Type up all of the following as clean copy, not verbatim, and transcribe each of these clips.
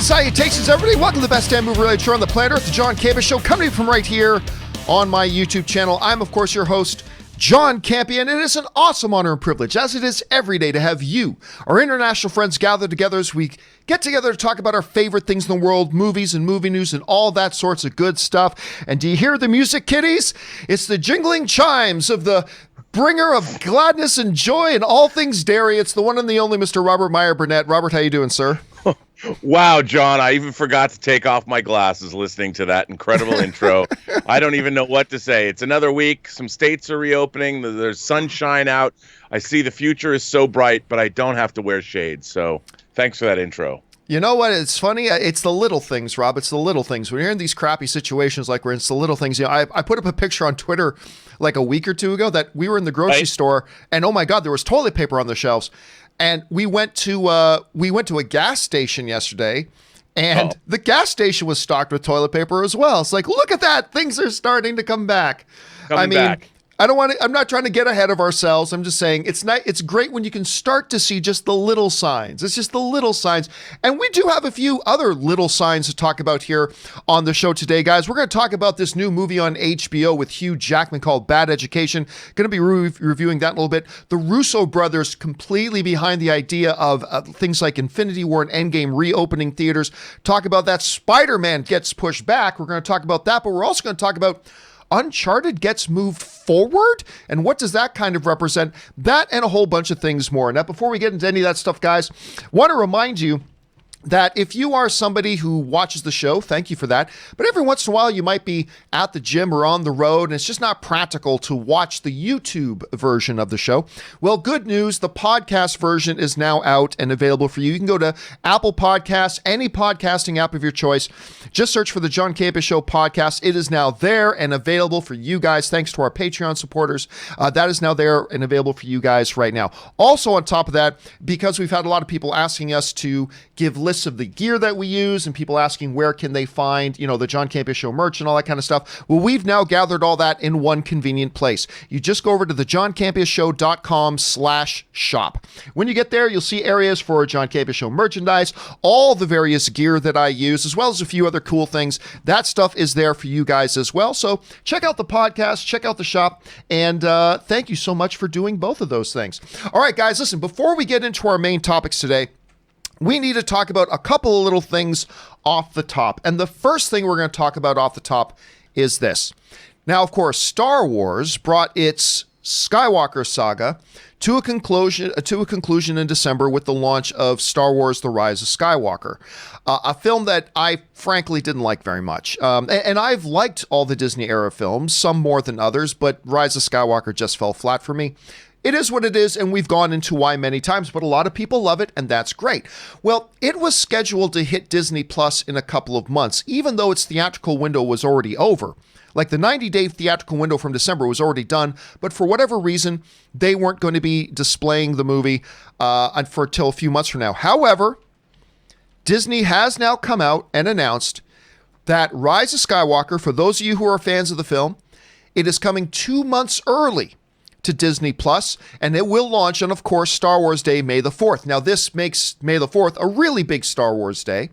Salutations, everybody. Welcome to the best damn movie-related show on the planet Earth, the John Campea Show, coming from right here on my YouTube channel. I'm, of course, your host, John Campea, and it is an awesome honor and privilege, as it is every day, to have you, our international friends, gather together as we get together to talk about our favorite things in the world, movies and movie news and all that sorts of good stuff. And do you hear the music, kiddies? It's the jingling chimes of the bringer of gladness and joy and all things dairy. It's the one and the only Mr. Robert Meyer Burnett. Robert, how you doing, sir? Wow, John, I even forgot to take off my glasses listening to that incredible intro. I don't even know what to say. It's another week. Some states are reopening. There's sunshine out. I see the future is so bright, but I don't have to wear shades. So thanks for that intro. You know what? It's funny. It's the little things, Rob. It's the little things. When you're in these crappy situations like we're in, it's the little things. You know, I put up a picture on Twitter like a week or two ago that we were in the grocery store, and oh my God, there was toilet paper on the shelves. And we went to a gas station yesterday, and the gas station was stocked with toilet paper as well. It's like, look at that. Things are starting to come back. I'm not trying to get ahead of ourselves. I'm just saying it's great when you can start to see just the little signs. It's just the little signs. And we do have a few other little signs to talk about here on the show today, guys. We're going to talk about this new movie on HBO with Hugh Jackman called Bad Education. Going to be reviewing that in a little bit. The Russo brothers completely behind the idea of things like Infinity War and Endgame reopening theaters. Talk about that. Spiderman gets pushed back. We're going to talk about that, but we're also going to talk about Uncharted gets moved forward, and what does that kind of represent? That and a whole bunch of things more. Now, before we get into any of that stuff, guys, want to remind you that if you are somebody who watches the show, thank you for that. But every once in a while, you might be at the gym or on the road, and it's just not practical to watch the YouTube version of the show. Well, good news. The podcast version is now out and available for you. You can go to Apple Podcasts, any podcasting app of your choice. Just search for the John Campea Show podcast. It is now there and available for you guys, thanks to our Patreon supporters. That is now there and available for you guys right now. Also, on top of that, because we've had a lot of people asking us to give lists of the gear that we use and people asking where can they find, the John Campea Show merch and all that kind of stuff. Well, we've now gathered all that in one convenient place. You just go over to the johncampeashow.com/shop. When you get there, you'll see areas for John Campea Show merchandise, all the various gear that I use, as well as a few other cool things. That stuff is there for you guys as well. So check out the podcast, check out the shop, and thank you so much for doing both of those things. All right, guys, listen, before we get into our main topics today, we need to talk about a couple of little things off the top. And the first thing we're going to talk about off the top is this. Now, of course, Star Wars brought its Skywalker saga to a conclusion in December with the launch of Star Wars: The Rise of Skywalker, a film that I frankly didn't like very much. And I've liked all the Disney era films, some more than others, but Rise of Skywalker just fell flat for me. It is what it is, and we've gone into why many times, but a lot of people love it, and that's great. Well, it was scheduled to hit Disney Plus in a couple of months, even though its theatrical window was already over. Like the 90-day theatrical window from December was already done, but for whatever reason, they weren't going to be displaying the movie until a few months from now. However, Disney has now come out and announced that Rise of Skywalker, for those of you who are fans of the film, it is coming 2 months early to Disney Plus, and it will launch on, of course, Star Wars Day, May the 4th. Now, this makes May the 4th a really big Star Wars Day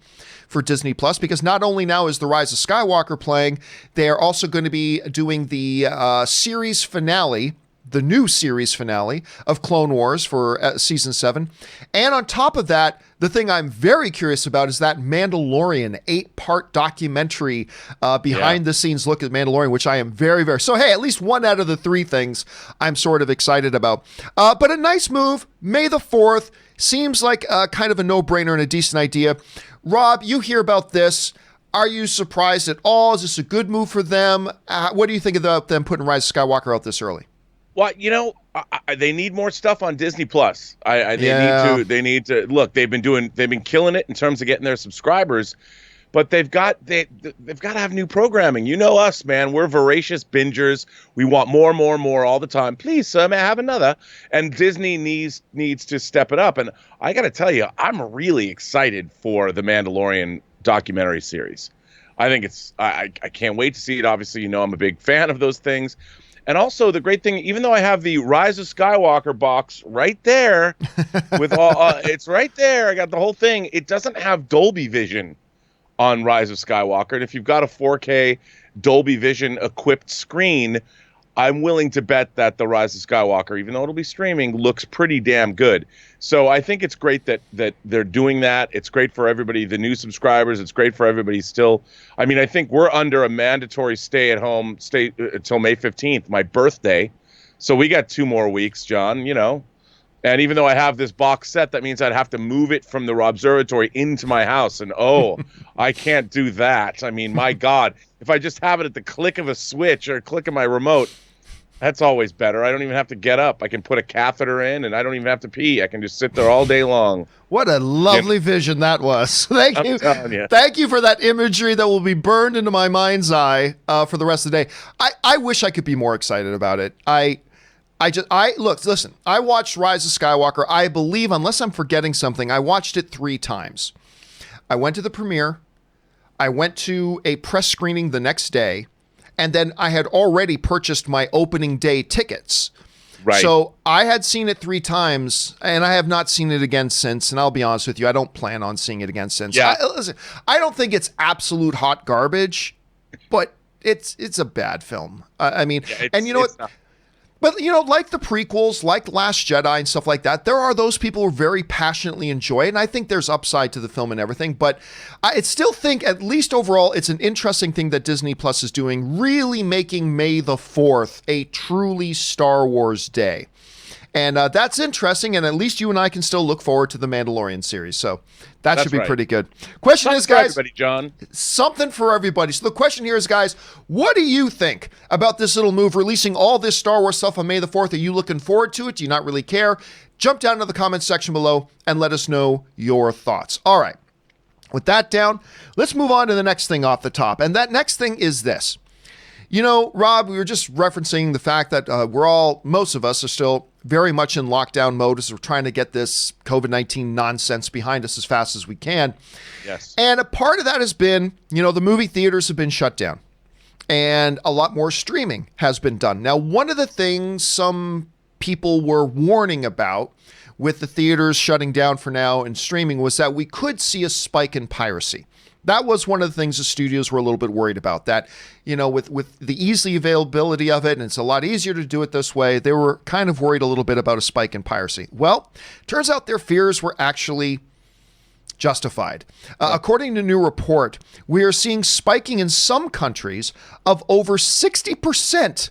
for Disney Plus, because not only now is The Rise of Skywalker playing, they are also going to be doing the series finale, the new series finale of Clone Wars for season 7. And on top of that, the thing I'm very curious about is that Mandalorian 8-part documentary behind the scenes look at Mandalorian, which I am very, very, so hey, at least one out of the 3 things I'm sort of excited about. But a nice move, May the 4th, seems like kind of a no-brainer and a decent idea. Rob, you hear about this. Are you surprised at all? Is this a good move for them? What do you think about them putting Rise of Skywalker out this early? Well, they need more stuff on Disney Plus. They need to look. They've been killing it in terms of getting their subscribers, but they've got to have new programming. You know us, man. We're voracious bingers. We want more all the time. Please, sir, may I have another? And Disney needs to step it up. And I got to tell you, I'm really excited for the Mandalorian documentary series. I think I can't wait to see it. Obviously, I'm a big fan of those things. And also the great thing, even though I have the Rise of Skywalker box right there with all, it's right there. I got the whole thing. It doesn't have Dolby Vision on Rise of Skywalker. And if you've got a 4K Dolby Vision equipped screen, I'm willing to bet that the Rise of Skywalker, even though it'll be streaming, looks pretty damn good. So I think it's great that they're doing that. It's great for everybody, the new subscribers. It's great for everybody still. I mean, I think we're under a mandatory stay until May 15th, my birthday. So we got 2 more weeks, John, you know. And even though I have this box set, that means I'd have to move it from the observatory into my house. And I can't do that. I mean, my God, if I just have it at the click of a switch or a click of my remote, that's always better. I don't even have to get up. I can put a catheter in, and I don't even have to pee. I can just sit there all day long. What a lovely vision that was. Thank you. Thank you for that imagery that will be burned into my mind's eye for the rest of the day. I wish I could be more excited about it. Listen, I watched Rise of Skywalker. I believe, unless I'm forgetting something, I watched it 3 times. I went to the premiere. I went to a press screening the next day. And then I had already purchased my opening day tickets. Right. So I had seen it 3 times, and I have not seen it again since. And I'll be honest with you, I don't plan on seeing it again since. Yeah. I don't think it's absolute hot garbage, but it's a bad film. I mean, and you know what? But, you know, like the prequels, like Last Jedi and stuff like that, there are those people who very passionately enjoy it, and I think there's upside to the film and everything, but I still think, at least overall, it's an interesting thing that Disney Plus is doing, really making May the 4th a truly Star Wars day. And that's interesting, and at least you and I can still look forward to the Mandalorian series, so that should be pretty good. Question is, guys, everybody, John. Something for everybody. So the question here is, guys, what do you think about this little move, releasing all this Star Wars stuff on May the 4th? Are you looking forward to it? Do you not really care? Jump down to the comments section below and let us know your thoughts. All right. With that down, let's move on to the next thing off the top, and that next thing is this. You know, Rob, we were just referencing the fact that most of us are still very much in lockdown mode as we're trying to get this COVID-19 nonsense behind us as fast as we can. Yes. And a part of that has been, you know, the movie theaters have been shut down and a lot more streaming has been done. Now, one of the things some people were warning about with the theaters shutting down for now and streaming was that we could see a spike in piracy. That was one of the things the studios were a little bit worried about, that, you know, with the easy availability of it, and it's a lot easier to do it this way, they were kind of worried a little bit about a spike in piracy. Well, turns out their fears were actually justified. According to a new report, we are seeing spiking in some countries of over 60%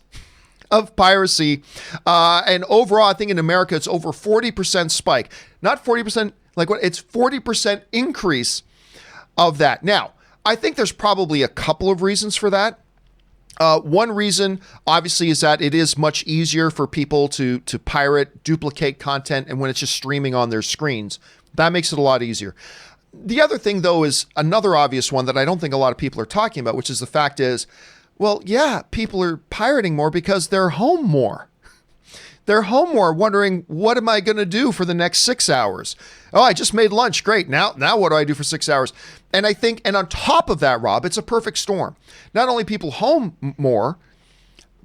of piracy. And overall, I think in America, it's over 40% spike. Not 40%, like what? It's 40% increase of that. Now, I think there's probably a couple of reasons for that. One reason, obviously, is that it is much easier for people to pirate, duplicate content, and when it's just streaming on their screens, that makes it a lot easier. The other thing, though, is another obvious one that I don't think a lot of people are talking about, which is the fact is, well, yeah, people are pirating more because they're home more. They're home more, wondering, what am I going to do for the next 6 hours? Oh, I just made lunch. Great. Now what do I do for 6 hours? And I think, and on top of that, Rob, it's a perfect storm. Not only people home more,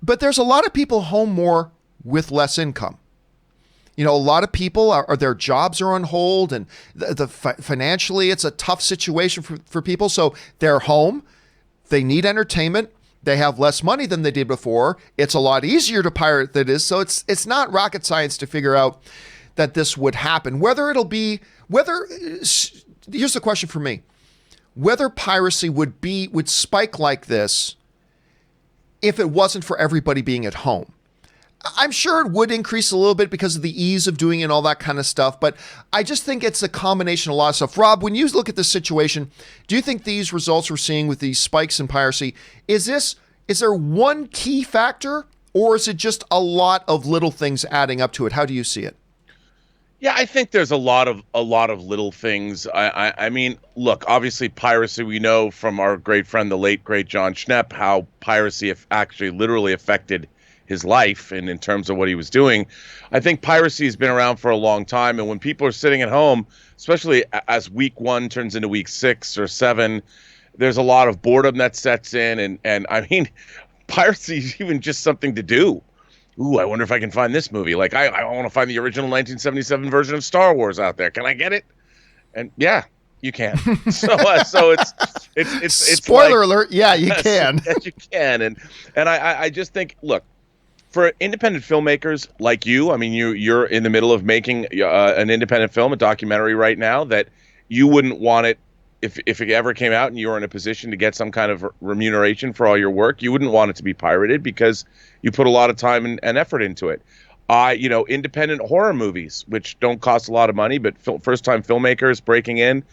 but there's a lot of people home more with less income. You know, a lot of people their jobs are on hold, and financially, it's a tough situation for people. So they're home. They need entertainment. They have less money than they did before. It's a lot easier to pirate than it is. So it's not rocket science to figure out that this would happen. Here's the question for me. Whether piracy would spike like this if it wasn't for everybody being at home. I'm sure it would increase a little bit because of the ease of doing it and all that kind of stuff, but I just think it's a combination of a lot of stuff. Rob, when you look at this situation, do you think these results we're seeing with these spikes in piracy, is there one key factor, or is it just a lot of little things adding up to it? How do you see it? Yeah, I think there's a lot of little things. I mean, look, obviously piracy, we know from our great friend, the late, great John Schnepp, how piracy actually literally affected his life and in terms of what he was doing. I think piracy has been around for a long time. And when people are sitting at home, especially as week 1 turns into week 6 or 7, there's a lot of boredom that sets in. And I mean, piracy is even just something to do. Ooh, I wonder if I can find this movie. Like, I want to find the original 1977 version of Star Wars out there. Can I get it? And yeah, You can. So it's spoiler like, alert. Yeah, you can. Yes, you can. And I just think, look, for independent filmmakers like you, I mean, you're in the middle of making an independent film, a documentary right now, that you wouldn't want it if it ever came out and you were in a position to get some kind of remuneration for all your work. You wouldn't want it to be pirated because you put a lot of time and effort into it. Independent horror movies, which don't cost a lot of money, but first-time filmmakers breaking in,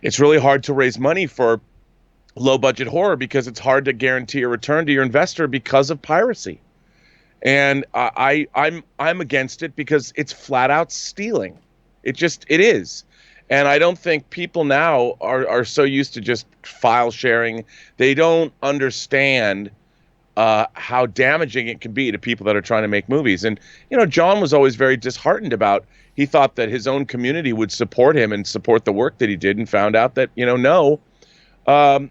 it's really hard to raise money for low-budget horror because it's hard to guarantee a return to your investor because of piracy. And I'm against it because it's flat-out stealing. It is. And I don't think people now are so used to just file sharing. They don't understand how damaging it can be to people that are trying to make movies. And, John was always very disheartened about, he thought that his own community would support him and support the work that he did, and found out that, no,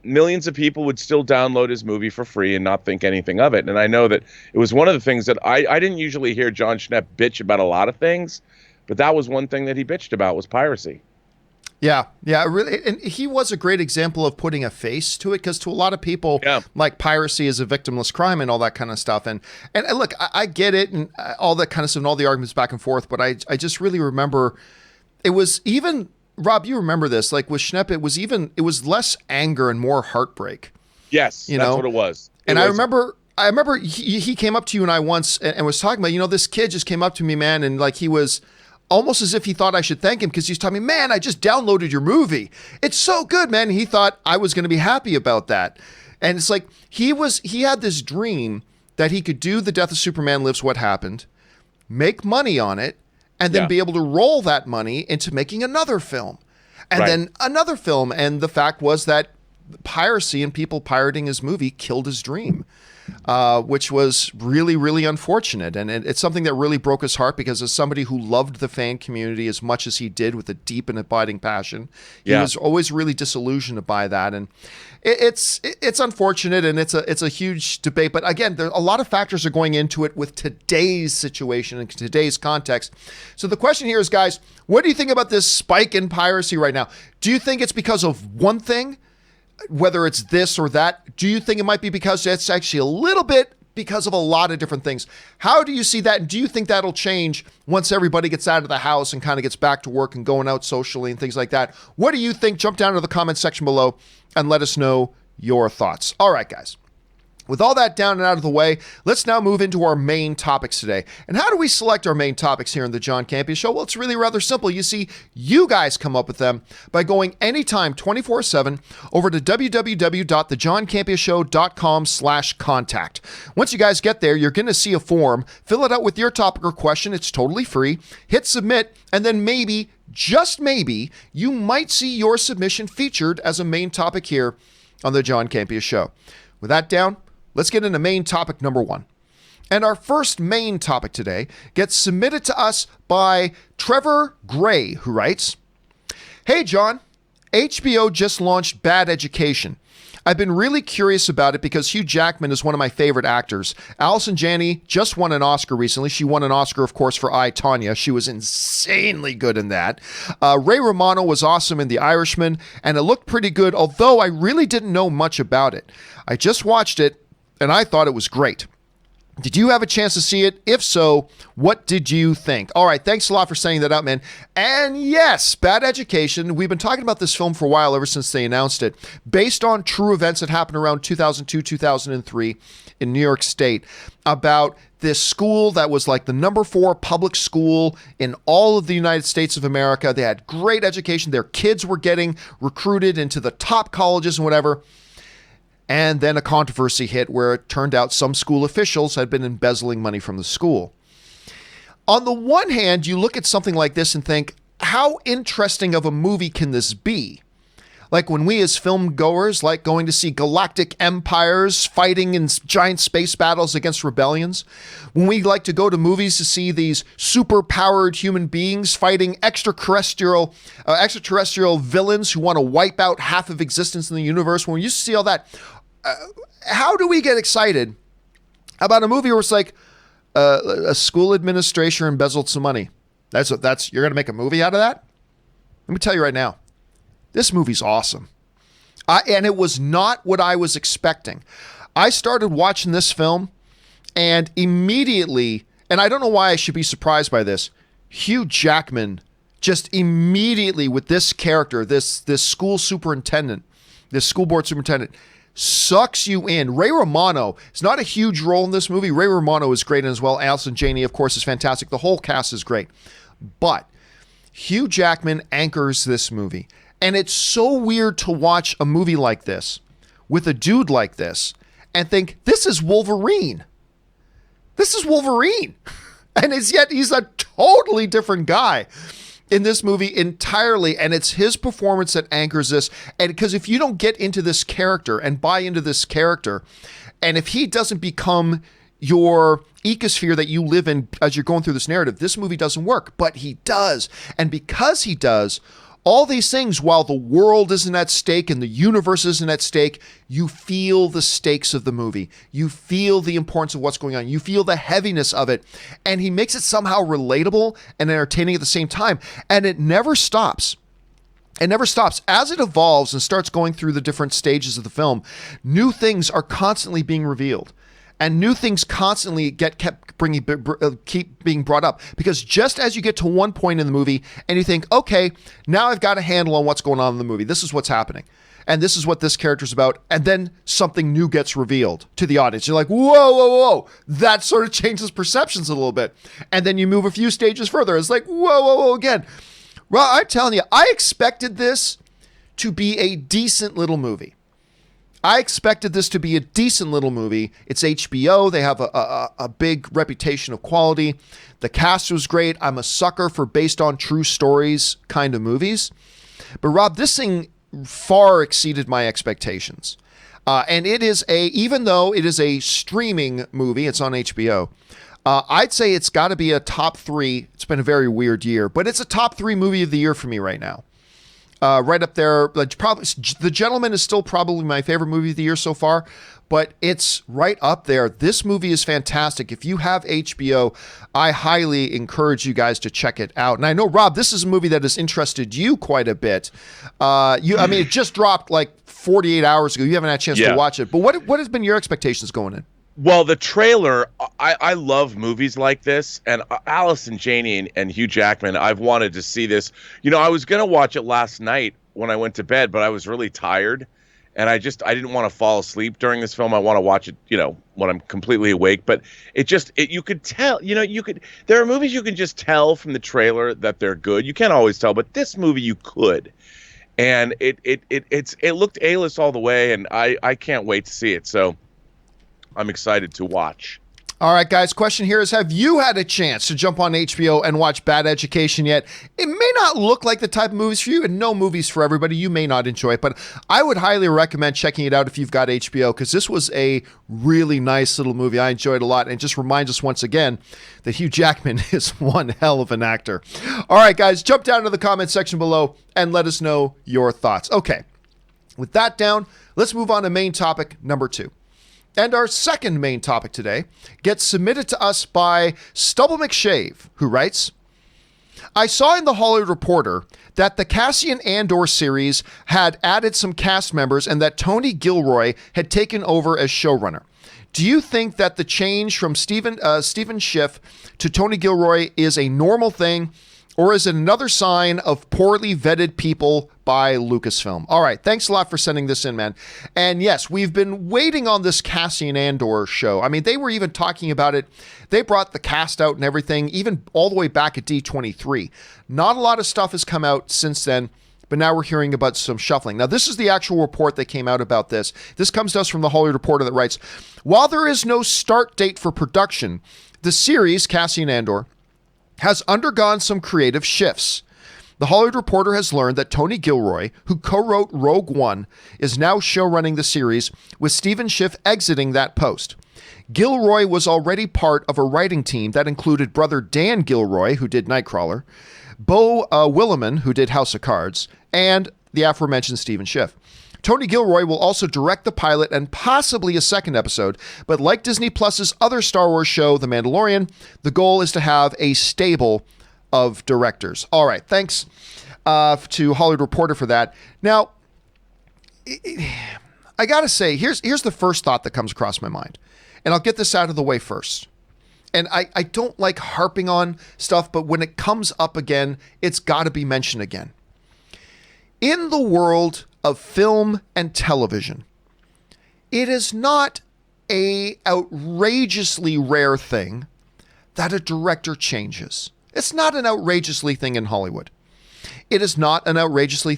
millions of people would still download his movie for free and not think anything of it. And I know that it was one of the things that I didn't usually hear John Schnepp bitch about a lot of things, but that was one thing that he bitched about, was piracy. Yeah, really, and he was a great example of putting a face to it, because to a lot of people, like, piracy is a victimless crime and all that kind of stuff. And look, I get it and all that kind of stuff and all the arguments back and forth, but I just really remember it was even, Rob, you remember this, like with Schnepp, it was less anger and more heartbreak. Yes, that's what it was. I remember he came up to you and I once and was talking about, this kid just came up to me, man, and like he was almost as if he thought I should thank him, because he's telling me, man, I just downloaded your movie. It's so good, man. And he thought I was going to be happy about that. And it's like he had this dream that he could do The Death of Superman Lives What Happened, make money on it, and then be able to roll that money into making another film. And then another film. And the fact was that piracy and people pirating his movie killed his dream. Which was really, really unfortunate. And it's something that really broke his heart, because as somebody who loved the fan community as much as he did with a deep and abiding passion, he was always really disillusioned by that. And it's unfortunate, and it's a huge debate. But again, a lot of factors are going into it with today's situation and today's context. So the question here is, guys, what do you think about this spike in piracy right now? Do you think it's because of one thing, whether it's this or that? Do you think it might be because it's actually a little bit because of a lot of different things? How do you see that? And do you think that'll change once everybody gets out of the house and kind of gets back to work and going out socially and things like that? What do you think? Jump down to the comment section below and let us know your thoughts. All right, guys. With all that down and out of the way, let's now move into our main topics today. And how do we select our main topics here in the John Campea Show? Well, it's really rather simple. You see, you guys come up with them by going anytime 24/7 over to www.thejohncampeashow.com/contact. Once you guys get there, you're going to see a form. Fill it out with your topic or question. It's totally free. Hit submit, and then maybe, just maybe, you might see your submission featured as a main topic here on the John Campea Show. With that down, let's get into main topic number 1. And our first main topic today gets submitted to us by Trevor Gray, who writes, "Hey, John, HBO just launched Bad Education. I've been really curious about it because Hugh Jackman is one of my favorite actors. Allison Janney just won an Oscar recently. She won an Oscar, of course, for I, Tonya. She was insanely good in that. Ray Romano was awesome in The Irishman, and it looked pretty good, although I really didn't know much about it. I just watched it, and I thought it was great. Did you have a chance to see it? If so, what did you think?" All right, thanks a lot for saying that out, man. And yes, Bad Education, we've been talking about this film for a while, ever since they announced it, based on true events that happened around 2002, 2003 in New York State, about this school that was like the number 4 public school in all of the United States of America. They had great education. Their kids were getting recruited into the top colleges and whatever. And then a controversy hit where it turned out some school officials had been embezzling money from the school. On the one hand, you look at something like this and think, how interesting of a movie can this be? Like when we as film goers like going to see galactic empires fighting in giant space battles against rebellions. When we like to go to movies to see these super powered human beings fighting extraterrestrial villains who want to wipe out half of existence in the universe. When we used to see all that, how do we get excited about a movie where it's like a school administrator embezzled some money? You're going to make a movie out of that? Let me tell you right now. This movie's awesome. And it was not what I was expecting. I started watching this film and immediately, and I don't know why I should be surprised by this, Hugh Jackman just immediately with this character, this school superintendent, this school board superintendent, sucks you in. Ray Romano is not a huge role in this movie. Ray Romano is great as well. Allison Janney, of course, is fantastic. The whole cast is great. But Hugh Jackman anchors this movie. And it's so weird to watch a movie like this with a dude like this and think, this is Wolverine. This is Wolverine. And yet he's a totally different guy in this movie entirely. And it's his performance that anchors this. And because if you don't get into this character and buy into this character, and if he doesn't become your ecosphere that you live in as you're going through this narrative, this movie doesn't work. But he does. And because he does, all these things, while the world isn't at stake and the universe isn't at stake, you feel the stakes of the movie. You feel the importance of what's going on. You feel the heaviness of it. And he makes it somehow relatable and entertaining at the same time. And it never stops. It never stops. As it evolves and starts going through the different stages of the film, new things are constantly being revealed. And new things constantly keep being brought up, because just as you get to one point in the movie and you think, okay, now I've got a handle on what's going on in the movie. This is what's happening. And this is what this character's about. And then something new gets revealed to the audience. You're like, whoa. That sort of changes perceptions a little bit. And then you move a few stages further. It's like, whoa again. Well, I'm telling you, I expected this to be a decent little movie. I expected this to be a decent little movie. It's HBO. They have a big reputation of quality. The cast was great. I'm a sucker for based on true stories kind of movies. But Rob, this thing far exceeded my expectations. And it is even though it is a streaming movie, it's on HBO, I'd say it's got to be a top 3. It's been a very weird year, but it's a top 3 movie of the year for me right now. Right up there, probably The Gentleman is still probably my favorite movie of the year so far, but it's right up there. This movie is fantastic. If you have HBO, I highly encourage you guys to check it out. And I know, Rob, this is a movie that has interested you quite a bit. It just dropped like 48 hours ago. You haven't had a chance to watch it, but what has been your expectations going in? Well, the trailer, I love movies like this, and Allison Janney and Hugh Jackman, I've wanted to see this. I was going to watch it last night when I went to bed, but I was really tired, and I didn't want to fall asleep during this film. I want to watch it, when I'm completely awake, but you could tell, there are movies you can just tell from the trailer that they're good. You can't always tell, but this movie you could. And it looked A-list all the way, and I can't wait to see it. So I'm excited to watch. All right, guys, question here is, have you had a chance to jump on HBO and watch Bad Education yet? It may not look like the type of movies for you, and no movies for everybody. You may not enjoy it, but I would highly recommend checking it out if you've got HBO, because this was a really nice little movie. I enjoyed it a lot, and it just reminds us once again that Hugh Jackman is one hell of an actor. All right, guys, jump down to the comment section below and let us know your thoughts. Okay, with that down, let's move on to main topic number 2. And our second main topic today gets submitted to us by Stubble McShave, who writes, I saw in the Hollywood Reporter that the Cassian Andor series had added some cast members and that Tony Gilroy had taken over as showrunner. Do you think that the change from Stephen Schiff to Tony Gilroy is a normal thing, or is it another sign of poorly vetted people by Lucasfilm? All right, thanks a lot for sending this in, man. And yes, we've been waiting on this Cassian Andor show. I mean, they were even talking about it. They brought the cast out and everything, even all the way back at D23. Not a lot of stuff has come out since then, but now we're hearing about some shuffling. Now, this is the actual report that came out about this. This comes to us from the Hollywood Reporter that writes, while there is no start date for production, the series, Cassian Andor, has undergone some creative shifts. The Hollywood Reporter has learned that Tony Gilroy, who co-wrote Rogue One, is now showrunning the series, with Stephen Schiff exiting that post. Gilroy was already part of a writing team that included brother Dan Gilroy, who did Nightcrawler, Beau Willimon, who did House of Cards, and the aforementioned Stephen Schiff. Tony Gilroy will also direct the pilot and possibly a second episode, but like Disney Plus's other Star Wars show, The Mandalorian, the goal is to have a stable of directors. All right, thanks. to Hollywood Reporter for that. Now, I got to say, here's the first thought that comes across my mind. And I'll get this out of the way first. And I don't like harping on stuff, but when it comes up again, it's got to be mentioned again. In the world of film and television, it is not a outrageously rare thing that a director changes. It's not an outrageously thing in Hollywood. It is not an outrageously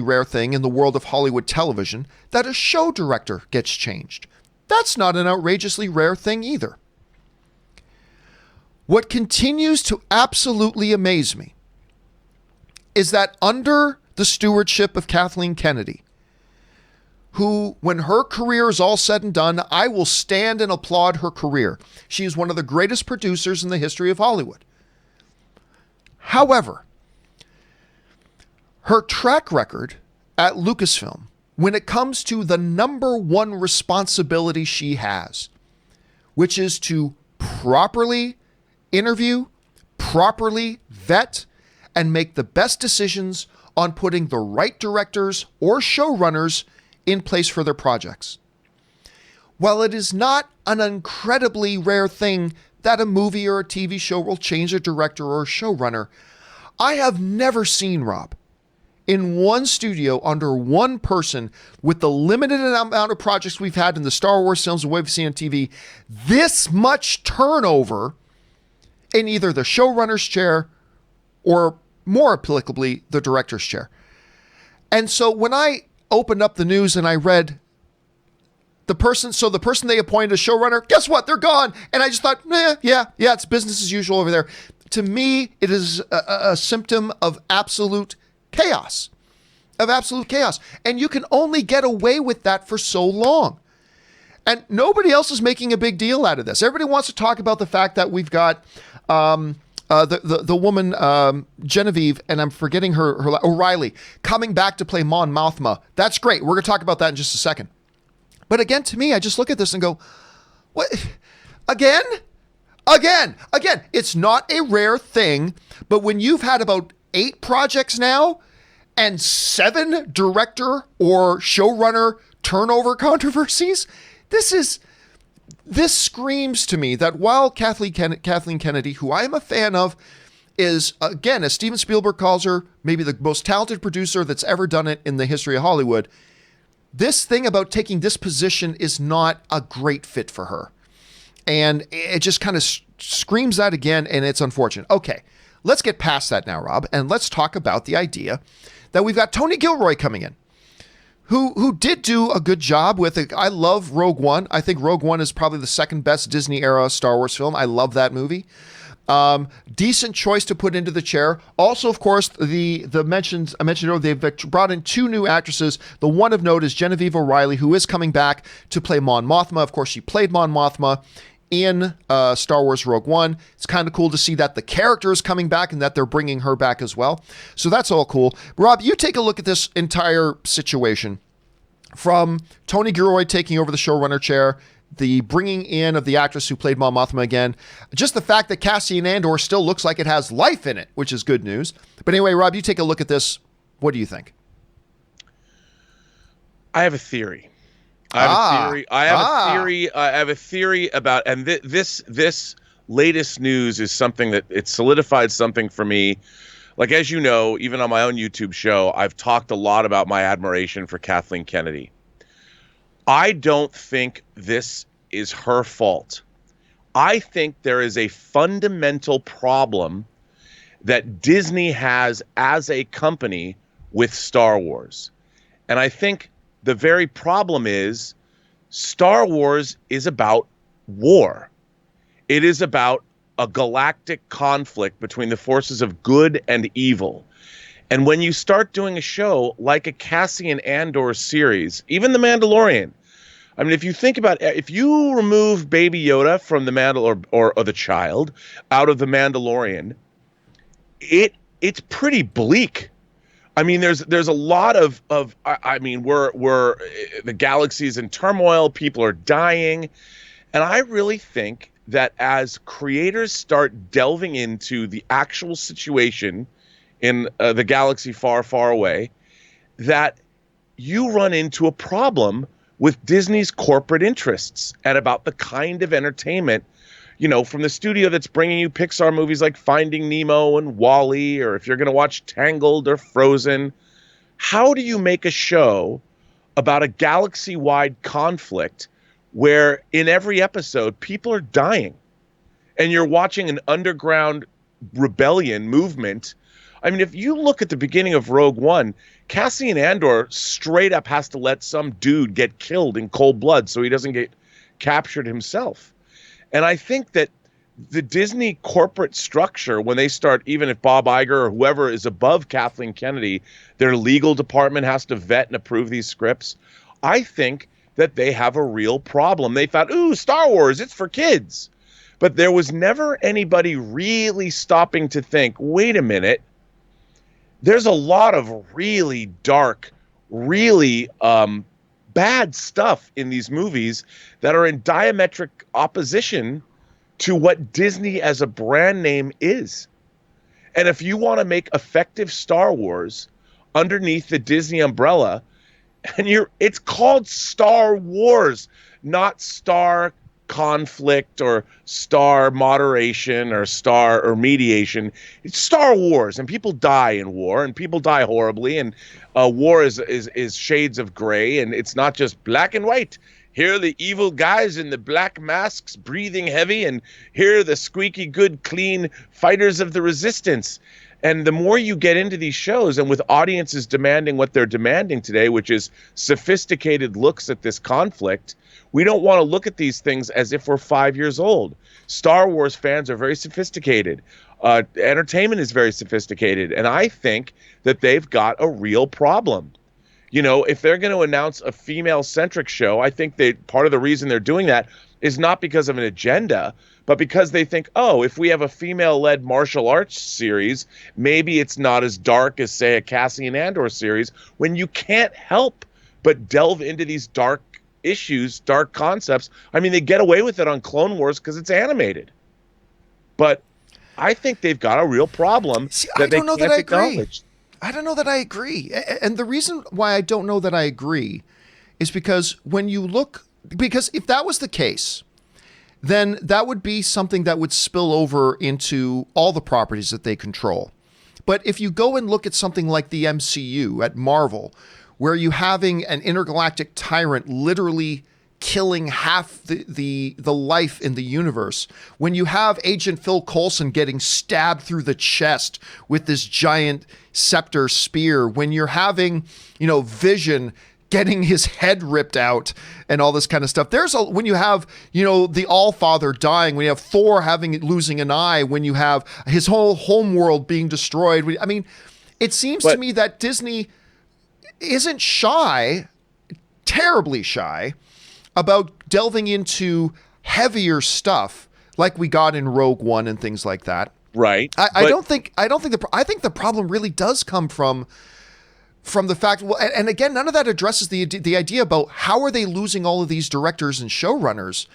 rare thing in the world of Hollywood television that a show director gets changed. That's not an outrageously rare thing either. What continues to absolutely amaze me is that under the stewardship of Kathleen Kennedy, who, when her career is all said and done, I will stand and applaud her career. She is one of the greatest producers in the history of Hollywood. However, her track record at Lucasfilm, when it comes to the number one responsibility she has, which is to properly interview, properly vet, and make the best decisions on putting the right directors or showrunners in place for their projects. While it is not an incredibly rare thing that a movie or a TV show will change a director or a showrunner, I have never seen, Rob, in one studio under one person, with the limited amount of projects we've had in the Star Wars films and what we've seen on TV, this much turnover in either the showrunner's chair or, more applicably, the director's chair. And so when I opened up the news and I read the person they appointed as showrunner, guess what? They're gone. And I just thought, yeah, it's business as usual over there. To me, it is a symptom of absolute chaos. And you can only get away with that for so long. And nobody else is making a big deal out of this. Everybody wants to talk about the fact that we've got the woman, Genevieve, and I'm forgetting her O'Reilly, coming back to play Mon Mothma. That's great. We're going to talk about that in just a second. But again, to me, I just look at this and go, what? Again? It's not a rare thing, but when you've had about 8 projects now and 7 director or showrunner turnover controversies, this screams to me that while Kathleen Kennedy, who I am a fan of, is, again, as Steven Spielberg calls her, maybe the most talented producer that's ever done it in the history of Hollywood, this thing about taking this position is not a great fit for her. And it just kind of screams that again, and it's unfortunate. Okay, let's get past that now, Rob, and let's talk about the idea that we've got Tony Gilroy coming in, who did do a good job with it. I love Rogue One. I think Rogue One is probably the second best Disney era Star Wars film. I love that movie. Decent choice to put into the chair. Also, of course, I mentioned earlier, they've brought in 2 new actresses. The one of note is Genevieve O'Reilly, who is coming back to play Mon Mothma. Of course, she played Mon Mothma in Star Wars Rogue One. It's kind of cool to see that the character is coming back and that they're bringing her back as well. So that's all cool. Rob, you take a look at this entire situation, from Tony Gilroy taking over the showrunner chair, the bringing in of the actress who played Mon Mothma again, just the fact that Cassian Andor still looks like it has life in it, which is good news. But anyway, Rob, you take a look at this. What do you think? I have a theory. I have a theory about, and this latest news is something that it solidified something for me. Like, as you know, even on my own YouTube show, I've talked a lot about my admiration for Kathleen Kennedy. I don't think this is her fault. I think there is a fundamental problem that Disney has as a company with Star Wars. And I think the very problem is Star Wars is about war. It is about a galactic conflict between the forces of good and evil. And when you start doing a show like a Cassian Andor series, even The Mandalorian, I mean, if you think about it, if you remove Baby Yoda from the or the child out of The Mandalorian, it's pretty bleak. I mean, there's a lot of I mean, we're the galaxy's in turmoil, people are dying, and I really think that as creators start delving into the actual situation in the galaxy far, far away, that you run into a problem with Disney's corporate interests and about the kind of entertainment, from the studio that's bringing you Pixar movies like Finding Nemo and WALL-E, or if you're going to watch Tangled or Frozen. How do you make a show about a galaxy-wide conflict where in every episode people are dying and you're watching an underground rebellion movement? I mean, if you look at the beginning of Rogue One, Cassian Andor straight up has to let some dude get killed in cold blood so he doesn't get captured himself. And I think that the Disney corporate structure, when they start, even if Bob Iger or whoever is above Kathleen Kennedy, their legal department has to vet and approve these scripts, I think that they have a real problem. They thought, ooh, Star Wars, it's for kids. But there was never anybody really stopping to think, wait a minute, there's a lot of really dark, really bad stuff in these movies that are in diametric opposition to what Disney as a brand name is. And if you want to make effective Star Wars underneath the Disney umbrella, and it's called Star Wars, not Star Conflict or Star Moderation or Star or Mediation. It's Star Wars, and people die in war, and people die horribly, and war is shades of gray, and it's not just black and white. Here are the evil guys in the black masks breathing heavy, and here are the squeaky good, clean fighters of the resistance. And the more you get into these shows, and with audiences demanding what they're demanding today, which is sophisticated looks at this conflict, we don't want to look at these things as if we're 5 years old. Star Wars fans are very sophisticated. Entertainment is very sophisticated. And I think that they've got a real problem. If they're going to announce a female-centric show, I think part of the reason they're doing that is not because of an agenda, but because they think, oh, if we have a female-led martial arts series, maybe it's not as dark as, say, a Cassian Andor series, when you can't help but delve into these dark issues, dark concepts. I mean, they get away with it on Clone Wars because it's animated. But I think they've got a real problem that they can't acknowledge. I don't know that I agree. And the reason why I don't know that I agree is because because if that was the case, then that would be something that would spill over into all the properties that they control. But if you go and look at something like the MCU at Marvel, where you having an intergalactic tyrant literally killing half the life in the universe, when you have Agent Phil Coulson getting stabbed through the chest with this giant scepter spear, when you're having, Vision getting his head ripped out and all this kind of stuff. When you have, the All-Father dying, when you have Thor losing an eye, when you have his whole homeworld being destroyed. I mean, it seems to me that Disney isn't shy, terribly shy, about delving into heavier stuff like we got in Rogue One and things like that. Right. I think the problem really does come from the fact, and again, none of that addresses the idea about how are they losing all of these directors and showrunners.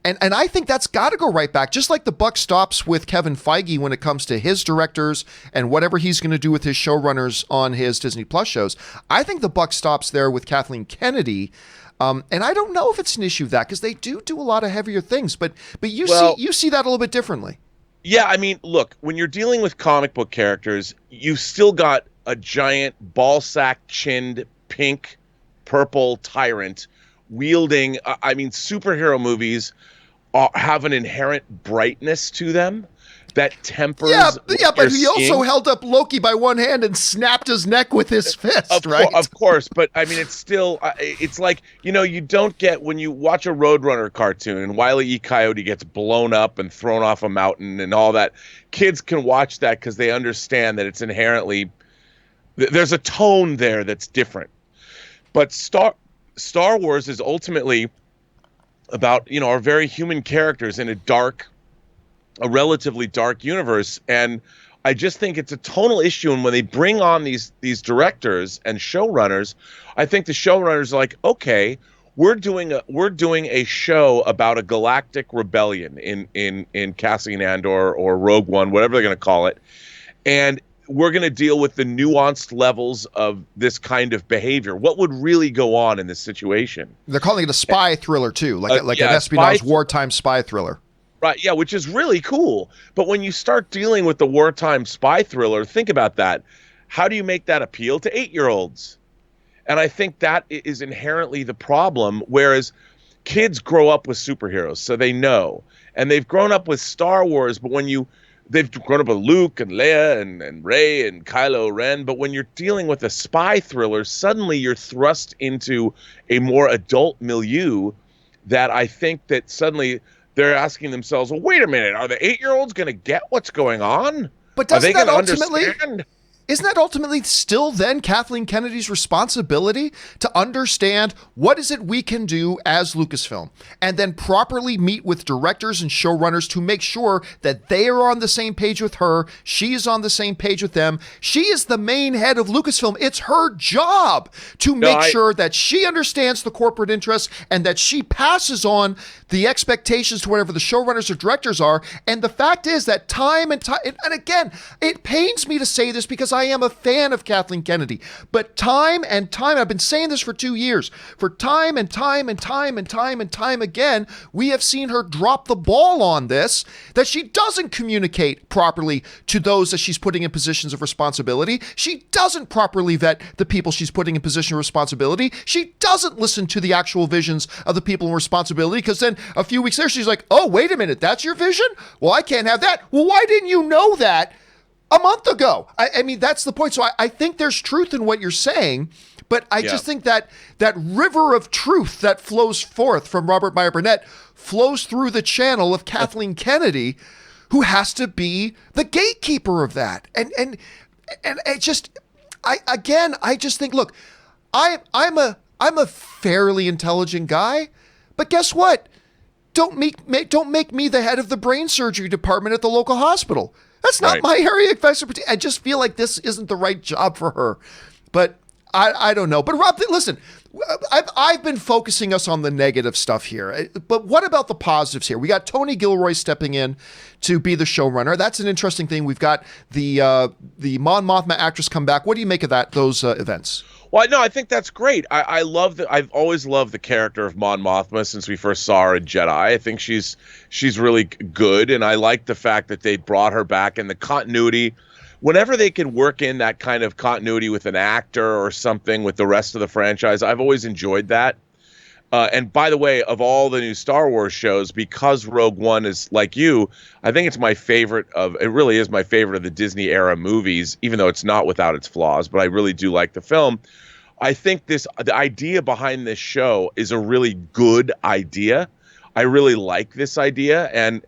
And I think that's got to go right back, just like the buck stops with Kevin Feige when it comes to his directors and whatever he's going to do with his showrunners on his Disney Plus shows. I think the buck stops there with Kathleen Kennedy. And I don't know if it's an issue of that, because they do a lot of heavier things, but you see that a little bit differently. Yeah, I mean, look, when you're dealing with comic book characters, you've still got a giant ball-sack-chinned, pink, purple tyrant wielding. I mean, superhero movies have an inherent brightness to them that tempers. Yeah, but he also held up Loki by one hand and snapped his neck with his fist, right? Of course, but I mean, it's still, it's like, you don't get, when you watch a Roadrunner cartoon and Wile E. Coyote gets blown up and thrown off a mountain and all that, kids can watch that because they understand that it's inherently, there's a tone there that's different. But Star Wars is ultimately about, our very human characters in a relatively dark universe. And I just think it's a tonal issue. And when they bring on these directors and showrunners, I think the showrunners are like, okay, we're doing a show about a galactic rebellion in Cassian Andor or Rogue One, whatever they're going to call it. And we're going to deal with the nuanced levels of this kind of behavior. What would really go on in this situation? They're calling it a spy thriller too, like an espionage wartime spy thriller. Right, yeah, which is really cool. But when you start dealing with the wartime spy thriller, think about that. How do you make that appeal to 8-year-olds? And I think that is inherently the problem, whereas kids grow up with superheroes, so they know. And they've grown up with Star Wars, but they've grown up with Luke and Leia and Rey and Kylo Ren, but when you're dealing with a spy thriller, suddenly you're thrust into a more adult milieu that I think that suddenly they're asking themselves, well, wait a minute, are the 8-year-olds going to get what's going on? But doesn't that ultimately... Isn't that ultimately still then Kathleen Kennedy's responsibility to understand what is it we can do as Lucasfilm, and then properly meet with directors and showrunners to make sure that they are on the same page with her, she is on the same page with them. She is the main head of Lucasfilm. It's her job to make sure that she understands the corporate interests and that she passes on the expectations to whatever the showrunners or directors are. And the fact is that time and again, it pains me to say this because I am a fan of Kathleen Kennedy, but time and time, I've been saying this for 2 years, for time and time again, we have seen her drop the ball on this, that she doesn't communicate properly to those that she's putting in positions of responsibility. She doesn't properly vet the people she's putting in position of responsibility. She doesn't listen to the actual visions of the people in responsibility, because then a few weeks later, she's like, oh, wait a minute, that's your vision? Well, I can't have that. Well, why didn't you know that a month ago? I mean, that's the point. So I think there's truth in what you're saying, but I just think that that river of truth that flows forth from Robert Meyer Burnett flows through the channel of Kathleen Kennedy, who has to be the gatekeeper of that. And it just, I just think, look, I'm a fairly intelligent guy, but guess what? Don't make me the head of the brain surgery department at the local hospital. That's not my area of expertise. I just feel like this isn't the right job for her. But I don't know. But Rob, listen, I've been focusing us on the negative stuff here. But what about the positives here? We got Tony Gilroy stepping in to be the showrunner. That's an interesting thing. We've got the Mon Mothma actress come back. What do you make of those events? Well, no, I think that's great. I've always loved the character of Mon Mothma since we first saw her in Jedi. I think she's really good, and I like the fact that they brought her back, and the continuity. Whenever they can work in that kind of continuity with an actor or something with the rest of the franchise, I've always enjoyed that. And by the way, of all the new Star Wars shows, because Rogue One is like you, I think it's my favorite it really is my favorite of the Disney era movies, even though it's not without its flaws, but I really do like the film. I think the idea behind this show is a really good idea. I really like this idea. And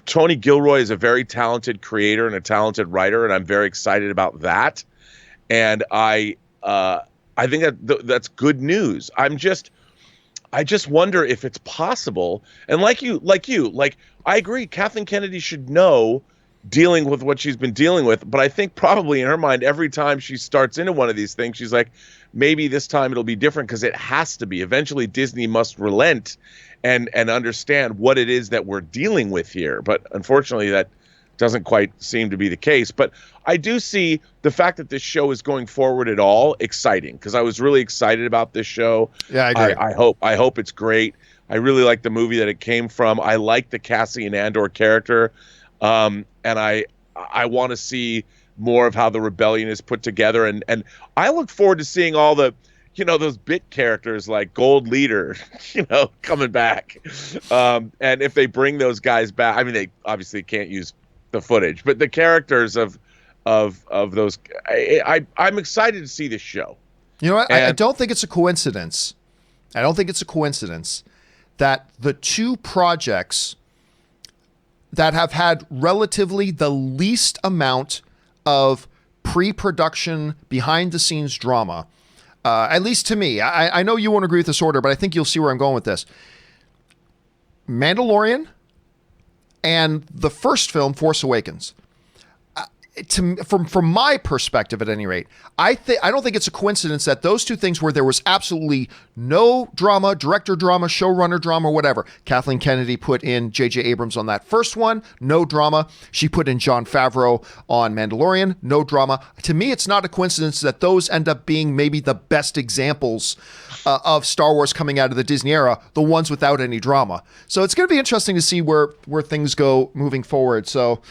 Tony Gilroy is a very talented creator and a talented writer, and I'm very excited about that. And I think that's good news. I just wonder if it's possible. And like I agree, Kathleen Kennedy should know, dealing with what she's been dealing with. But I think probably in her mind, every time she starts into one of these things, she's like, maybe this time it'll be different, because it has to be. Eventually, Disney must relent and understand what it is that we're dealing with here. But unfortunately, that doesn't quite seem to be the case. But I do see the fact that this show is going forward at all exciting, because I was really excited about this show. Yeah, I agree. I hope it's great. I really like the movie that it came from. I like the Cassian Andor character. And I want to see more of how the rebellion is put together. And I look forward to seeing all the, those bit characters like Gold Leader, coming back. And if they bring those guys back, I mean, they obviously can't use the footage, but the characters of those, I'm excited to see this show. You know what? I don't think it's a coincidence. I don't think it's a coincidence that the two projects that have had relatively the least amount of pre-production, behind-the-scenes drama, at least to me. I know you won't agree with this order, but I think you'll see where I'm going with this. Mandalorian and the first film, Force Awakens. from my perspective, at any rate, I don't think it's a coincidence that those two things where there was absolutely no drama, director drama, showrunner drama, whatever. Kathleen Kennedy put in J.J. Abrams on that first one, no drama. She put in Jon Favreau on Mandalorian, no drama. To me, it's not a coincidence that those end up being maybe the best examples of Star Wars coming out of the Disney era, the ones without any drama. So it's going to be interesting to see where things go moving forward. So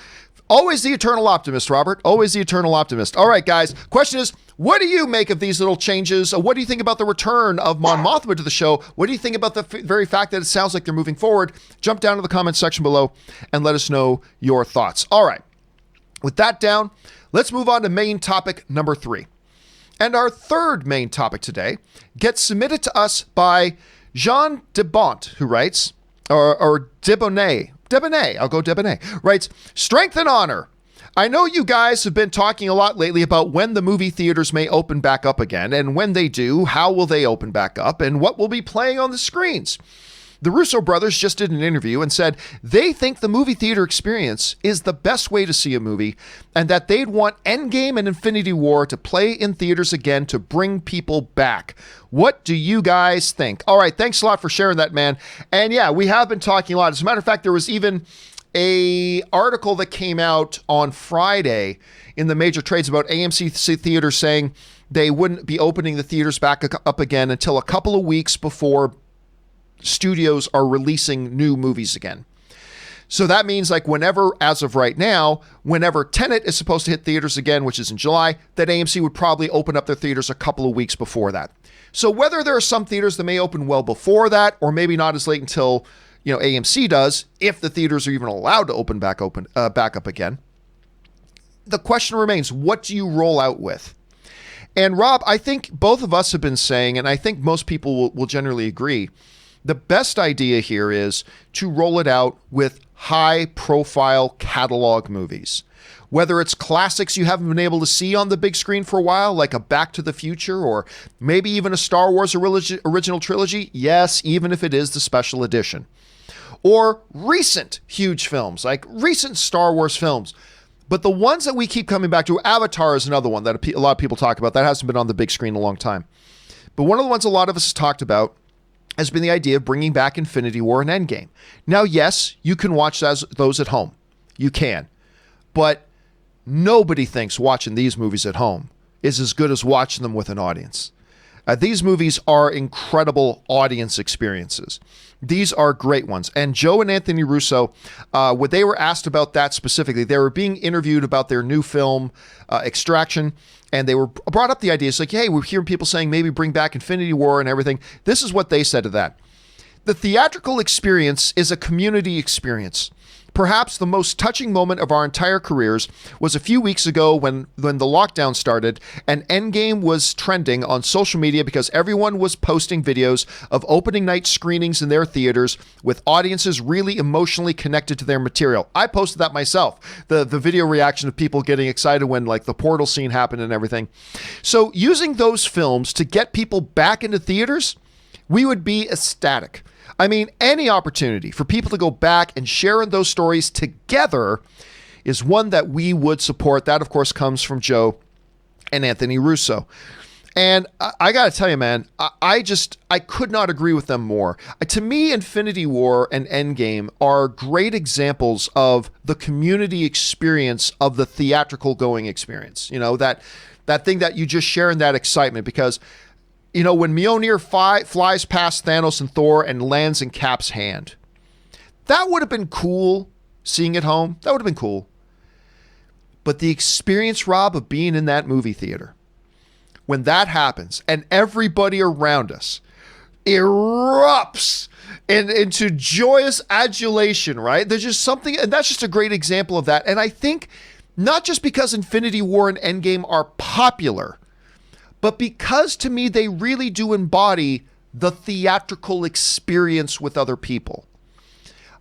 always the eternal optimist, Robert. Always the eternal optimist. All right, guys. Question is, what do you make of these little changes? What do you think about the return of Mon Mothma to the show? What do you think about the very fact that it sounds like they're moving forward? Jump down to the comments section below and let us know your thoughts. All right. With that down, let's move on to main topic number 3. And our third main topic today gets submitted to us by Jean Debont, who writes, or Debonnet, I'll go Debonnet, writes, "Strength and honor. I know you guys have been talking a lot lately about when the movie theaters may open back up again, and when they do, how will they open back up, and what will be playing on the screens. The Russo brothers just did an interview and said they think the movie theater experience is the best way to see a movie, and that they'd want Endgame and Infinity War to play in theaters again to bring people back. What do you guys think?" All right, thanks a lot for sharing that, man. And yeah, we have been talking a lot. As a matter of fact, there was even a article that came out on Friday in the major trades about AMC theaters saying they wouldn't be opening the theaters back up again until a couple of weeks before studios are releasing new movies again. So that means, like, whenever, as of right now, whenever Tenet is supposed to hit theaters again, which is in July, that AMC would probably open up their theaters a couple of weeks before that. So whether there are some theaters that may open well before that, or maybe not as late until, AMC does, if the theaters are even allowed to open back up again, the question remains, what do you roll out with? And Rob, I think both of us have been saying, and I think most people will generally agree, the best idea here is to roll it out with high-profile catalog movies. Whether it's classics you haven't been able to see on the big screen for a while, like a Back to the Future, or maybe even a Star Wars original trilogy, yes, even if it is the special edition. Or recent huge films, like recent Star Wars films. But the ones that we keep coming back to, Avatar is another one that a lot of people talk about. That hasn't been on the big screen in a long time. But one of the ones a lot of us have talked about has been the idea of bringing back Infinity War and Endgame. Now, yes, you can watch those at home. You can. But nobody thinks watching these movies at home is as good as watching them with an audience. These movies are incredible audience experiences. These are great ones. And Joe and Anthony Russo, when they were asked about that specifically, they were being interviewed about their new film, Extraction, and they were brought up the idea. It's like, hey, we're hearing people saying maybe bring back Infinity War and everything. This is what they said to that. "The theatrical experience is a community experience. Perhaps the most touching moment of our entire careers was a few weeks ago when the lockdown started and Endgame was trending on social media because everyone was posting videos of opening night screenings in their theaters with audiences really emotionally connected to their material." I posted that myself, the video reaction of people getting excited when, like, the portal scene happened and everything. So using those films to get people back into theaters, we would be ecstatic. I mean, any opportunity for people to go back and share in those stories together is one that we would support. That, of course, comes from Joe and Anthony Russo. And I got to tell you, man, I could not agree with them more. To me, Infinity War and Endgame are great examples of the community experience of the theatrical going experience. That thing that you just share in that excitement, because when Mjolnir flies past Thanos and Thor and lands in Cap's hand, that would have been cool seeing at home. That would have been cool. But the experience, Rob, of being in that movie theater, when that happens and everybody around us erupts into joyous adulation, right? There's just something, and that's just a great example of that. And I think not just because Infinity War and Endgame are popular, but because, to me, they really do embody the theatrical experience with other people.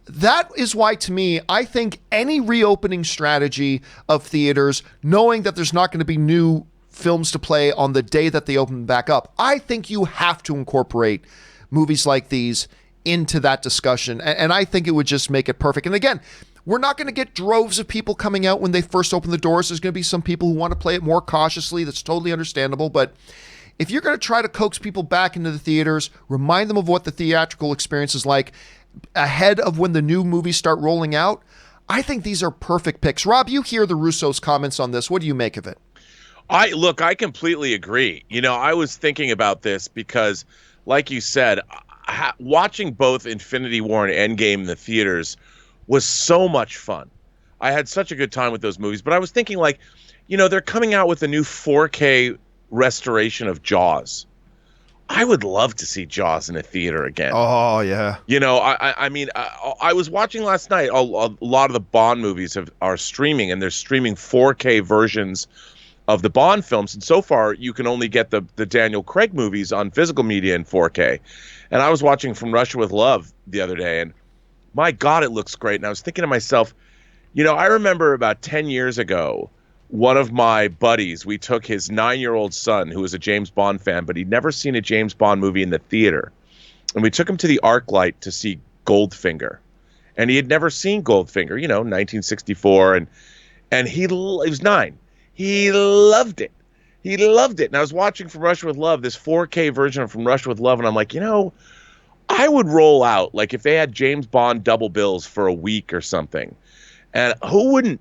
That is why, to me, I think any reopening strategy of theaters, knowing that there's not going to be new films to play on the day that they open back up, I think you have to incorporate movies like these into that discussion. And I think it would just make it perfect. And again, We're not going to get droves of people coming out when they first open the doors. There's going to be some people who want to play it more cautiously. That's totally understandable. But if you're going to try to coax people back into the theaters, remind them of what the theatrical experience is like ahead of when the new movies start rolling out, I think these are perfect picks. Rob, you hear the Russo's comments on this. What do you make of it? I completely agree. I was thinking about this because, like you said, watching both Infinity War and Endgame in the theaters was so much fun. I had such a good time with those movies. But I was thinking, they're coming out with a new 4K restoration of Jaws. I would love to see Jaws in a theater again. Oh, yeah. I was watching last night. A lot of the Bond movies are streaming, and they're streaming 4K versions of the Bond films. And so far, you can only get the Daniel Craig movies on physical media in 4K. And I was watching From Russia with Love the other day, and my God, it looks great. And I was thinking to myself, I remember about 10 years ago, one of my buddies, we took his 9-year-old son, who was a James Bond fan, but he'd never seen a James Bond movie in the theater. And we took him to the ArcLight to see Goldfinger. And he had never seen Goldfinger, 1964. And he was 9. He loved it. He loved it. And I was watching From Russia with Love, this 4K version of From Russia with Love, and I'm like, I would roll out, if they had James Bond double bills for a week or something. And who wouldn't?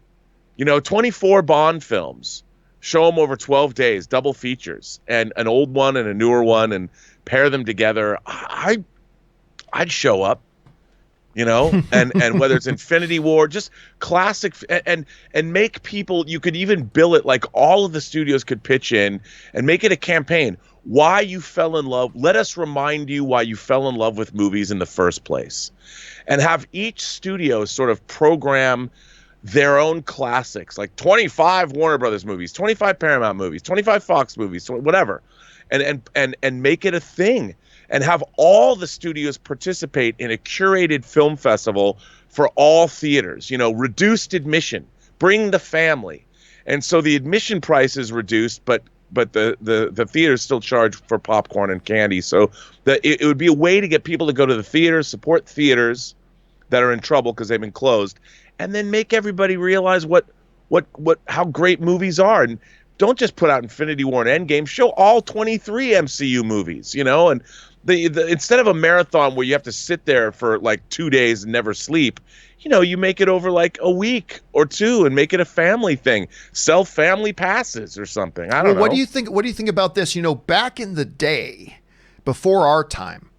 24 Bond films, show them over 12 days, double features, and an old one and a newer one, and pair them together. I'd show up, and whether it's Infinity War, just classic, and make people, you could even bill it like all of the studios could pitch in and make it a campaign. Why you fell in love. Let us remind you why you fell in love with movies in the first place, and have each studio sort of program their own classics, like 25 Warner Brothers movies, 25 Paramount movies, 25 Fox movies, whatever, and make it a thing, and have all the studios participate in a curated film festival for all theaters. Reduced admission, bring the family, and so the admission price is reduced, but the theaters still charge for popcorn and candy. So it would be a way to get people to go to the theaters, support theaters that are in trouble because they've been closed, and then make everybody realize how great movies are. And don't just put out Infinity War and Endgame. Show all 23 MCU movies, and the instead of a marathon where you have to sit there for 2 days and never sleep, you make it over a week or two and make it a family thing. Sell family passes or something. I don't know. What do you think about this? Back in the day, before our time,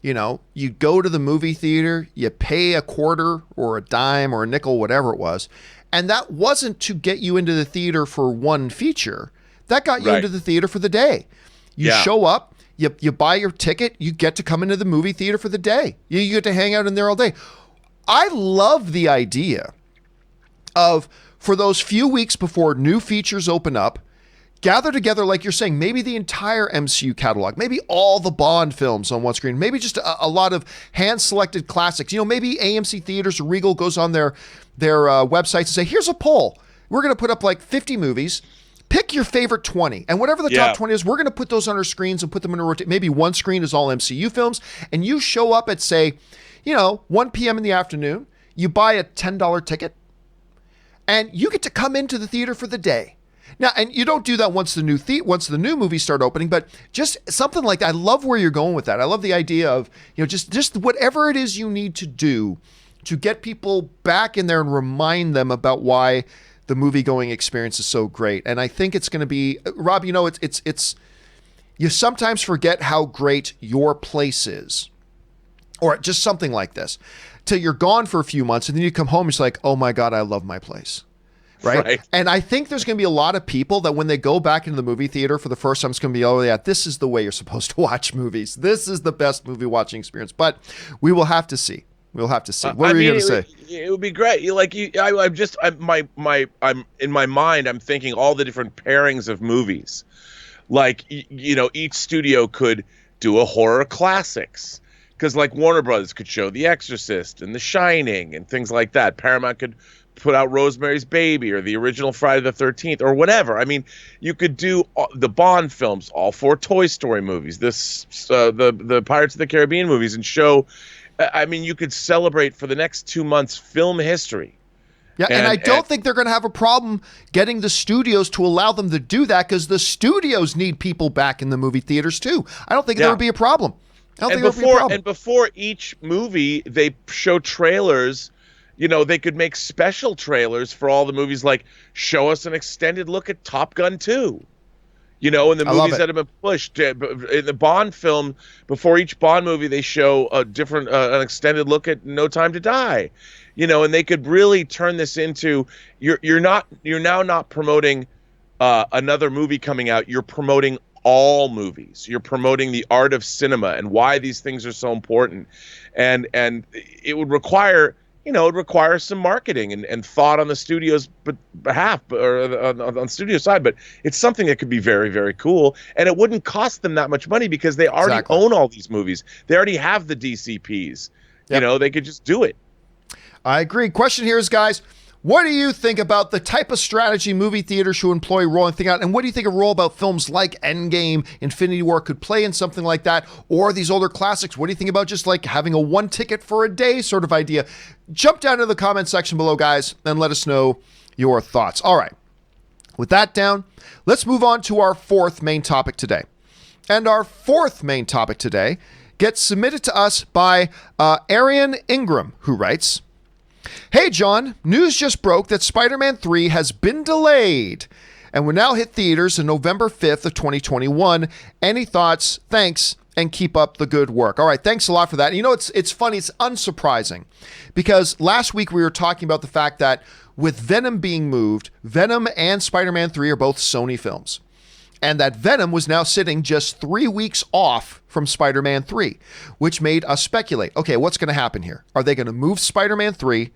you go to the movie theater, you pay a quarter or a dime or a nickel, whatever it was. And that wasn't to get you into the theater for one feature. That got you into the theater for the day. You show up, you buy your ticket, you get to come into the movie theater for the day. You get to hang out in there all day. I love the idea of, for those few weeks before new features open up, gather together, like you're saying, maybe the entire MCU catalog, maybe all the Bond films on one screen, maybe just a lot of hand-selected classics. Maybe AMC Theaters or Regal goes on their websites and say, here's a poll. We're going to put up 50 movies. Pick your favorite 20. And whatever the top 20 is, we're going to put those on our screens and put them in a rotation. Maybe one screen is all MCU films. And you show up at, say, 1 p.m. in the afternoon. You buy a $10 ticket. And you get to come into the theater for the day. Now, and you don't do that once the new movies start opening, but just something like that. I love where you're going with that. I love the idea of, just whatever it is you need to do to get people back in there and remind them about why the movie-going experience is so great. And I think it's going to be, Rob, it's you sometimes forget how great your place is, or just something like this, till you're gone for a few months, and then you come home, it's like, oh my God, I love my place. Right? And I think there's going to be a lot of people that when they go back into the movie theater for the first time, it's going to be, oh yeah, this is the way you're supposed to watch movies. This is the best movie watching experience. But we will have to see. We'll have to see. What are you going to say? It would be great. I'm in my mind, I'm thinking all the different pairings of movies. Each studio could do a horror classics. Because Warner Brothers could show The Exorcist and The Shining and things like that. Paramount could put out Rosemary's Baby or the original Friday the 13th or whatever. I mean, you could do the Bond films, all 4 Toy Story movies, the Pirates of the Caribbean movies, and show. I mean, you could celebrate for the next 2 months film history. Yeah, and I don't think they're going to have a problem getting the studios to allow them to do that, because the studios need people back in the movie theaters too. I don't think there would be a problem. And before each movie, they show trailers. They could make special trailers for all the movies, like show us an extended look at Top Gun 2. And the movies that have been pushed. In the Bond film, before each Bond movie, they show a different, an extended look at No Time to Die. And they could really turn this into, you're now not promoting another movie coming out. You're promoting all movies. You're promoting the art of cinema and why these things are so important. And it would require, some marketing and thought on the studio's behalf, or on the studio side. But it's something that could be very, very cool. And it wouldn't cost them that much money, because they already own all these movies. They already have the DCPs. Yep. They could just do it. I agree. Question here is, guys, what do you think about the type of strategy movie theaters should employ rolling thing out? And what do you think a role about films like Endgame, Infinity War could play in something like that? Or these older classics? What do you think about just like having a one ticket for a day sort of idea? Jump down to the comment section below, guys, and let us know your thoughts. All right. With that down, let's move on to our fourth main topic today. And our fourth main topic today gets submitted to us by Arian Ingram, who writes, "Hey, John, news just broke that Spider-Man 3 has been delayed and will now hit theaters on November 5th of 2021. Any thoughts? Thanks, and keep up the good work." All right, thanks a lot for that. It's funny, it's unsurprising, because last week we were talking about the fact that with Venom being moved, Venom and Spider-Man 3 are both Sony films. And that Venom was now sitting just 3 weeks off from Spider-Man 3, which made us speculate, okay, what's going to happen here? Are they going to move Spider-Man 3?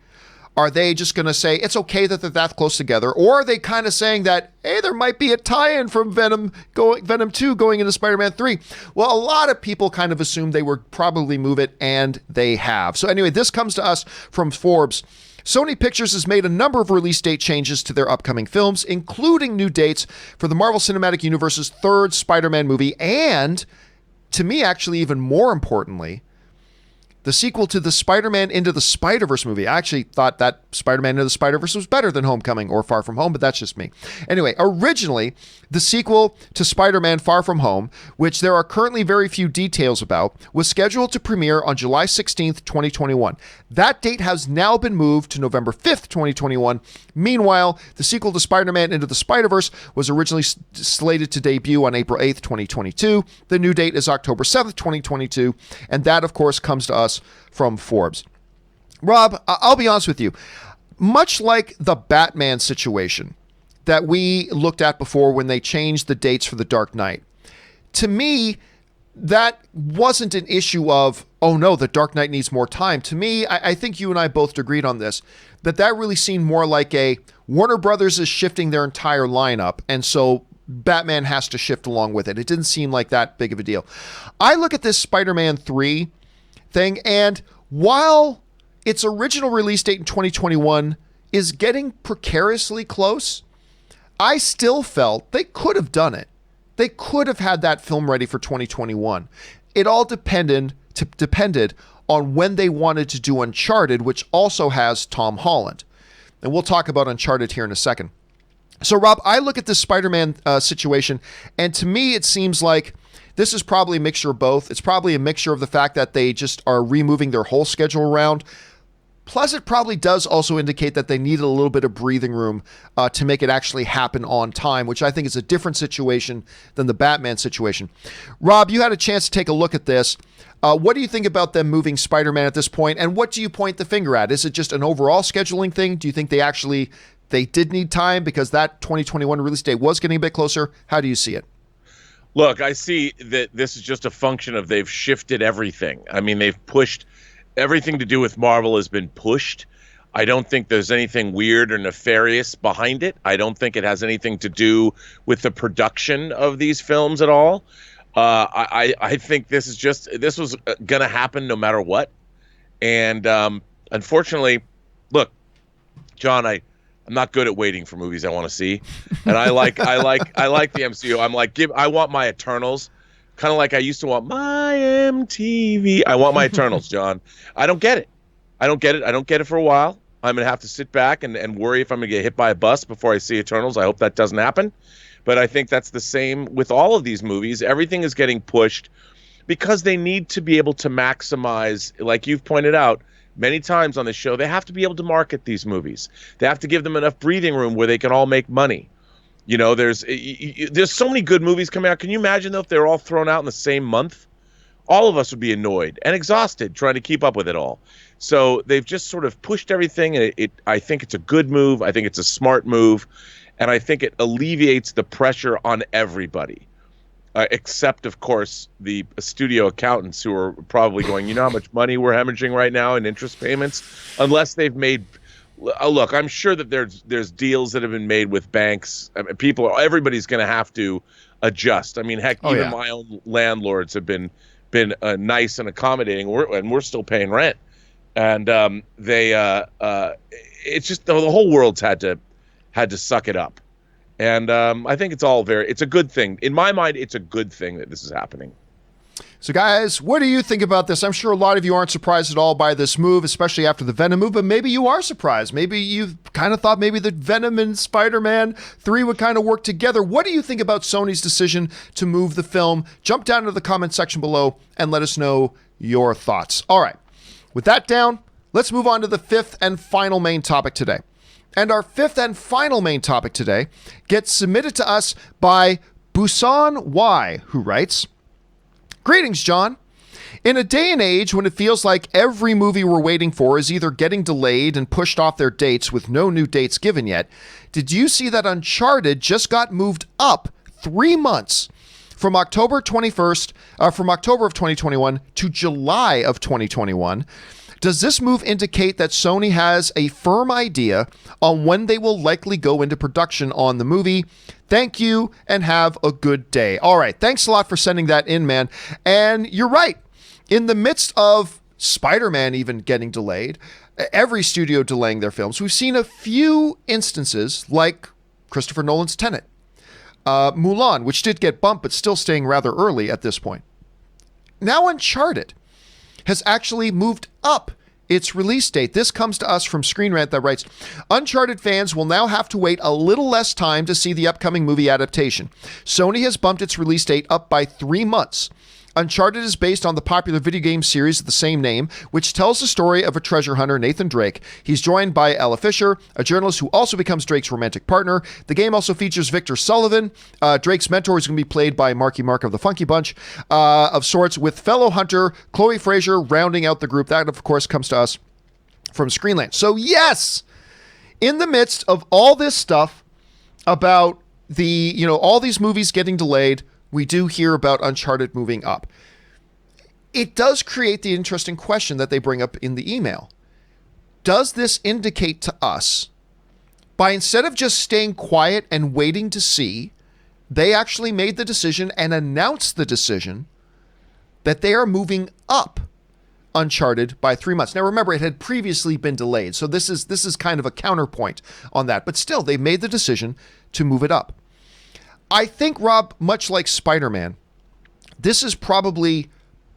Are they just going to say it's okay that they're that close together? Or are they kind of saying that, hey, there might be a tie-in from Venom 2 going into Spider-Man 3? Well, a lot of people kind of assumed they would probably move it, and they have. So anyway, this comes to us from Forbes. Sony Pictures has made a number of release date changes to their upcoming films, including new dates for the Marvel Cinematic Universe's third Spider-Man movie, and, to me, actually even more importantly, the sequel to the Spider-Man Into the Spider-Verse movie. I actually thought that Spider-Man Into the Spider-Verse was better than Homecoming or Far From Home, but that's just me. Anyway, originally, the sequel to Spider-Man Far From Home, which there are currently very few details about, was scheduled to premiere on July 16th, 2021. That date has now been moved to November 5th, 2021. Meanwhile, the sequel to Spider-Man Into the Spider-Verse was originally slated to debut on April 8th, 2022. The new date is October 7th, 2022, and that, of course, comes to us from Forbes. Rob, I'll be honest with you. Much like the Batman situation that we looked at before when they changed the dates for The Dark Knight, to me, that wasn't an issue of, oh no, The Dark Knight needs more time. To me, I think you and I both agreed on this, that really seemed more like a Warner Brothers is shifting their entire lineup, and so Batman has to shift along with it. It didn't seem like that big of a deal. I look at this Spider-Man 3 thing, and while its original release date in 2021 is getting precariously close, I still felt they could have done it. They could have had that film ready for 2021. It all depended on when they wanted to do Uncharted, which also has Tom Holland. And we'll talk about Uncharted here in a second. So, Rob, I look at this Spider-Man situation, and to me it seems like this is probably a mixture of both. It's probably a mixture of the fact that they just are removing their whole schedule around. Plus, it probably does also indicate that they needed a little bit of breathing room to make it actually happen on time, which I think is a different situation than the Batman situation. Rob, you had a chance to take a look at this. What do you think about them moving Spider-Man at this point, and what do you point the finger at? Is it just an overall scheduling thing? Do you think they did need time because that 2021 release date was getting a bit closer? How do you see it? Look, I see that this is just a function of they've shifted everything. I mean, they've pushed everything to do with Marvel has been pushed. I don't think there's anything weird or nefarious behind it. I don't think it has anything to do with the production of these films at all. I think this was going to happen no matter what. And unfortunately, look, John, I'm not good at waiting for movies I want to see, and I like the MCU. I'm like, I want my Eternals, kind of like I used to want my MTV. I want my Eternals, John. I don't get it. I don't get it for a while. I'm going to have to sit back and worry if I'm going to get hit by a bus before I see Eternals. I hope that doesn't happen. But I think that's the same with all of these movies. Everything is getting pushed because they need to be able to maximize, like you've pointed out many times on the show, they have to be able to market these movies. They have to give them enough breathing room where they can all make money. You know, there's so many good movies coming out. Can you imagine, though, if they're all thrown out in the same month? All of us would be annoyed and exhausted trying to keep up with it all. So they've just sort of pushed everything, and I think it's a good move. I think it's a smart move, and I think it alleviates the pressure on everybody, except, of course, the studio accountants who are probably going, you know how much money we're hemorrhaging right now in interest payments? Unless they've made... Look, I'm sure that there's deals that have been made with banks. I mean, everybody's going to have to adjust. I mean, heck, even my own landlords have been nice and accommodating, and we're still paying rent. And it's just the whole world's had to suck it up. And I think it's a good thing. In my mind, it's a good thing that this is happening. So guys, what do you think about this? I'm sure a lot of you aren't surprised at all by this move, especially after the Venom move, but maybe you are surprised. Maybe you kind of thought maybe the Venom and Spider-Man 3 would kind of work together. What do you think about Sony's decision to move the film? Jump down into the comment section below and let us know your thoughts. All right, with that down, let's move on to the fifth and final main topic today. And our fifth and final main topic today gets submitted to us by Busan Y, who writes, "Greetings, John. In a day and age when it feels like every movie we're waiting for is either getting delayed and pushed off their dates with no new dates given yet, did you see that Uncharted just got moved up 3 months from October of 2021 to July of 2021? Does this move indicate that Sony has a firm idea on when they will likely go into production on the movie? Thank you and have a good day." All right. Thanks a lot for sending that in, man. And you're right. In the midst of Spider-Man even getting delayed, every studio delaying their films, we've seen a few instances like Christopher Nolan's Tenet, Mulan, which did get bumped, but still staying rather early at this point. Now Uncharted has actually moved up its release date. This comes to us from Screen Rant that writes, "Uncharted fans will now have to wait a little less time to see the upcoming movie adaptation. Sony has bumped its release date up by 3 months. Uncharted is based on the popular video game series of the same name, which tells the story of a treasure hunter, Nathan Drake. He's joined by Ella Fisher, a journalist who also becomes Drake's romantic partner. The game also features Victor Sullivan. Drake's mentor is going to be played by Marky Mark of the Funky Bunch, of sorts, with fellow hunter Chloe Fraser rounding out the group." That, of course, comes to us from Screenland. So, yes, in the midst of all this stuff about all these movies getting delayed, we do hear about Uncharted moving up. It does create the interesting question that they bring up in the email. Does this indicate to us, by instead of just staying quiet and waiting to see, they actually made the decision and announced the decision that they are moving up Uncharted by 3 months. Now, remember, it had previously been delayed, so this is kind of a counterpoint on that. But still, they made the decision to move it up. I think, Rob, much like Spider-Man, this is probably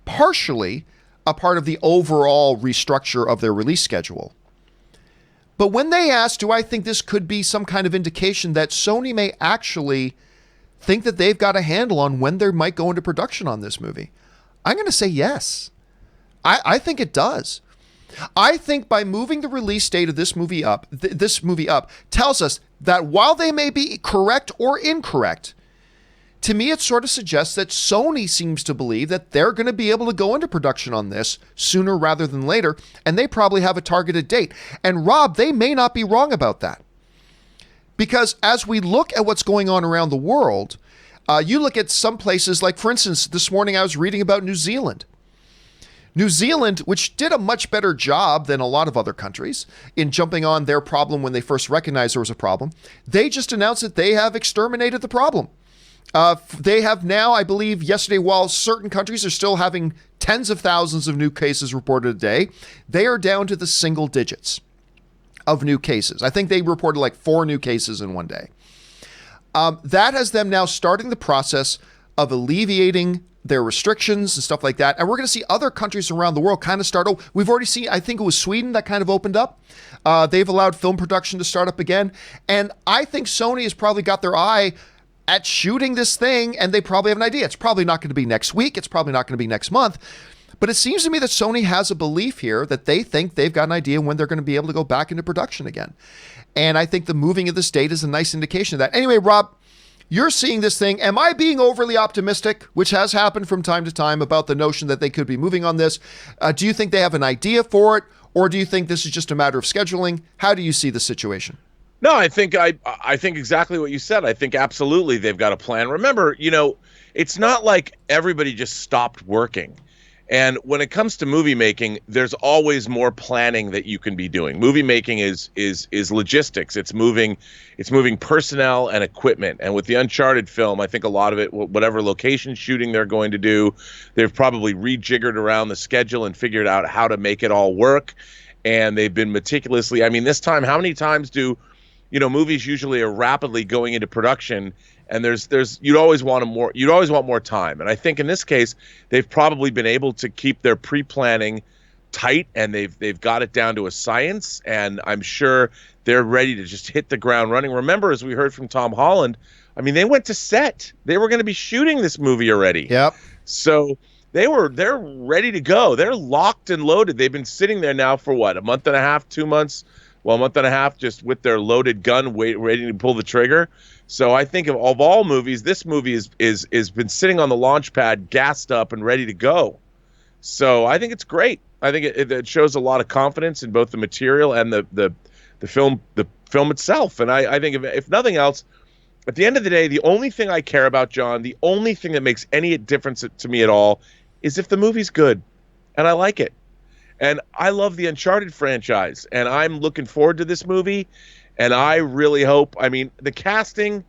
partially a part of the overall restructure of their release schedule. But when they asked, do I think this could be some kind of indication that Sony may actually think that they've got a handle on when they might go into production on this movie? I'm going to say yes. I think it does. I think by moving the release date of this movie up, tells us that while they may be correct or incorrect, to me it sort of suggests that Sony seems to believe that they're going to be able to go into production on this sooner rather than later, and they probably have a targeted date. And Rob, they may not be wrong about that. Because as we look at what's going on around the world, you look at some places like, for instance, this morning I was reading about New Zealand. New Zealand, which did a much better job than a lot of other countries in jumping on their problem when they first recognized there was a problem, they just announced that they have exterminated the problem. They have now, I believe yesterday, while certain countries are still having tens of thousands of new cases reported a day, they are down to the single digits of new cases. I think they reported like 4 new cases in one day. That has them now starting the process of alleviating their restrictions and stuff like that. And we're going to see other countries around the world kind of start. We've already seen, I think it was Sweden that kind of opened up. They've allowed film production to start up again. And I think Sony has probably got their eye at shooting this thing, and they probably have an idea. It's probably not going to be next week. It's probably not going to be next month. But it seems to me that Sony has a belief here that they think they've got an idea when they're going to be able to go back into production again. And I think the moving of this date is a nice indication of that. Anyway, Rob, you're seeing this thing. Am I being overly optimistic, which has happened from time to time, about the notion that they could be moving on this? Do you think they have an idea for it, or do you think this is just a matter of scheduling? How do you see the situation? No, I think exactly what you said. I think absolutely they've got a plan. Remember, it's not like everybody just stopped working. And when it comes to movie making, there's always more planning that you can be doing. Movie making is logistics. It's moving personnel and equipment. And with the Uncharted film, I think a lot of it, whatever location shooting they're going to do, they've probably rejiggered around the schedule and figured out how to make it all work. And they've been meticulously, this time, how many times do, movies usually are rapidly going into production, and you'd always want more time. And I think in this case, they've probably been able to keep their pre-planning tight, and they've got it down to a science, and I'm sure they're ready to just hit the ground running. Remember, as we heard from Tom Holland, they went to set. They were going to be shooting this movie already. Yep. So they're ready to go. They're locked and loaded. They've been sitting there now for what, a month and a half, 2 months? Well, a month and a half just with their loaded gun ready to pull the trigger. So I think of all movies, this movie is been sitting on the launch pad, gassed up and ready to go. So I think it's great. I think it shows a lot of confidence in both the material and the film itself. And I think if nothing else, at the end of the day, the only thing I care about, John, the only thing that makes any difference to me at all is if the movie's good and I like it. And I love the Uncharted franchise, and I'm looking forward to this movie, and I really hope, the casting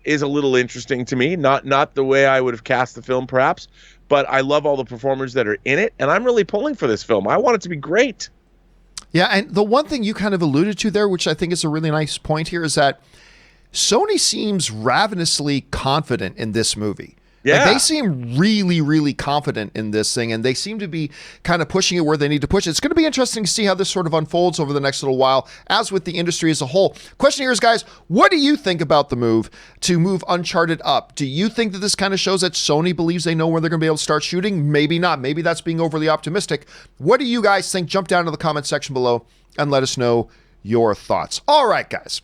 is a little interesting to me, not the way I would have cast the film perhaps, but I love all the performers that are in it, and I'm really pulling for this film. I want it to be great. Yeah, and the one thing you kind of alluded to there, which I think is a really nice point here, is that Sony seems ravenously confident in this movie. Yeah. Like, they seem really, really confident in this thing, and they seem to be kind of pushing it where they need to push it. It's going to be interesting to see how this sort of unfolds over the next little while, as with the industry as a whole. Question here is, guys, what do you think about the move to move Uncharted up? Do you think that this kind of shows that Sony believes they know when they're going to be able to start shooting? Maybe not. Maybe that's being overly optimistic. What do you guys think? Jump down to the comment section below and let us know your thoughts. All right, guys.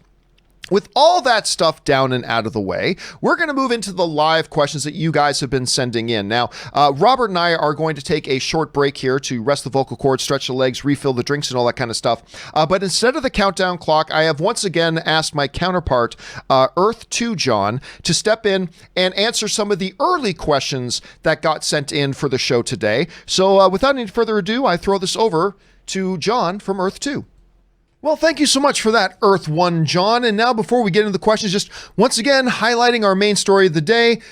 With all that stuff down and out of the way, we're going to move into the live questions that you guys have been sending in. Now, Robert and I are going to take a short break here to rest the vocal cords, stretch the legs, refill the drinks, and all that kind of stuff. But instead of the countdown clock, I have once again asked my counterpart, Earth 2 John, to step in and answer some of the early questions that got sent in for the show today. So without any further ado, I throw this over to John from Earth 2. Well, thank you so much for that, Earth 1, John. And now, before we get into the questions, just once again highlighting our main story of the day.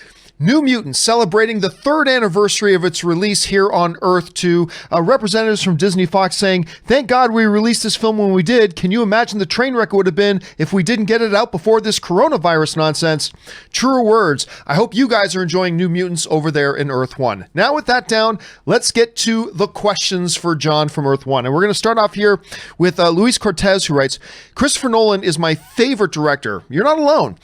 New Mutants celebrating the 3rd anniversary of its release here on Earth 2. Representatives from Disney Fox saying, "Thank God we released this film when we did. Can you imagine the train wreck it would have been if we didn't get it out before this coronavirus nonsense?" Truer words. I hope you guys are enjoying New Mutants over there in Earth 1. Now with that down, let's get to the questions for John from Earth 1. And we're going to start off here with Luis Cortez, who writes, "Christopher Nolan is my favorite director. You're not alone.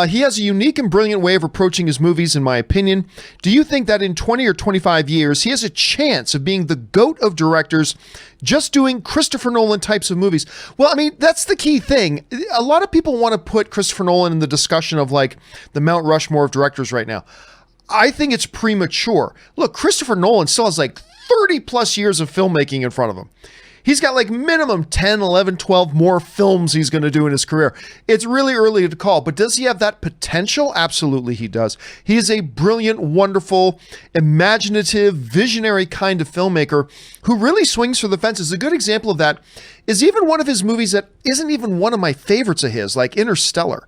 He has a unique and brilliant way of approaching his movies, in my opinion. Do you think that in 20 or 25 years, he has a chance of being the GOAT of directors just doing Christopher Nolan types of movies?" Well, that's the key thing. A lot of people want to put Christopher Nolan in the discussion of like the Mount Rushmore of directors right now. I think it's premature. Look, Christopher Nolan still has like 30 plus years of filmmaking in front of him. He's got like minimum 10, 11, 12 more films he's going to do in his career. It's really early to call, but does he have that potential? Absolutely he does. He is a brilliant, wonderful, imaginative, visionary kind of filmmaker who really swings for the fences. A good example of that is even one of his movies that isn't even one of my favorites of his, like Interstellar.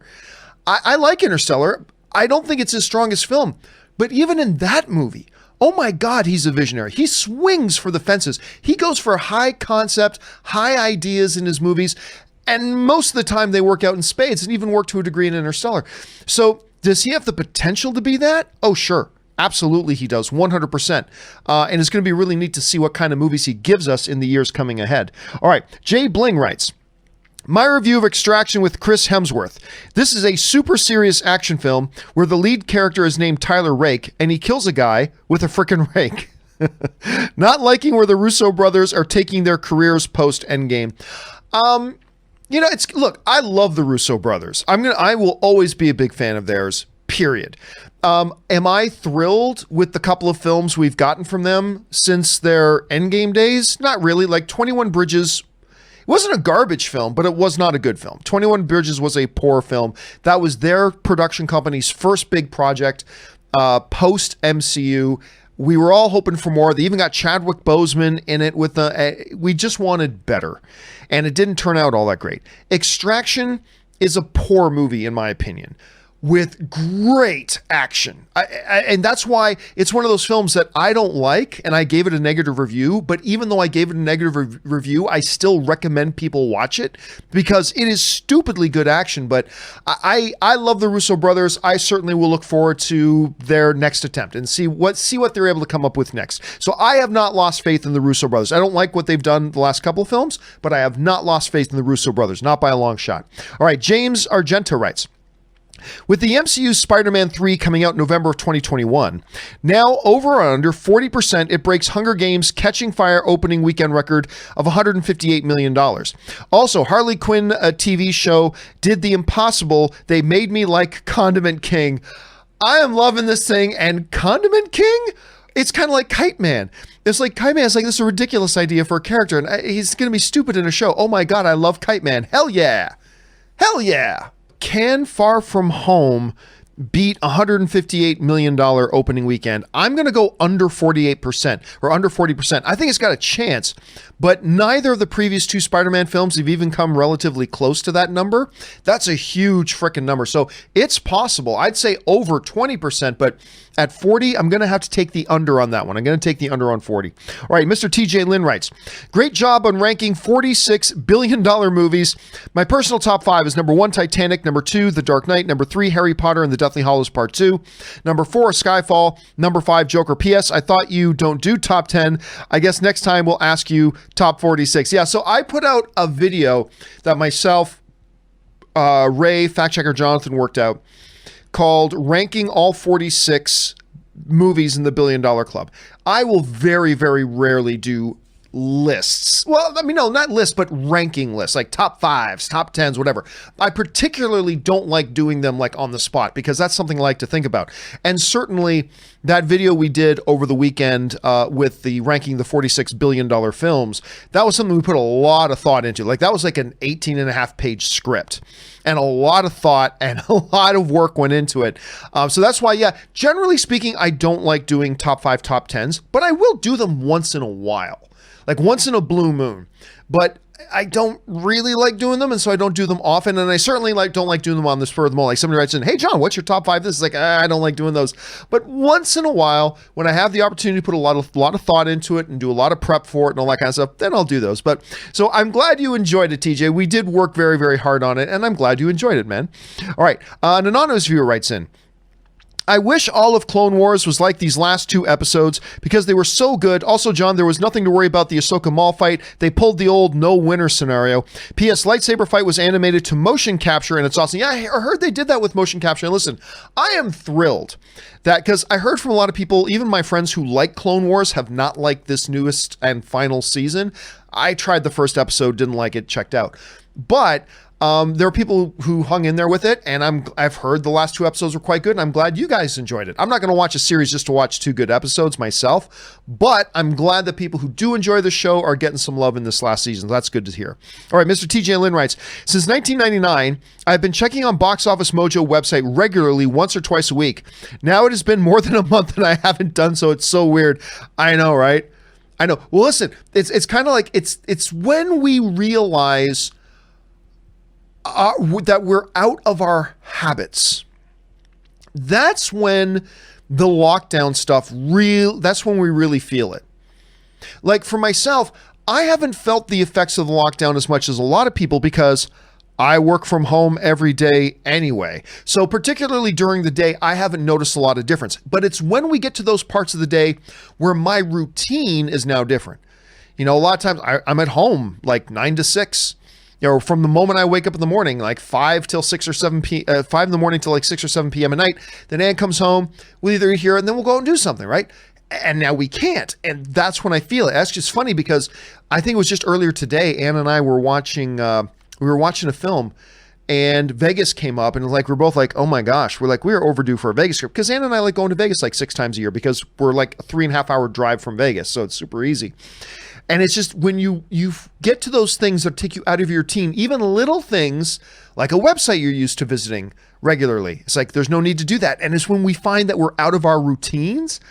I like Interstellar. I don't think it's his strongest film, but even in that movie, oh my God, he's a visionary. He swings for the fences. He goes for high concept, high ideas in his movies, and most of the time they work out in spades and even work to a degree in Interstellar. So does he have the potential to be that? Oh, sure. Absolutely he does, 100%. And it's going to be really neat to see what kind of movies he gives us in the years coming ahead. All right, Jay Bling writes, my review of Extraction with Chris Hemsworth. This is a super serious action film where the lead character is named Tyler Rake, and he kills a guy with a frickin' rake. Not liking where the Russo brothers are taking their careers post Endgame. Look, I love the Russo brothers. I will always be a big fan of theirs, period. Am I thrilled with the couple of films we've gotten from them since their Endgame days? Not really. Like 21 Bridges, it wasn't a garbage film, but it was not a good film. 21 Bridges was a poor film. That was their production company's first big project post MCU. We were all hoping for more. They even got Chadwick Boseman in it with we just wanted better. And it didn't turn out all that great. Extraction is a poor movie, in my opinion, with great action. And that's why it's one of those films that I don't like, and I gave it a negative review. But even though I gave it a negative review, I still recommend people watch it because it is stupidly good action. But I love the Russo brothers. I certainly will look forward to their next attempt and see what they're able to come up with next. So I have not lost faith in the Russo brothers. I don't like what they've done the last couple of films, but I have not lost faith in the Russo brothers, not by a long shot. All right, James Argento writes, with the MCU's Spider-Man 3 coming out in November of 2021, now over or under 40%, it breaks Hunger Games' Catching Fire opening weekend record of $158 million. Also, Harley Quinn, a TV show, did the impossible. They made me like Condiment King. I am loving this thing, and Condiment King? It's kind of like Kite Man. It's like Kite Man is like, this is a ridiculous idea for a character, and he's going to be stupid in a show. Oh my God, I love Kite Man. Hell yeah. Hell yeah. Can Far From Home beat $158 million opening weekend? I'm going to go under 48% or under 40%. I think it's got a chance, but neither of the previous two Spider-Man films have even come relatively close to that number. That's a huge freaking number. So it's possible. I'd say over 20%, but at 40, I'm going to have to take the under on that one. I'm going to take the under on 40. All right, Mr. TJ Lynn writes, great job on ranking $46 billion movies. My personal top 5 is number 1, Titanic, number 2, The Dark Knight, number 3, Harry Potter and the Deathly Hallows Part 2, number 4, Skyfall, number 5, Joker. P.S. I thought you don't do top 10. I guess next time we'll ask you top 46. Yeah, so I put out a video that myself, Ray, fact checker Jonathan worked out, called Ranking All 46 Movies in the $1 Billion Club. I will very, very rarely do lists. Well, I mean, no, not lists, but ranking lists, like top 5s, top 10s, whatever. I particularly don't like doing them like on the spot because that's something I like to think about. And certainly that video we did over the weekend with the ranking the $46 billion films, that was something we put a lot of thought into. Like that was like an 18.5 page script. And a lot of thought and a lot of work went into it. So that's why, yeah, generally speaking, I don't like doing top 5, top 10s, but I will do them once in a while. Like once in a blue moon. But I don't really like doing them, and so I don't do them often. And I certainly don't like doing them on the spur of the moment. Like somebody writes in, hey, John, what's your top 5? This is like, I don't like doing those. But once in a while, when I have the opportunity to put a lot of thought into it and do a lot of prep for it and all that kind of stuff, then I'll do those. But so I'm glad you enjoyed it, TJ. We did work very, very hard on it, and I'm glad you enjoyed it, man. All right. An anonymous viewer writes in, I wish all of Clone Wars was like these last 2 episodes because they were so good. Also, John, there was nothing to worry about the Ahsoka Maul fight. They pulled the old no winner scenario. P.S. Lightsaber fight was animated to motion capture and it's awesome. Yeah, I heard they did that with motion capture. And listen, I am thrilled that because I heard from a lot of people, even my friends who like Clone Wars have not liked this newest and final season. I tried the first episode, didn't like it, checked out. But there are people who hung in there with it, and I've heard the last 2 episodes were quite good, and I'm glad you guys enjoyed it. I'm not going to watch a series just to watch 2 good episodes myself, but I'm glad that people who do enjoy the show are getting some love in this last season. That's good to hear. All right, Mr. TJ Lynn writes, since 1999, I've been checking on Box Office Mojo website regularly once or twice a week. Now it has been more than a month and I haven't done so. It's so weird. I know, right? I know. Well, listen, it's kind of like it's when we realize that we're out of our habits. That's when the lockdown stuff that's when we really feel it. Like for myself, I haven't felt the effects of the lockdown as much as a lot of people because I work from home every day anyway. So particularly during the day, I haven't noticed a lot of difference. But it's when we get to those parts of the day where my routine is now different. You know, a lot of times I'm at home like 9 to 6. You know, from the moment I wake up in the morning, like 5 till 6 or 7 5 in the morning till like 6 or 7 p.m. at night. Then Ann comes home, we'll either eat here and then we'll go out and do something, right? And now we can't. And that's when I feel it. That's just funny because I think it was just earlier today, Ann and I were watching a film and Vegas came up and like, we're both like, oh my gosh, we're overdue for a Vegas trip. Because Ann and I like going to Vegas like 6 times a year because we're like a 3.5 hour drive from Vegas. So it's super easy. And it's just when you get to those things that take you out of your routine, even little things like a website you're used to visiting regularly. It's like, there's no need to do that. And it's when we find that we're out of our routines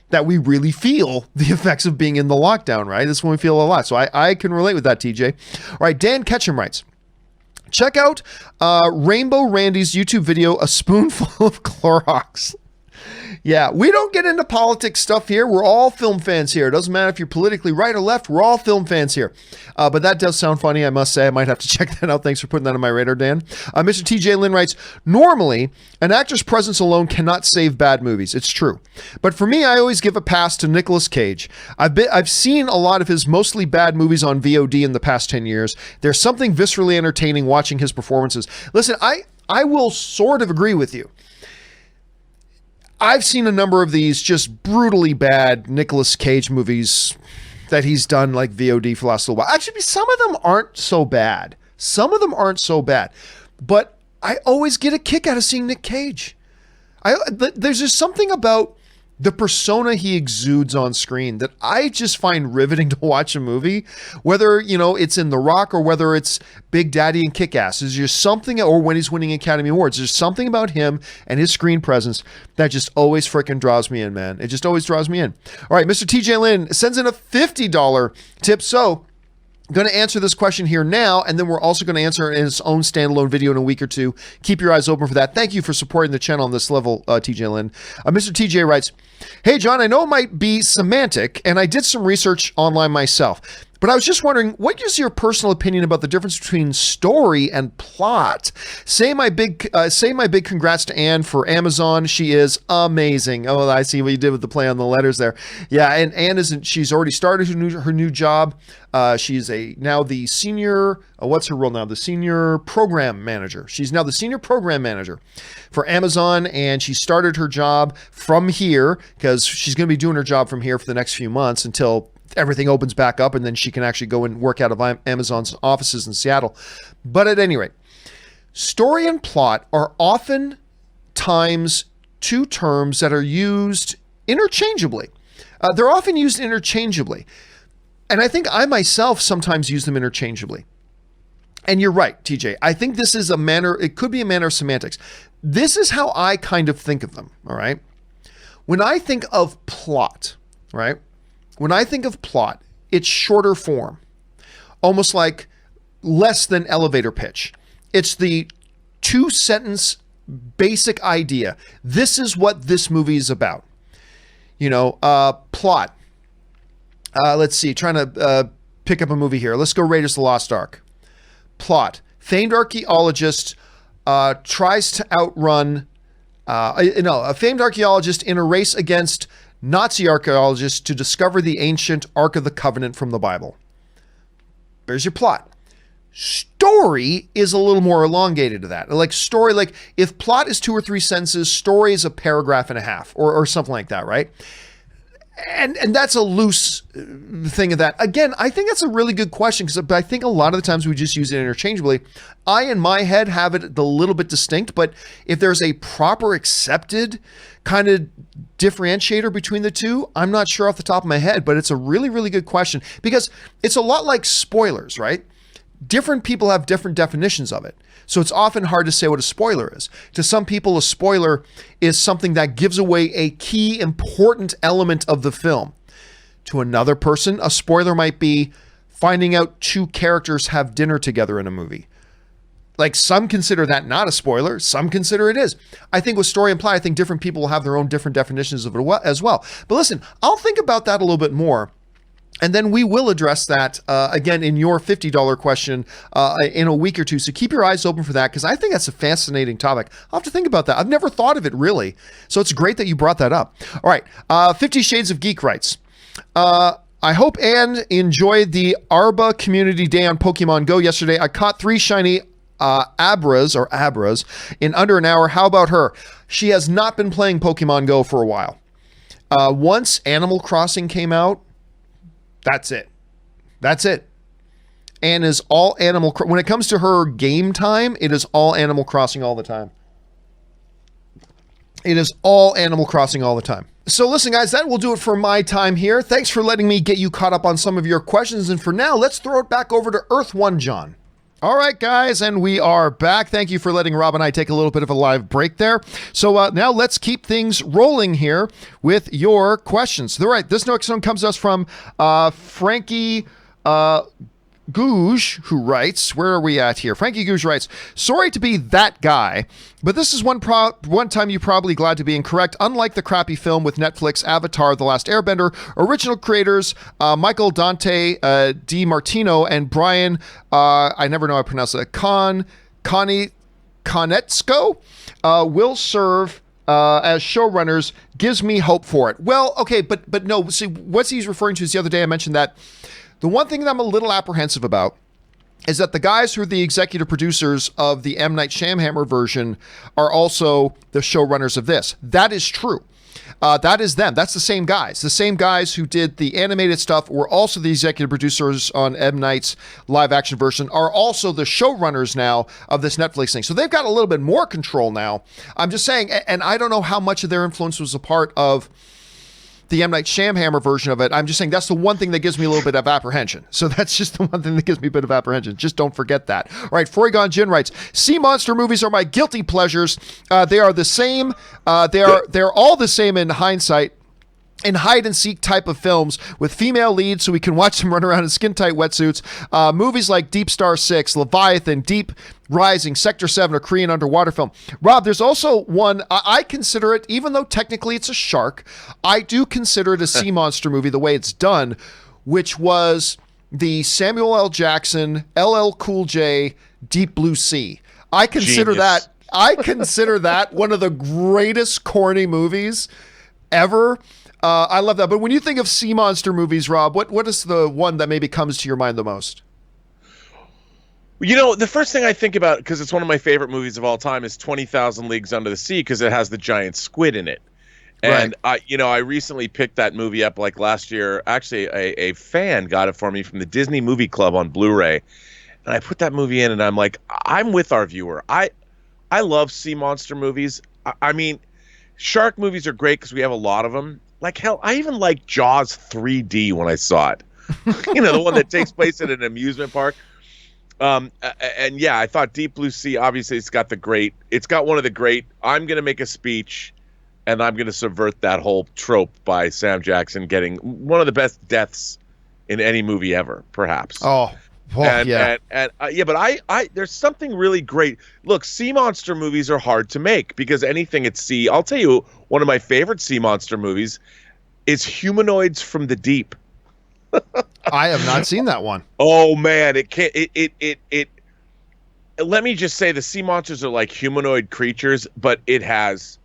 that we really feel the effects of being in the lockdown, right? That's when we feel a lot. So I can relate with that, TJ. All right, Dan Ketchum writes, check out Rainbow Randy's YouTube video, A Spoonful of Clorox. Yeah, we don't get into politics stuff here. We're all film fans here. It doesn't matter if you're politically right or left. We're all film fans here. But that does sound funny, I must say. I might have to check that out. Thanks for putting that on my radar, Dan. Mr. TJ Lynn writes, normally, an actor's presence alone cannot save bad movies. It's true. But for me, I always give a pass to Nicolas Cage. I've seen a lot of his mostly bad movies on VOD in the past 10 years. There's something viscerally entertaining watching his performances. Listen, I will sort of agree with you. I've seen a number of these just brutally bad Nicolas Cage movies that he's done like VOD for the last little while. Actually, some of them aren't so bad. But I always get a kick out of seeing Nick Cage. There's just something about the persona he exudes on screen that I just find riveting to watch a movie, whether, you know, it's in The Rock or whether it's Big Daddy and Kick-Ass. There's just something, or when he's winning Academy Awards, there's something about him and his screen presence that just always freaking draws me in, man. It just always draws me in. All right, Mr. TJ Lynn sends in a $50 tip. So I'm going to answer this question here now, and then we're also going to answer it in its own standalone video in a week or two. Keep your eyes open for that. Thank you for supporting the channel on this level, TJ Lynn. Mr. TJ writes, hey, John, I know it might be semantic, and I did some research online myself, but I was just wondering, what is your personal opinion about the difference between story and plot? Say my big congrats to Ann for Amazon. She is amazing. Oh, I see what you did with the play on the letters there. Yeah, and Ann she's already started her new job. She's now the senior, what's her role now? The senior program manager. She's now the senior program manager for Amazon, and she started her job from here because she's going to be doing her job from here for the next few months until everything opens back up, and then she can actually go and work out of Amazon's offices in Seattle. But at any rate, story and plot are often times two terms that are used interchangeably. They're often used interchangeably. And I think I myself sometimes use them interchangeably. And you're right, TJ. I think this is it could be a manner of semantics. This is how I kind of think of them, all right? When I think of plot, right? When I think of plot, it's shorter form, almost like less than elevator pitch. It's the 2-sentence basic idea. This is what this movie is about. You know, plot. Let's see, trying to pick up a movie here. Let's go Raiders of the Lost Ark. Plot. Famed archaeologist tries to outrun, a famed archaeologist in a race against Nazi archaeologists to discover the ancient Ark of the Covenant from the Bible. There's your plot. Story is a little more elongated to that. Like story, like if plot is 2 or 3 sentences, story is a paragraph and a half or something like that, right? And that's a loose thing of that. Again, I think that's a really good question because I think a lot of the times we just use it interchangeably. I, in my head, have it a little bit distinct, but if there's a proper accepted kind of differentiator between the two, I'm not sure off the top of my head, but it's a really, really good question because it's a lot like spoilers, right? Different people have different definitions of it. So it's often hard to say what a spoiler is. To some people, a spoiler is something that gives away a key important element of the film. To another person, a spoiler might be finding out 2 characters have dinner together in a movie. Like some consider that not a spoiler, some consider it is. I think with story and plot, I think different people will have their own different definitions of it as well. But listen, I'll think about that a little bit more And then we will address that again in your $50 question in a week or two. So keep your eyes open for that, because I think that's a fascinating topic. I'll have to think about that. I've never thought of it, really. So it's great that you brought that up. All right. 50 Shades of Geek writes, I hope Anne enjoyed the Arba Community Day on Pokemon Go yesterday. I caught 3 shiny Abras in under an hour. How about her? She has not been playing Pokemon Go for a while. Once Animal Crossing came out, that's it. That's it. And is all when it comes to her game time, it is all Animal Crossing all the time. It is all Animal Crossing all the time. So listen, guys, that will do it for my time here. Thanks for letting me get you caught up on some of your questions. And for now, let's throw it back over to Earth One John. All right, guys, and we are back. Thank you for letting Rob and I take a little bit of a live break there. So now let's keep things rolling here with your questions. All right, this next one comes to us from Frankie Gouge, who writes, where are we at here? Frankie Gouge writes, sorry to be that guy, but this is one time you're probably glad to be incorrect. Unlike the crappy film with Netflix, Avatar: The Last Airbender, original creators Michael Dante Di and Brian, I never know how to pronounce it, Konetsko, will serve as showrunners. Gives me hope for it. Well, okay, but no, see, what he's referring to is the other day I mentioned that the one thing that I'm a little apprehensive about is that the guys who are the executive producers of the M. Night Shyamalan version are also the showrunners of this. That is true. That is them. That's the same guys. The same guys who did the animated stuff were also the executive producers on M. Night's live action version, are also the showrunners now of this Netflix thing. So they've got a little bit more control now. I'm just saying, and I don't know how much of their influence was a part of the M. Night Shyamalan version of it. I'm just saying that's the one thing that gives me a little bit of apprehension. So that's just the one thing that gives me a bit of apprehension. Just don't forget that. All right, Foregon Jin writes, sea monster movies are my guilty pleasures. They are the same. They're all the same in hindsight. In hide-and-seek type of films with female leads so we can watch them run around in skin-tight wetsuits. Movies like Deep Star 6, Leviathan, Deep Rising, Sector 7, or Korean underwater film. Rob, there's also one, I consider it, even though technically it's a shark, I do consider it a sea monster movie the way it's done, which was the Samuel L. Jackson, LL Cool J, Deep Blue Sea. I consider that one of the greatest corny movies ever. I love that. But when you think of sea monster movies, Rob, what is the one that maybe comes to your mind the most? You know, the first thing I think about, because it's one of my favorite movies of all time, is 20,000 Leagues Under the Sea, because it has the giant squid in it. And right. I recently picked that movie up like last year. Actually, a fan got it for me from the Disney Movie Club on Blu-ray. And I put that movie in, and I'm like, I'm with our viewer. I love sea monster movies. I mean, shark movies are great because we have a lot of them. Like, hell, I even like Jaws 3D when I saw it. You know, the one that takes place at an amusement park. And yeah, I thought Deep Blue Sea, obviously it's got one of the great, I'm going to make a speech and I'm going to subvert that whole trope by Sam Jackson getting one of the best deaths in any movie ever, perhaps. Oh, well, yeah. But I there's something really great. Look, sea monster movies are hard to make because anything at sea, I'll tell you, one of my favorite sea monster movies is Humanoids from the Deep. I have not seen that one. Oh man, it let me just say the sea monsters are like humanoid creatures, but it has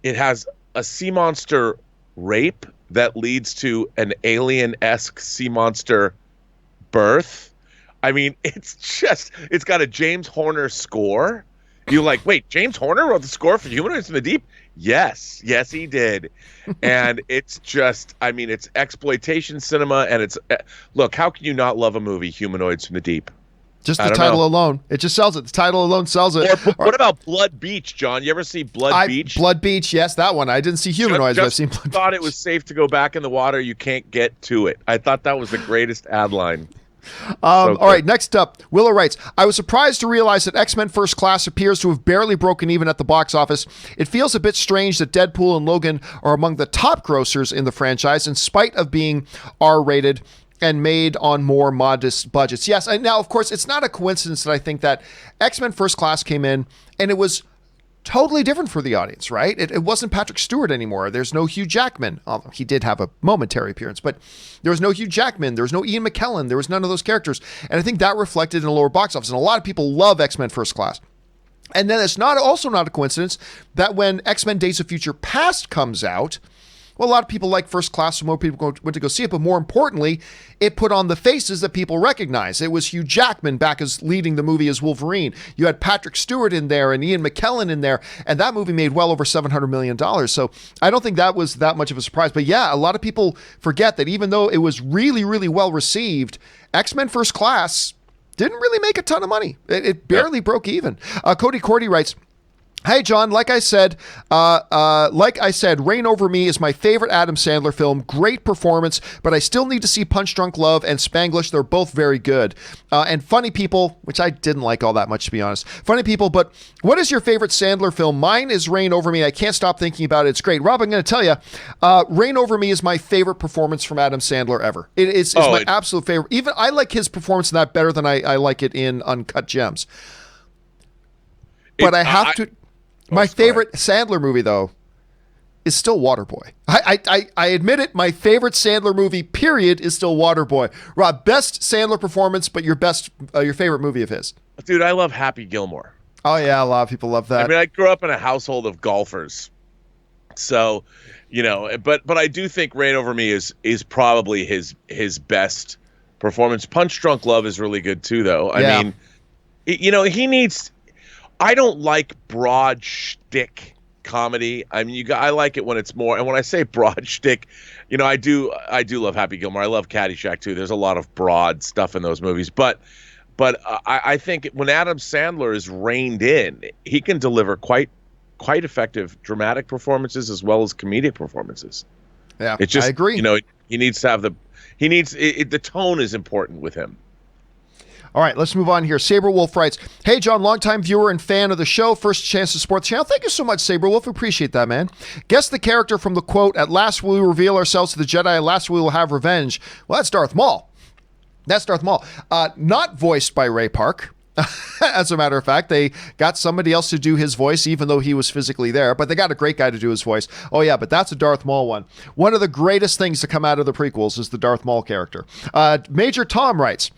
a sea monster rape that leads to an alien-esque sea monster birth. I mean, it's got a James Horner score. You're like, wait, James Horner wrote the score for Humanoids from the Deep? Yes, he did. And it's just, I mean, it's exploitation cinema, and it's, look, how can you not love a movie, Humanoids from the Deep? Just the title alone. It just sells it. The title alone sells it. Or what about Blood Beach, John? You ever see Blood Beach? Blood Beach, yes, that one. I didn't see Humanoids, but I've seen Blood Beach. Thought it was safe to go back in the water. You can't get to it. I thought that was the greatest ad line. All right, next up, Willow writes, I was surprised to realize that X-Men First Class appears to have barely broken even at the box office. It feels a bit strange that Deadpool and Logan are among the top grossers in the franchise in spite of being R-rated and made on more modest budgets. Yes, and now, of course, it's not a coincidence that I think that X-Men First Class came in and it was totally different for the audience, right? It wasn't Patrick Stewart anymore. There's no Hugh Jackman. Although he did have a momentary appearance, but there was no Hugh Jackman. There was no Ian McKellen. There was none of those characters. And I think that reflected in a lower box office. And a lot of people love X-Men First Class. And then it's also not a coincidence that when X-Men Days of Future Past comes out, well, a lot of people like First Class, so more people went to go see it. But more importantly, it put on the faces that people recognize. It was Hugh Jackman back as leading the movie as Wolverine. You had Patrick Stewart in there and Ian McKellen in there. And that movie made well over $700 million. So I don't think that was that much of a surprise. But yeah, a lot of people forget that even though it was really, really well received, X-Men First Class didn't really make a ton of money. It barely broke even. Cody Cordy writes, "Hey, John, like I said, Reign Over Me is my favorite Adam Sandler film. Great performance, but I still need to see Punch Drunk Love and Spanglish. They're both very good. And Funny People, which I didn't like all that much, to be honest. Funny People, but what is your favorite Sandler film? Mine is Reign Over Me. I can't stop thinking about it. It's great. Rob, I'm going to tell you, Reign Over Me is my favorite performance from Adam Sandler ever. It's my absolute favorite. Even I like his performance in that better than I like it in Uncut Gems. But I have to... My favorite Sandler movie, though, is still Waterboy. I admit it. My favorite Sandler movie, period, is still Waterboy. Rob, best Sandler performance, but your favorite movie of his. Dude, I love Happy Gilmore. Oh yeah, a lot of people love that. I mean, I grew up in a household of golfers, so But I do think Reign Over Me is probably his best performance. Punch Drunk Love is really good too, though. I mean, he needs. I don't like broad shtick comedy. I mean, I like it when it's more. And when I say broad shtick, I do love Happy Gilmore. I love Caddyshack too. There's a lot of broad stuff in those movies, but I think when Adam Sandler is reined in, he can deliver quite effective dramatic performances as well as comedic performances. Yeah, it's just, I agree. He needs to have the tone is important with him. All right, let's move on here. Saberwolf writes, "Hey, John, longtime viewer and fan of the show. First chance to support the channel. Thank you so much, Saberwolf. Appreciate that, man. Guess the character from the quote, 'At last will we reveal ourselves to the Jedi. At last we will have revenge.' Well, that's Darth Maul. That's Darth Maul. Not voiced by Ray Park. As a matter of fact, they got somebody else to do his voice, even though he was physically there, but they got a great guy to do his voice. Oh yeah, but that's a Darth Maul one. One of the greatest things to come out of the prequels is the Darth Maul character. Major Tom writes,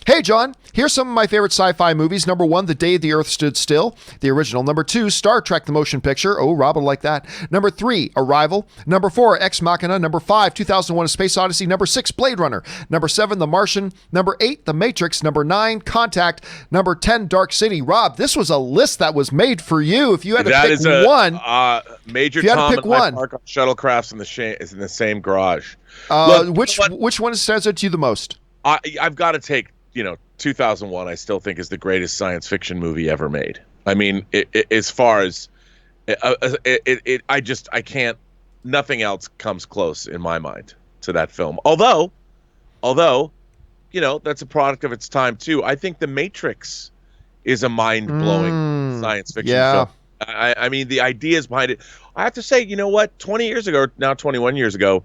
"Hey, John, here's some of my favorite sci-fi movies. Number 1, The Day the Earth Stood Still, the original. Number 2, Star Trek, the motion picture. Oh, Rob will like that. Number 3, Arrival. Number 4, Ex Machina. Number 5, 2001: A Space Odyssey. Number 6, Blade Runner. Number 7, The Martian. Number 8, The Matrix. Number 9, Contact. Number 10, Dark City." Rob, this was a list that was made for you. If you had to pick one, Major Tom and I park on shuttlecrafts in the same garage. Which one stands out to you the most? I've got to take 2001. I still think is the greatest science fiction movie ever made. I mean, as far as I can't. Nothing else comes close in my mind to that film. Although, that's a product of its time too. I think The Matrix is a mind-blowing science fiction film. I mean, the ideas behind it. I have to say, you know what? 20 years ago, now 21 years ago,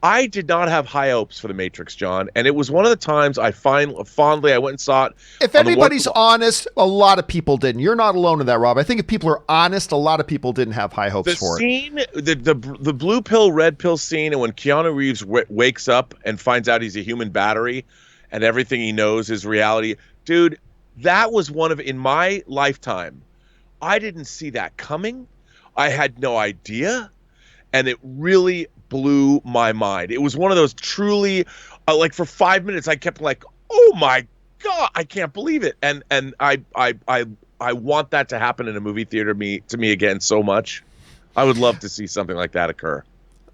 I did not have high hopes for The Matrix, John, and it was one of the times I fondly I went and saw it. If anybody's honest, a lot of people didn't. You're not alone in that, Rob. I think if people are honest, a lot of people didn't have high hopes for it. The blue pill, red pill scene, and when Keanu Reeves wakes up and finds out he's a human battery, and everything he knows is reality, dude, that was in my lifetime. I didn't see that coming. I had no idea, and it really blew my mind. It was one of those truly, for 5 minutes, I kept like, "Oh my God, I can't believe it!" And I want that to happen in a movie theater to me again so much. I would love to see something like that occur.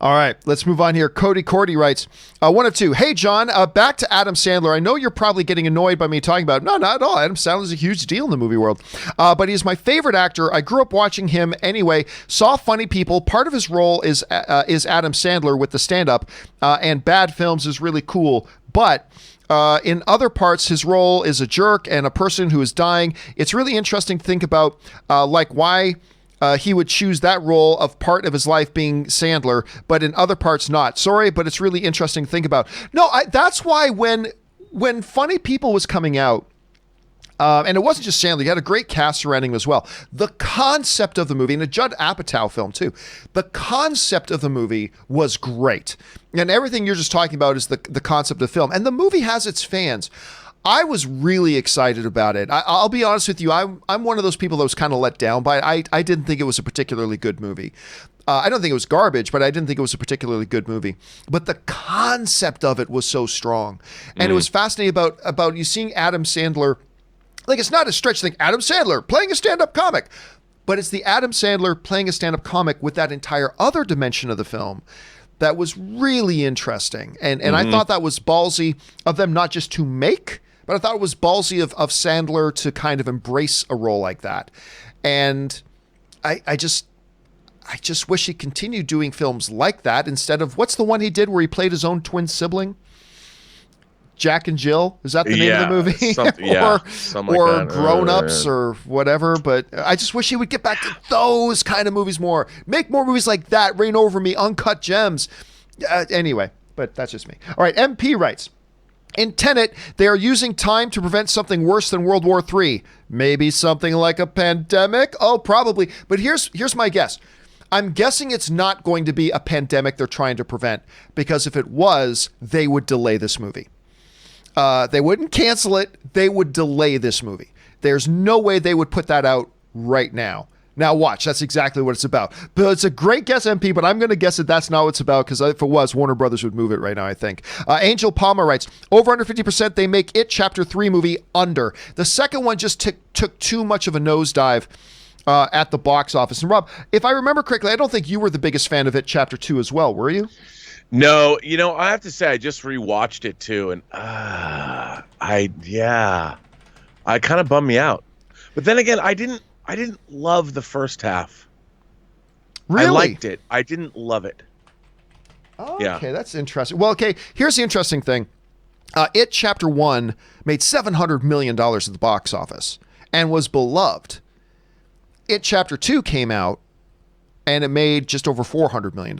All right, let's move on here. Cody Cordy writes, 1 of 2. "Hey, John, back to Adam Sandler. I know you're probably getting annoyed by me talking about him. No, not at all. Adam Sandler's a huge deal in the movie world. But he's my favorite actor. I grew up watching him anyway. Saw Funny People. Part of his role is Adam Sandler with the stand-up, and Bad Films is really cool. But in other parts, his role is a jerk and a person who is dying. It's really interesting to think about, why he would choose that role of part of his life being Sandler, but in other parts not. Sorry, but it's really interesting to think about." No, that's why when Funny People was coming out, And it wasn't just Sandler. You had a great cast surrounding him as well. The concept of the movie, and a Judd Apatow film too, the concept of the movie was great. And everything you're just talking about is the concept of film. And the movie has its fans. I was really excited about it. I'll be honest with you. I'm one of those people that was kind of let down by it. I didn't think it was a particularly good movie. I don't think it was garbage, but I didn't think it was a particularly good movie. But the concept of it was so strong. And it was fascinating about you seeing Adam Sandler. Like, it's not a stretch thing. Adam Sandler playing a stand-up comic. But it's the Adam Sandler playing a stand-up comic with that entire other dimension of the film that was really interesting. And I thought that was ballsy of them not just to make, but I thought it was ballsy of Sandler to kind of embrace a role like that. And I just wish he continued doing films like that instead of, what's the one he did where he played his own twin sibling? Jack and Jill, is that the name of the movie? or Grown Ups or whatever. But I just wish he would get back to those kind of movies more. Make more movies like that. Reign Over Me, Uncut Gems. Anyway, but that's just me. All right, MP writes, in Tenet, they are using time to prevent something worse than World War III. Maybe something like a pandemic? Oh, probably. But here's my guess. I'm guessing it's not going to be a pandemic they're trying to prevent, because if it was, they would delay this movie. They wouldn't cancel it. They would delay this movie. There's no way they would put that out right now. Now watch, that's exactly what it's about. But it's a great guess, MP, but I'm going to guess that that's not what it's about, because if it was, Warner Brothers would move it right now, I think. Angel Palmer writes, over under 50%, they make It Chapter 3 movie under. The second one just took too much of a nosedive at the box office. And Rob, if I remember correctly, I don't think you were the biggest fan of It Chapter 2 as well, were you? No, I have to say I just rewatched it too, and it kind of bummed me out. But then again, I didn't love the first half. Really? I liked it. I didn't love it. Okay, that's interesting. Well, okay, here's the interesting thing. It Chapter 1 made $700 million at the box office and was beloved. It Chapter 2 came out and it made just over $400 million.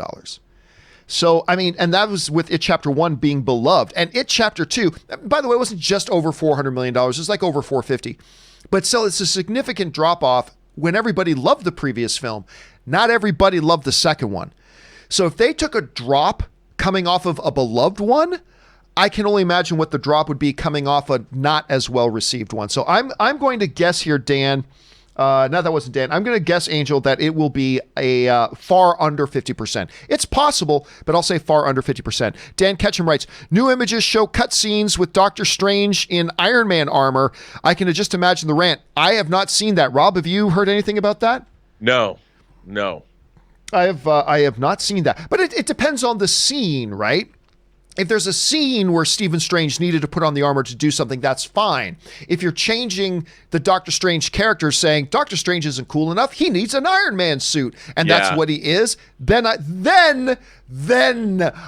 So, I mean, and that was with It Chapter 1 being beloved. And It Chapter 2, by the way, it wasn't just over $400 million. It was like over $450. But still, it's a significant drop-off when everybody loved the previous film. Not everybody loved the second one. So if they took a drop coming off of a beloved one, I can only imagine what the drop would be coming off a not as well-received one. So I'm going to guess here, Dan. No, that wasn't Dan. I'm going to guess, Angel, that it will be a far under 50%. It's possible, but I'll say far under 50%. Dan Ketchum writes, new images show cutscenes with Doctor Strange in Iron Man armor. I can just imagine the rant. I have not seen that. Rob, have you heard anything about that? No. I have not seen that. But it depends on the scene, right? If there's a scene where Stephen Strange needed to put on the armor to do something, that's fine. If you're changing the Doctor Strange character, saying Doctor Strange isn't cool enough, he needs an Iron Man suit, and that's what he is, then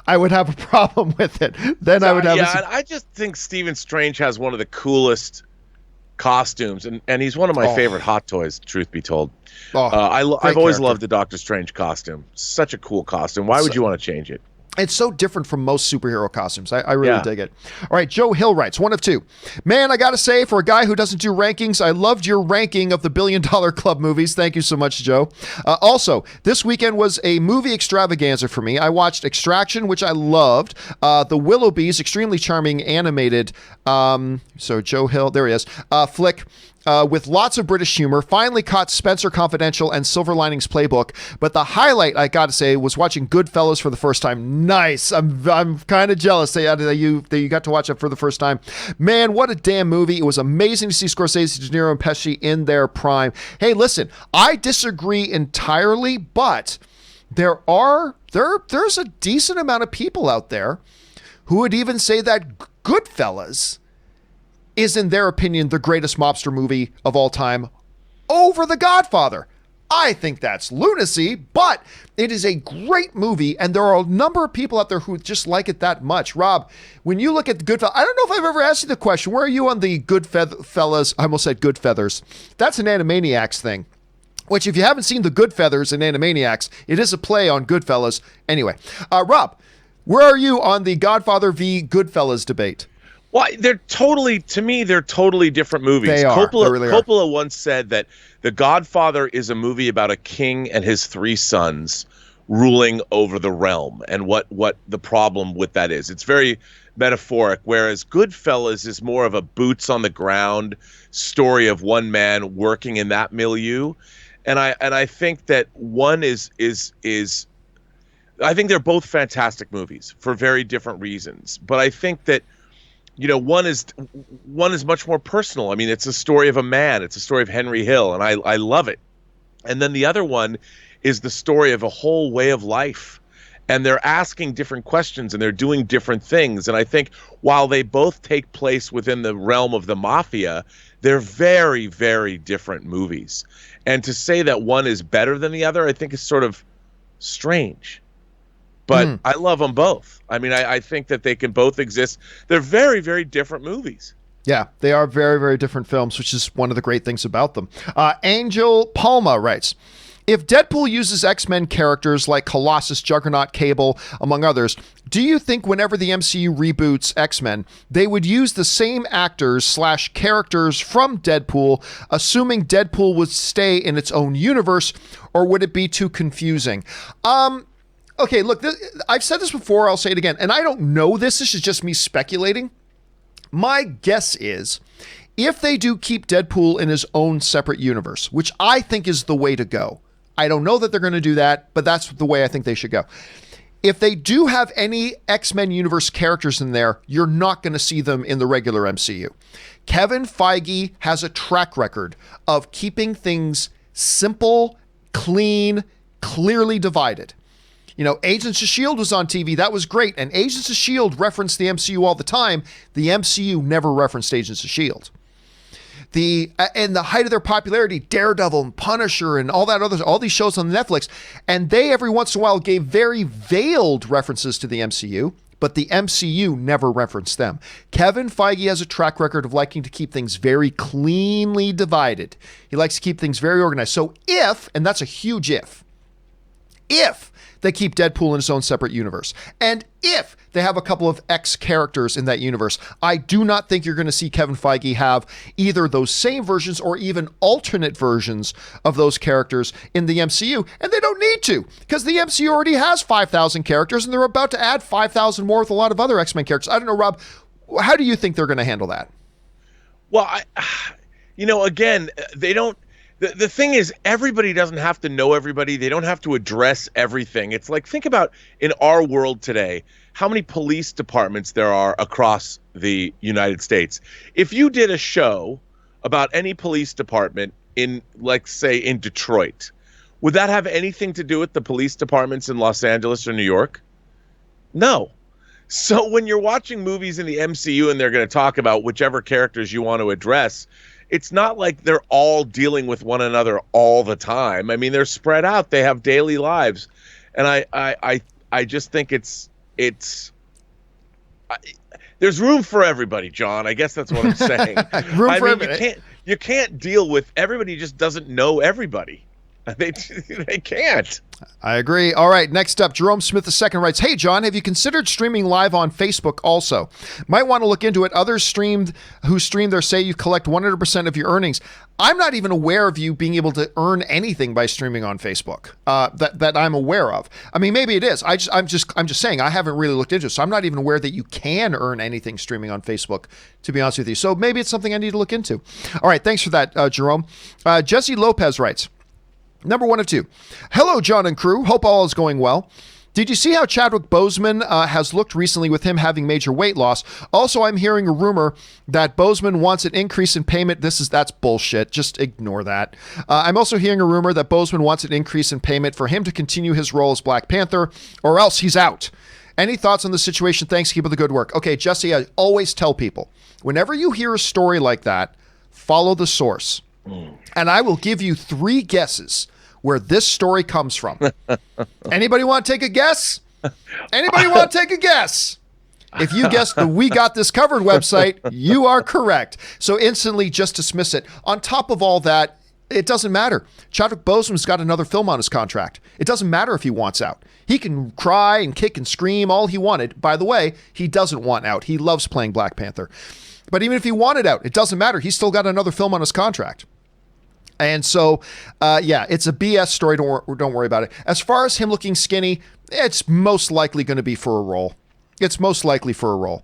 I would have a problem with it. Then I would have. Yeah, I just think Stephen Strange has one of the coolest costumes, and he's one of my favorite hot toys, truth be told. I've always loved the Doctor Strange costume. Such a cool costume. Why would you want to change it? It's so different from most superhero costumes. I really dig it. All right, Joe Hill writes, 1 of 2. Man, I got to say, for a guy who doesn't do rankings, I loved your ranking of the $1 Billion Club movies. Thank you so much, Joe. Also, this weekend was a movie extravaganza for me. I watched Extraction, which I loved. The Willoughbys, extremely charming animated. So Joe Hill, there he is. Flick. With lots of British humor, finally caught Spencer Confidential and Silver Linings Playbook. But the highlight, I got to say, was watching Goodfellas for the first time. Nice. I'm kind of jealous that you got to watch it for the first time. Man, what a damn movie. It was amazing to see Scorsese, De Niro, and Pesci in their prime. Hey, listen, I disagree entirely, but there's a decent amount of people out there who would even say that Goodfellas is, in their opinion, the greatest mobster movie of all time over The Godfather. I think that's lunacy, but it is a great movie, and there are a number of people out there who just like it that much. Rob, when you look at the Goodfellas, I don't know if I've ever asked you the question, where are you on the Goodfellas? I almost said Goodfeathers. That's an Animaniacs thing, which if you haven't seen the Goodfeathers and Animaniacs, it is a play on Goodfellas. Anyway, Rob, where are you on the Godfather v. Goodfellas debate? Well, to me, they're totally different movies. They are. Coppola, They really are. Coppola once said that The Godfather is a movie about a king and his 3 sons ruling over the realm and what the problem with that is. It's very metaphoric, whereas Goodfellas is more of a boots on the ground story of one man working in that milieu. And I think that one is I think they're both fantastic movies for very different reasons. But I think that one is much more personal. I mean, it's a story of a man. It's a story of Henry Hill, and I love it. And then the other one is the story of a whole way of life. And they're asking different questions and they're doing different things. And I think while they both take place within the realm of the mafia, they're very, very different movies. And to say that one is better than the other, I think is sort of strange. But I love them both. I mean, I think that they can both exist. They're very, very different movies. Yeah, they are very, very different films, which is one of the great things about them. Angel Palma writes, if Deadpool uses X-Men characters like Colossus, Juggernaut, Cable, among others, do you think whenever the MCU reboots X-Men, they would use the same actors / characters from Deadpool, assuming Deadpool would stay in its own universe, or would it be too confusing? Okay, look, I've said this before, I'll say it again, and I don't know this is just me speculating. My guess is, if they do keep Deadpool in his own separate universe, which I think is the way to go, I don't know that they're going to do that, but that's the way I think they should go. If they do have any X-Men universe characters in there, you're not going to see them in the regular MCU. Kevin Feige has a track record of keeping things simple, clean, clearly divided. Agents of S.H.I.E.L.D. was on TV. That was great. And Agents of S.H.I.E.L.D. referenced the MCU all the time. The MCU never referenced Agents of S.H.I.E.L.D. In the height of their popularity, Daredevil and Punisher and all these shows on Netflix, and they every once in a while gave very veiled references to the MCU, but the MCU never referenced them. Kevin Feige has a track record of liking to keep things very cleanly divided. He likes to keep things very organized. So and that's a huge if they keep Deadpool in his own separate universe, and if they have a couple of X characters in that universe, I do not think you're going to see Kevin Feige have either those same versions or even alternate versions of those characters in the MCU. And they don't need to, because the MCU already has 5,000 characters, and they're about to add 5,000 more with a lot of other X-Men characters. I don't know, Rob, how do you think they're going to handle that? Well, again, they don't. The thing is, everybody doesn't have to know everybody. They don't have to address everything. It's like, think about in our world today, how many police departments there are across the United States. If you did a show about any police department in, like, say, in Detroit, would that have anything to do with the police departments in Los Angeles or New York? No. So when you're watching movies in the MCU and they're going to talk about whichever characters you want to address, it's not like they're all dealing with one another all the time. I mean, they're spread out. They have daily lives. And I just think there's room for everybody, John. I guess that's what I'm saying. You can't deal with everybody. Just doesn't know everybody. They can't. I agree. All right, next up, Jerome Smith II writes, hey, John, have you considered streaming live on Facebook also? Might want to look into it. Others who stream there say you collect 100% of your earnings. I'm not even aware of you being able to earn anything by streaming on Facebook that I'm aware of. I mean, maybe it is. I'm just saying I haven't really looked into it, so I'm not even aware that you can earn anything streaming on Facebook, to be honest with you. So maybe it's something I need to look into. All right, thanks for that, Jerome. Jesse Lopez writes, number 1 of 2. Hello, John and crew. Hope all is going well. Did you see how Chadwick Boseman has looked recently with him having major weight loss? Also, I'm hearing a rumor that Boseman wants an increase in payment. That's bullshit. Just ignore that. I'm also hearing a rumor that Boseman wants an increase in payment for him to continue his role as Black Panther, or else he's out. Any thoughts on the situation? Thanks. Keep up the good work. Okay, Jesse, I always tell people, whenever you hear a story like that, follow the source. And I will give you 3 guesses where this story comes from. Anybody want to take a guess? Anybody want to take a guess? If you guessed the We Got This Covered website, you are correct. So instantly just dismiss it. On top of all that, It doesn't matter. Chadwick Boseman's got another film on his contract. It doesn't matter if he wants out. He can cry and kick and scream all he wanted. By the way, he doesn't want out. He loves playing Black Panther. But even if he wanted out, it doesn't matter. He's still got another film on his contract. And so, it's a BS story. Don't worry about it. As far as him looking skinny, it's most likely going to be for a role. It's most likely for a role.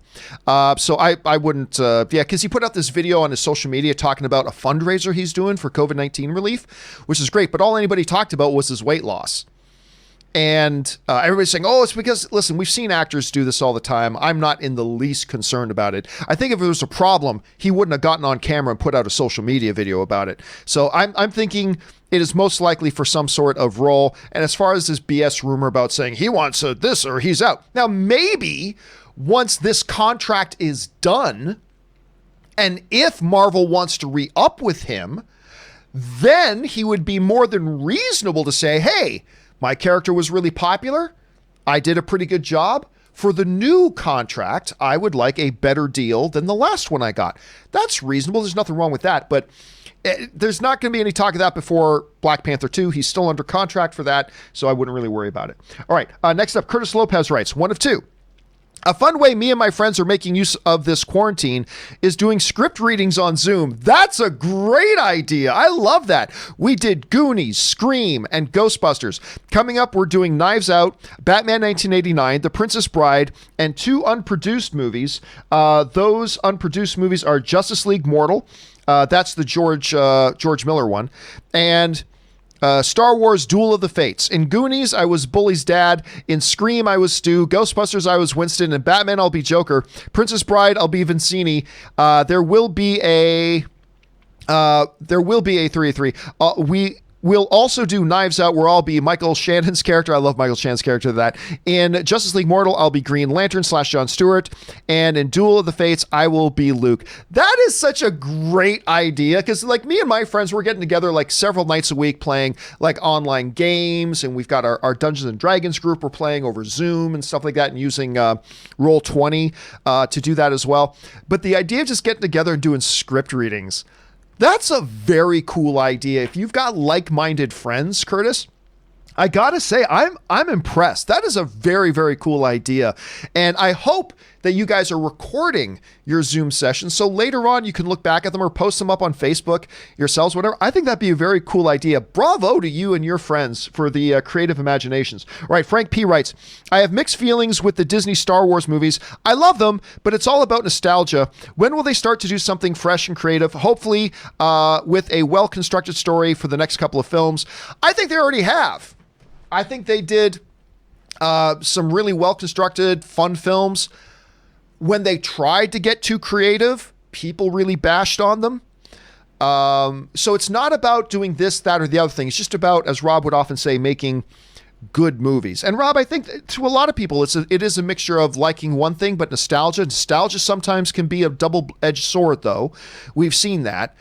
So I wouldn't, because he put out this video on his social media talking about a fundraiser he's doing for COVID-19 relief, which is great. But all anybody talked about was his weight loss. And everybody's saying, oh, it's because, listen, we've seen actors do this all the time. I'm not in the least concerned about it. I think if it was a problem, he wouldn't have gotten on camera and put out a social media video about it. So I'm thinking it is most likely for some sort of role. And as far as this BS rumor about saying he wants this or he's out. Now, maybe once this contract is done, and if Marvel wants to re-up with him, then he would be more than reasonable to say, hey, my character was really popular. I did a pretty good job. For the new contract, I would like a better deal than the last one I got. That's reasonable. There's nothing wrong with that. But there's not going to be any talk of that before Black Panther 2. He's still under contract for that, so I wouldn't really worry about it. All right, next up, Curtis Lopez writes, one of two. A fun way me and my friends are making use of this quarantine is doing script readings on Zoom. That's a great idea. I love that. We did Goonies, Scream, and Ghostbusters. Coming up, we're doing Knives Out, Batman 1989, The Princess Bride, and 2 unproduced movies. Those unproduced movies are Justice League Mortal. That's the George Miller one. And Star Wars Duel of the Fates. In Goonies, I was Bully's dad. In Scream, I was Stu. Ghostbusters, I was Winston. In Batman, I'll be Joker. Princess Bride, I'll be Vincini. There will be a 3-3. We'll also do Knives Out, where I'll be Michael Shannon's character. I love Michael Shannon's character. That in Justice League Mortal, I'll be Green Lantern / John Stewart, and in Duel of the Fates, I will be Luke. That is such a great idea, because like me and my friends, we're getting together like several nights a week playing like online games, and we've got our Dungeons and Dragons group we're playing over Zoom and stuff like that, and using Roll20 to do that as well. But the idea of just getting together and doing script readings, that's a very cool idea. If you've got like-minded friends, Curtis, I gotta say, I'm impressed. That is a very, very cool idea. And I hope that you guys are recording your Zoom sessions, so later on you can look back at them or post them up on Facebook yourselves, whatever. I think that'd be a very cool idea. Bravo to you and your friends for the creative imaginations. All right, Frank P. writes, I have mixed feelings with the Disney Star Wars movies. I love them, but it's all about nostalgia. When will they start to do something fresh and creative? Hopefully with a well-constructed story for the next couple of films. I think they already have. I think they did some really well-constructed, fun films. When they tried to get too creative, people really bashed on them. So it's not about doing this, that, or the other thing. It's just about, as Rob would often say, making good movies. And Rob, I think to a lot of people, it is a mixture of liking one thing, but nostalgia. Nostalgia sometimes can be a double-edged sword, though. We've seen that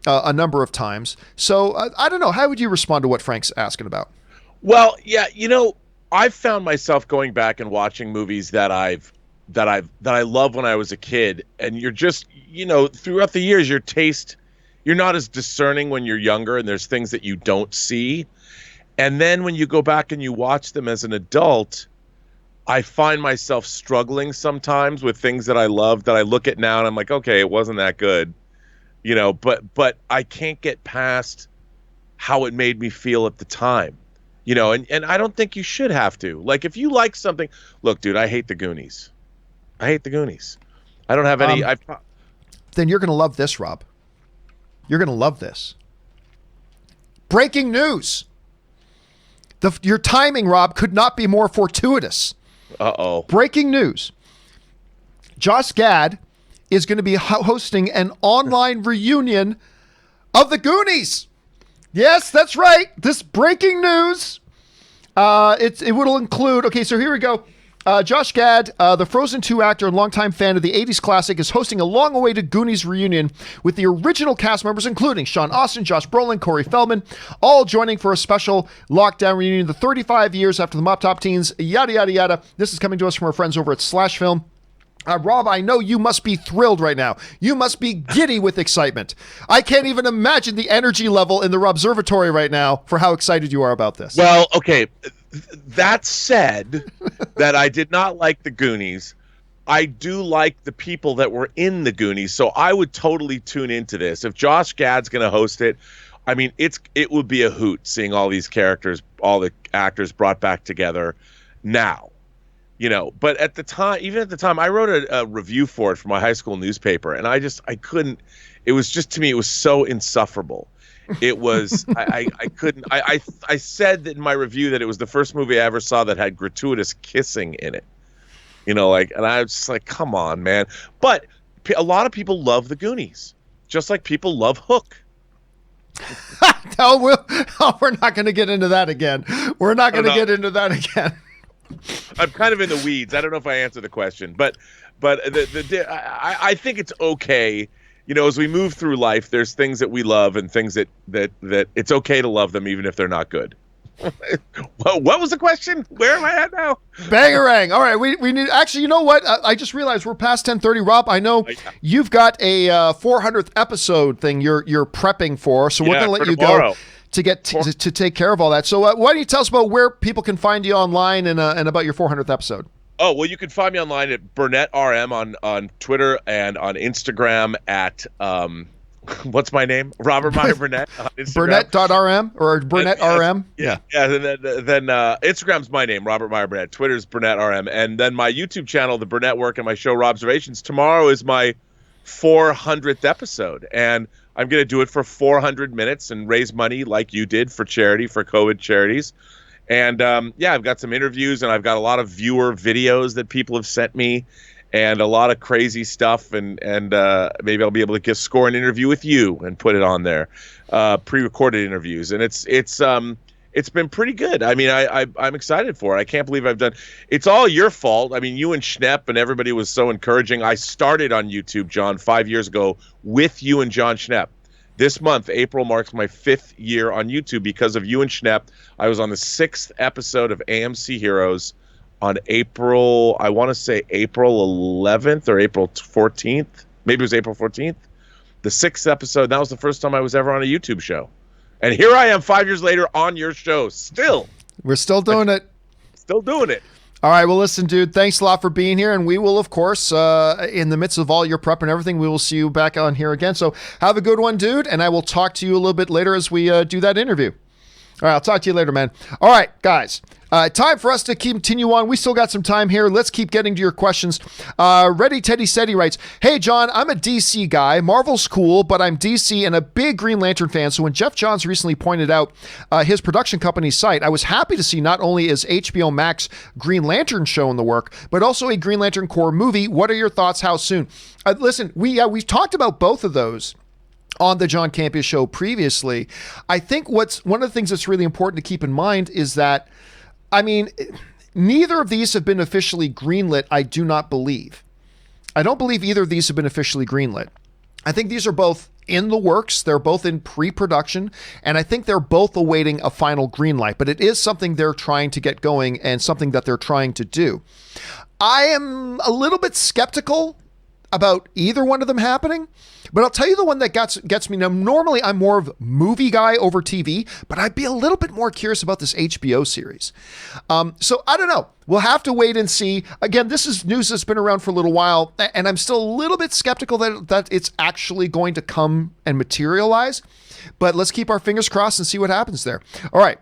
a number of times. So I don't know. How would you respond to what Frank's asking about? Well, yeah, I've found myself going back and watching movies that I loved when I was a kid, and you're just, throughout the years, you're not as discerning when you're younger, and there's things that you don't see. And then when you go back and you watch them as an adult, I find myself struggling sometimes with things that I love that I look at now and I'm like, okay, it wasn't that good, but I can't get past how it made me feel at the time. And I don't think you should have to. Like, if you like something, look, dude, I hate the Goonies. I don't have any. Then you're going to love this, Rob. You're going to love this. Breaking news. Your timing, Rob, could not be more fortuitous. Uh-oh. Breaking news. Josh Gad is going to be hosting an online reunion of the Goonies. Yes, that's right. This breaking news. It will include. Okay, so here we go. Josh Gad, the Frozen 2 actor and longtime fan of the 80s classic, is hosting a long-awaited Goonies reunion with the original cast members, including Sean Astin, Josh Brolin, Corey Feldman, all joining for a special lockdown reunion. The 35 years after the Mop Top Teens, yada, yada, yada. This is coming to us from our friends over at Slash Film. Rob, I know you must be thrilled right now. You must be giddy with excitement. I can't even imagine the energy level in the observatory right now for how excited you are about this. Well, okay. That said, that I did not like the Goonies. I do like the people that were in the Goonies, so I would totally tune into this. If Josh Gad's going to host it, I mean, it would be a hoot seeing all these characters, all the actors brought back together now. But at the time, I wrote a review for it for my high school newspaper, and I couldn't. It was just, to me, it was so insufferable. It was, I couldn't. I said that in my review that it was the first movie I ever saw that had gratuitous kissing in it. And I was just like, come on, man. But a lot of people love the Goonies, just like people love Hook. No, we're not going to get into that again. We're not going to get into that again. I'm kind of in the weeds. I don't know if I answered the question, but I think it's okay. As we move through life, there's things that we love and things that it's okay to love them even if they're not good. What was the question? Where am I at now? Bangarang. All right, we need. Actually, you know what? I just realized we're past 10:30. Rob, I know you've got a 400th episode thing you're prepping for, so we're going to let you go to get to take care of all that. So why don't you tell us about where people can find you online and about your 400th episode? Oh, well, you can find me online at BurnettRM on Twitter and on Instagram at what's my name? Robert Meyer Burnett on Instagram. Burnett.rm or BurnettRM? Yeah. Then Instagram's my name, Robert Meyer Burnett. Twitter's BurnettRM. And then my YouTube channel, The Burnett Work, and my show, Robservations. Tomorrow is my 400th episode, and I'm going to do it for 400 minutes and raise money like you did for charity, for COVID charities. And I've got some interviews, and I've got a lot of viewer videos that people have sent me, and a lot of crazy stuff. And maybe I'll be able to score an interview with you and put it on there, pre-recorded interviews. And it's been pretty good. I mean, I'm excited for it. I can't believe I've done. It's all your fault. I mean, you and Schnepp and everybody was so encouraging. I started on YouTube, John, 5 years ago with you and John Schnepp. This month, April, marks my 5th year on YouTube because of you and Schnepp. I was on the 6th episode of AMC Heroes on April, I want to say April 11th or April 14th. Maybe it was April 14th. The 6th episode. That was the first time I was ever on a YouTube show. And here I am 5 years later on your show. Still. We're still doing it. Still doing it. All right. Well, listen, dude, thanks a lot for being here. And we will, of course, in the midst of all your prep and everything, we will see you back on here again. So have a good one, dude. And I will talk to you a little bit later as we do that interview. All right. I'll talk to you later, man. All right, guys. Time for us to continue on. We still got some time here. Let's keep getting to your questions. Ready Teddy Steady writes, "Hey, John, I'm a DC guy. Marvel's cool, but I'm DC and a big Green Lantern fan. So when Jeff Johns recently pointed out his production company's site, I was happy to see not only is HBO Max Green Lantern show in the work, but also a Green Lantern Corps movie. What are your thoughts? How soon?" Listen, we've talked about both of those on the John Campea Show previously. I think one of the things that's really important to keep in mind is that, I mean, neither of these have been officially greenlit, I do not believe. I don't believe either of these have been officially greenlit. I think these are both in the works. They're both in pre-production, and I think they're both awaiting a final green light, but it is something they're trying to get going and something that they're trying to do. I am a little bit skeptical about either one of them happening, but I'll tell you the one that gets me. Now, normally I'm more of a movie guy over TV, but I'd be a little bit more curious about this HBO series. So I don't know. We'll have to wait and see. Again, this is news that's been around for a little while, and I'm still a little bit skeptical that it's actually going to come and materialize, but let's keep our fingers crossed and see what happens there. All right.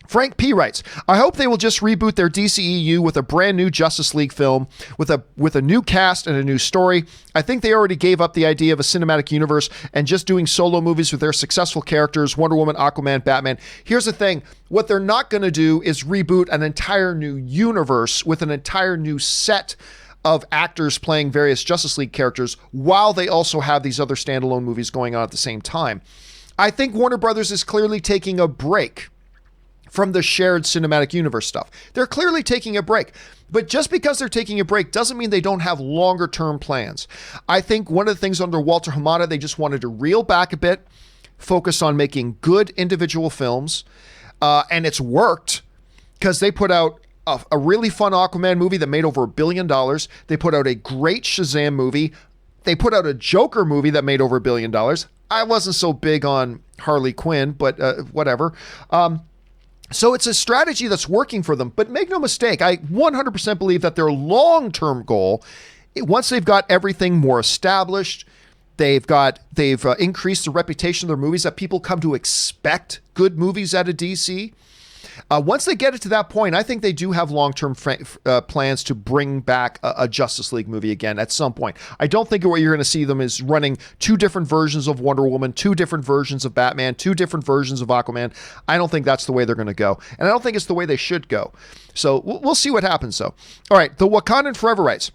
Frank P. writes, "I hope they will just reboot their DCEU with a brand new Justice League film with a new cast and a new story. I think they already gave up the idea of a cinematic universe and just doing solo movies with their successful characters, Wonder Woman, Aquaman, Batman. Here's the thing. What they're not going to do is reboot an entire new universe with an entire new set of actors playing various Justice League characters while they also have these other standalone movies going on at the same time. I think Warner Brothers is clearly taking a break from the shared cinematic universe stuff. They're clearly taking a break, but just because they're taking a break doesn't mean they don't have longer term plans. I think one of the things under Walter Hamada, they just wanted to reel back a bit, focus on making good individual films, and it's worked because they put out a really fun Aquaman movie that made over $1 billion. They put out a great Shazam movie. They put out a Joker movie that made over $1 billion. I wasn't so big on Harley Quinn, but whatever. So it's a strategy that's working for them. But make no mistake, I 100% believe that their long-term goal, once they've got everything more established, they've increased the reputation of their movies, that people come to expect good movies out of DC. Once they get it to that point, I think they do have long-term plans to bring back a Justice League movie again at some point. I don't think what you're going to see them is running 2 different versions of Wonder Woman, 2 different versions of Batman, 2 different versions of Aquaman. I don't think that's the way they're going to go. And I don't think it's the way they should go. So we'll see what happens, though. All right, the Wakandan Forever writes,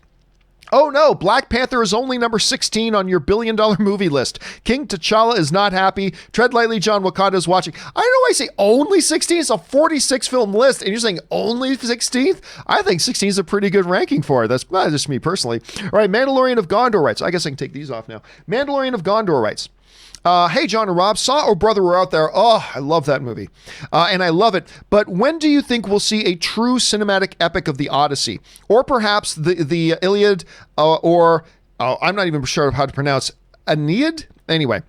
oh no, Black Panther is only number 16 on your $1 billion movie list. King T'Challa is not happy. Tread lightly, John. Wakanda is watching. I don't know why I say only 16. It's a 46 film list, and you're saying only 16th? I think 16 is a pretty good ranking for it. That's just me personally. All right, Mandalorian of Gondor writes. I guess I can take these off now. Mandalorian of Gondor writes, hey, John and Rob, saw Oh Brother We're Out There. Oh, I love that movie. And I love it. But when do you think we'll see a true cinematic epic of the Odyssey? Or perhaps the Iliad or I'm not even sure how to pronounce Aeneid? Anyway.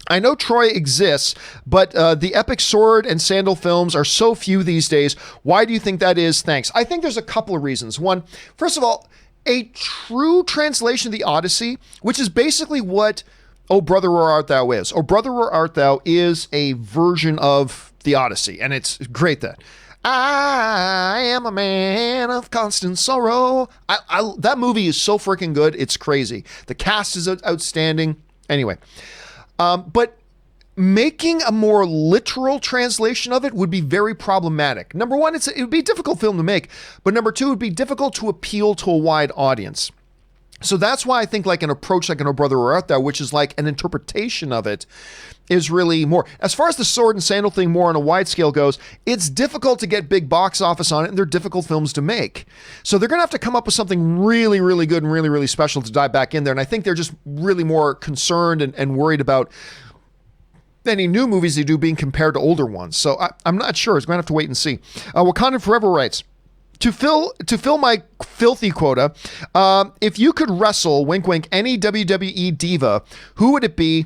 I know Troy exists, but the epic sword and sandal films are so few these days. Why do you think that is? Thanks. I think there's a couple of reasons. One, first of all, a true translation of the Odyssey, which is basically what Oh Brother Where Art Thou is. Oh Brother Where Art Thou is a version of the Odyssey, and it's great that I am a man of constant sorrow. That movie is so freaking good. It's crazy. The cast is outstanding. Anyway, but making a more literal translation of it would be very problematic. Number one, it would be a difficult film to make, but number two, it would be difficult to appeal to a wide audience. So that's why I think like an approach like an Oh Brother Where Art Thou, which is like an interpretation of it, is really more. As far as the sword and sandal thing more on a wide scale goes, it's difficult to get big box office on it, and they're difficult films to make. So they're going to have to come up with something really, really good and really, really special to dive back in there. And I think they're just really more concerned and worried about any new movies they do being compared to older ones. So I'm not sure. It's going to have to wait and see. Wakandan Forever writes, To fill my filthy quota, if you could wrestle, wink wink, any WWE diva, who would it be?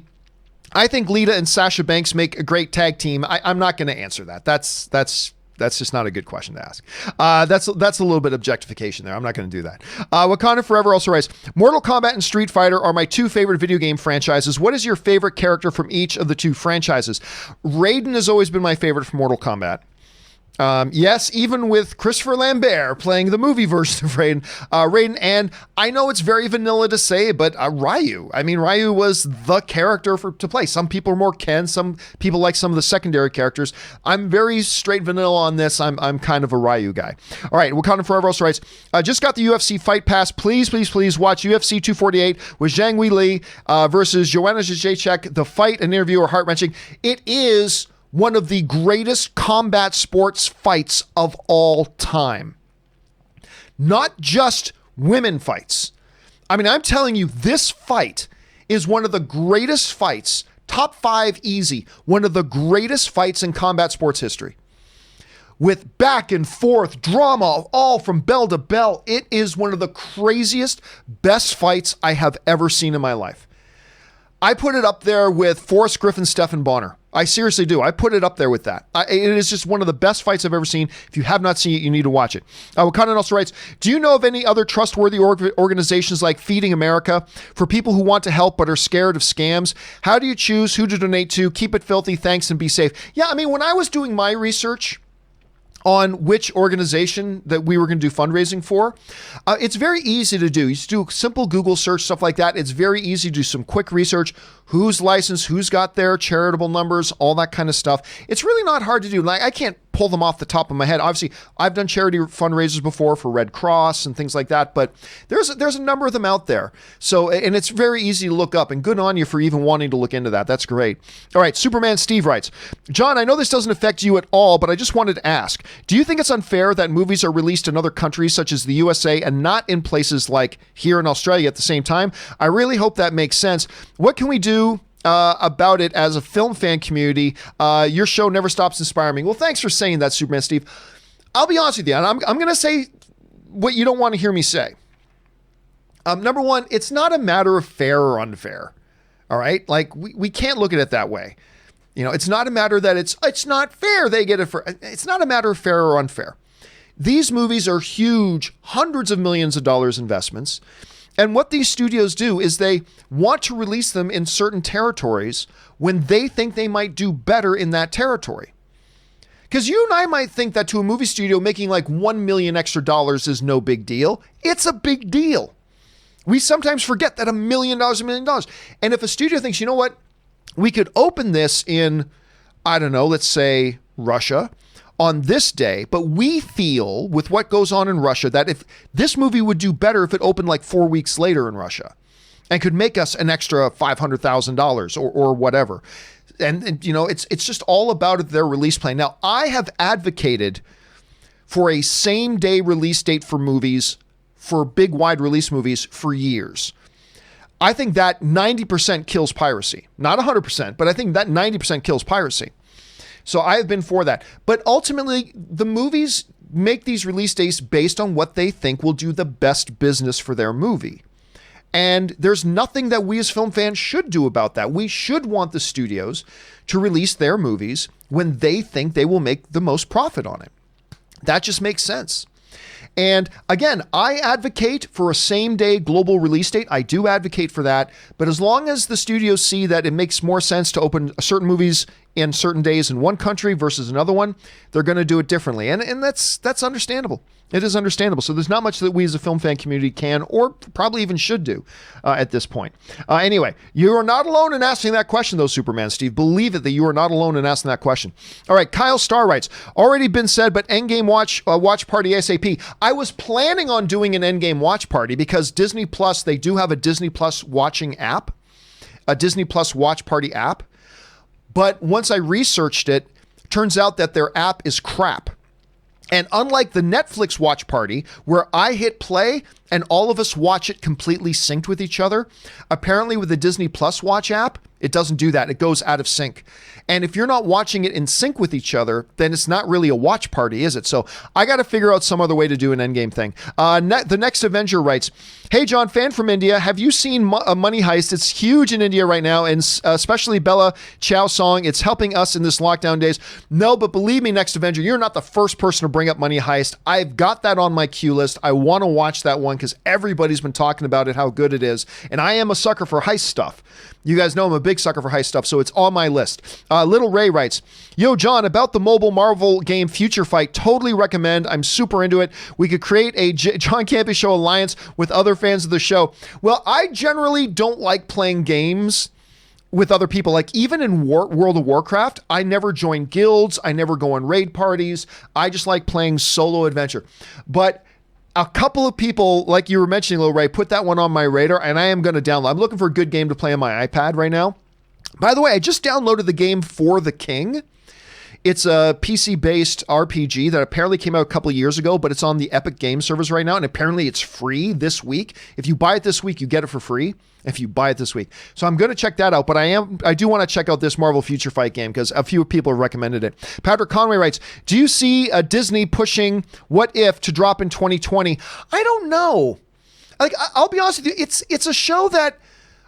I think Lita and Sasha Banks make a great tag team. I'm not going to answer that. That's just not a good question to ask. That's a little bit of objectification there. I'm not going to do that. Wakanda Forever also writes, Mortal Kombat and Street Fighter are my 2 favorite video game franchises. What is your favorite character from each of the 2 franchises? Raiden has always been my favorite from Mortal Kombat. Yes, even with Christopher Lambert playing the movie version of Raiden, and I know it's very vanilla to say, but Ryu. I mean, Ryu was the character to play. Some people are more Ken, some people like some of the secondary characters. I'm very straight vanilla on this. I'm kind of a Ryu guy. All right, Wakanda Forever also writes, just got the UFC Fight Pass. Please, please, please watch UFC 248 with Zhang Weili versus Joanna Jędrzejczyk. The fight and interview are heart-wrenching. It is one of the greatest combat sports fights of all time. Not just women fights. I mean, I'm telling you, this fight is one of the greatest fights, top 5 easy, one of the greatest fights in combat sports history. With back and forth drama, all from bell to bell. It is one of the craziest, best fights I have ever seen in my life. I put it up there with Forrest Griffin, Stephen Bonner. I seriously do. I put it up there with that. It is just one of the best fights I've ever seen. If you have not seen it, you need to watch it. Wakanda also writes, do you know of any other trustworthy organizations like Feeding America for people who want to help but are scared of scams? How do you choose who to donate to? Keep it filthy. Thanks and be safe. Yeah, I mean, when I was doing my research on which organization that we were going to do fundraising for, it's very easy to do. You just do a simple Google search, stuff like that. It's very easy to do some quick research. Who's licensed, who's got their charitable numbers, all that kind of stuff. It's really not hard to do. Like, I can't pull them off the top of my head. Obviously, I've done charity fundraisers before for Red Cross and things like that, but there's a number of them out there. So, and it's very easy to look up, and good on you for even wanting to look into that. That's great. All right, Superman Steve writes, John, I know this doesn't affect you at all, but I just wanted to ask, do you think it's unfair that movies are released in other countries such as the USA and not in places like here in Australia at the same time? I really hope that makes sense. What can we do about it as a film fan community? Your show never stops inspiring me. Well, thanks for saying that, Superman Steve. I'll be honest with you, and I'm going to say what you don't want to hear me say. Number one, it's not a matter of fair or unfair. All right? Like, we can't look at it that way. You know, it's not a matter that it's not fair they get it for. It's not a matter of fair or unfair. These movies are huge, hundreds of millions of dollars investments. And what these studios do is they want to release them in certain territories when they think they might do better in that territory. Because you and I might think that to a movie studio, making like $1 million extra is no big deal. It's a big deal. We sometimes forget that $1 million is $1 million. And if a studio thinks, you know what, we could open this in, I don't know, let's say Russia on this day, but we feel with what goes on in Russia that if this movie would do better if it opened like 4 weeks later in Russia and could make us an extra $500,000 or whatever. And you know, it's just all about their release plan. Now, I have advocated for a same day release date for movies, for big wide release movies for years. I think that 90% kills piracy. Not 100%, but I think that 90% kills piracy. So I have been for that. But ultimately, the movies make these release dates based on what they think will do the best business for their movie. And there's nothing that we as film fans should do about that. We should want the studios to release their movies when they think they will make the most profit on it. That just makes sense. And again, I advocate for a same-day global release date. I do advocate for that. But as long as the studios see that it makes more sense to open certain movies in certain days in one country versus another one, they're going to do it differently. And that's understandable. It is understandable. So there's not much that we as a film fan community can or probably even should do at this point. Anyway, you are not alone in asking that question, though, Superman Steve. Believe it that you are not alone in asking that question. All right, Kyle Starr writes, already been said, but Endgame watch party ASAP. I was planning on doing an Endgame watch party because Disney Plus, they do have a Disney Plus watching app, a Disney Plus watch party app. But once I researched it, turns out that their app is crap. And unlike the Netflix watch party, where I hit play and all of us watch it completely synced with each other, apparently with the Disney Plus watch app, it doesn't do that. It goes out of sync. And if you're not watching it in sync with each other, then it's not really a watch party, is it? So I got to figure out some other way to do an Endgame thing. The Next Avenger writes, hey, John, fan from India. Have you seen Money Heist? It's huge in India right now, and especially Bella Ciao song. It's helping us in this lockdown days. No, but believe me, Next Avenger, you're not the first person to bring up Money Heist. I've got that on my queue list. I want to watch that one because everybody's been talking about it, how good it is. And I am a sucker for heist stuff. You guys know I'm a big sucker for heist stuff, so it's on my list. Little Ray writes, yo, John, about the mobile Marvel game Future Fight, totally recommend. I'm super into it. We could create a John Campea Show alliance with other fans of the show. Well, I generally don't like playing games with other people. Like even in World of Warcraft, I never join guilds. I never go on raid parties. I just like playing solo adventure. But a couple of people, like you were mentioning, Lil Ray, put that one on my radar, and I am going to download. I'm looking for a good game to play on my iPad right now. By the way, I just downloaded the game For the King. It's a PC-based RPG that apparently came out a couple of years ago, but it's on the Epic Game Service right now, and apparently it's free this week. If you buy it this week, you get it for free. If you buy it this week. So I'm going to check that out, but I do want to check out this Marvel Future Fight game because a few people have recommended it. Patrick Conway writes, do you see Disney pushing What If to drop in 2020? I don't know. Like, I'll be honest with you, it's a show that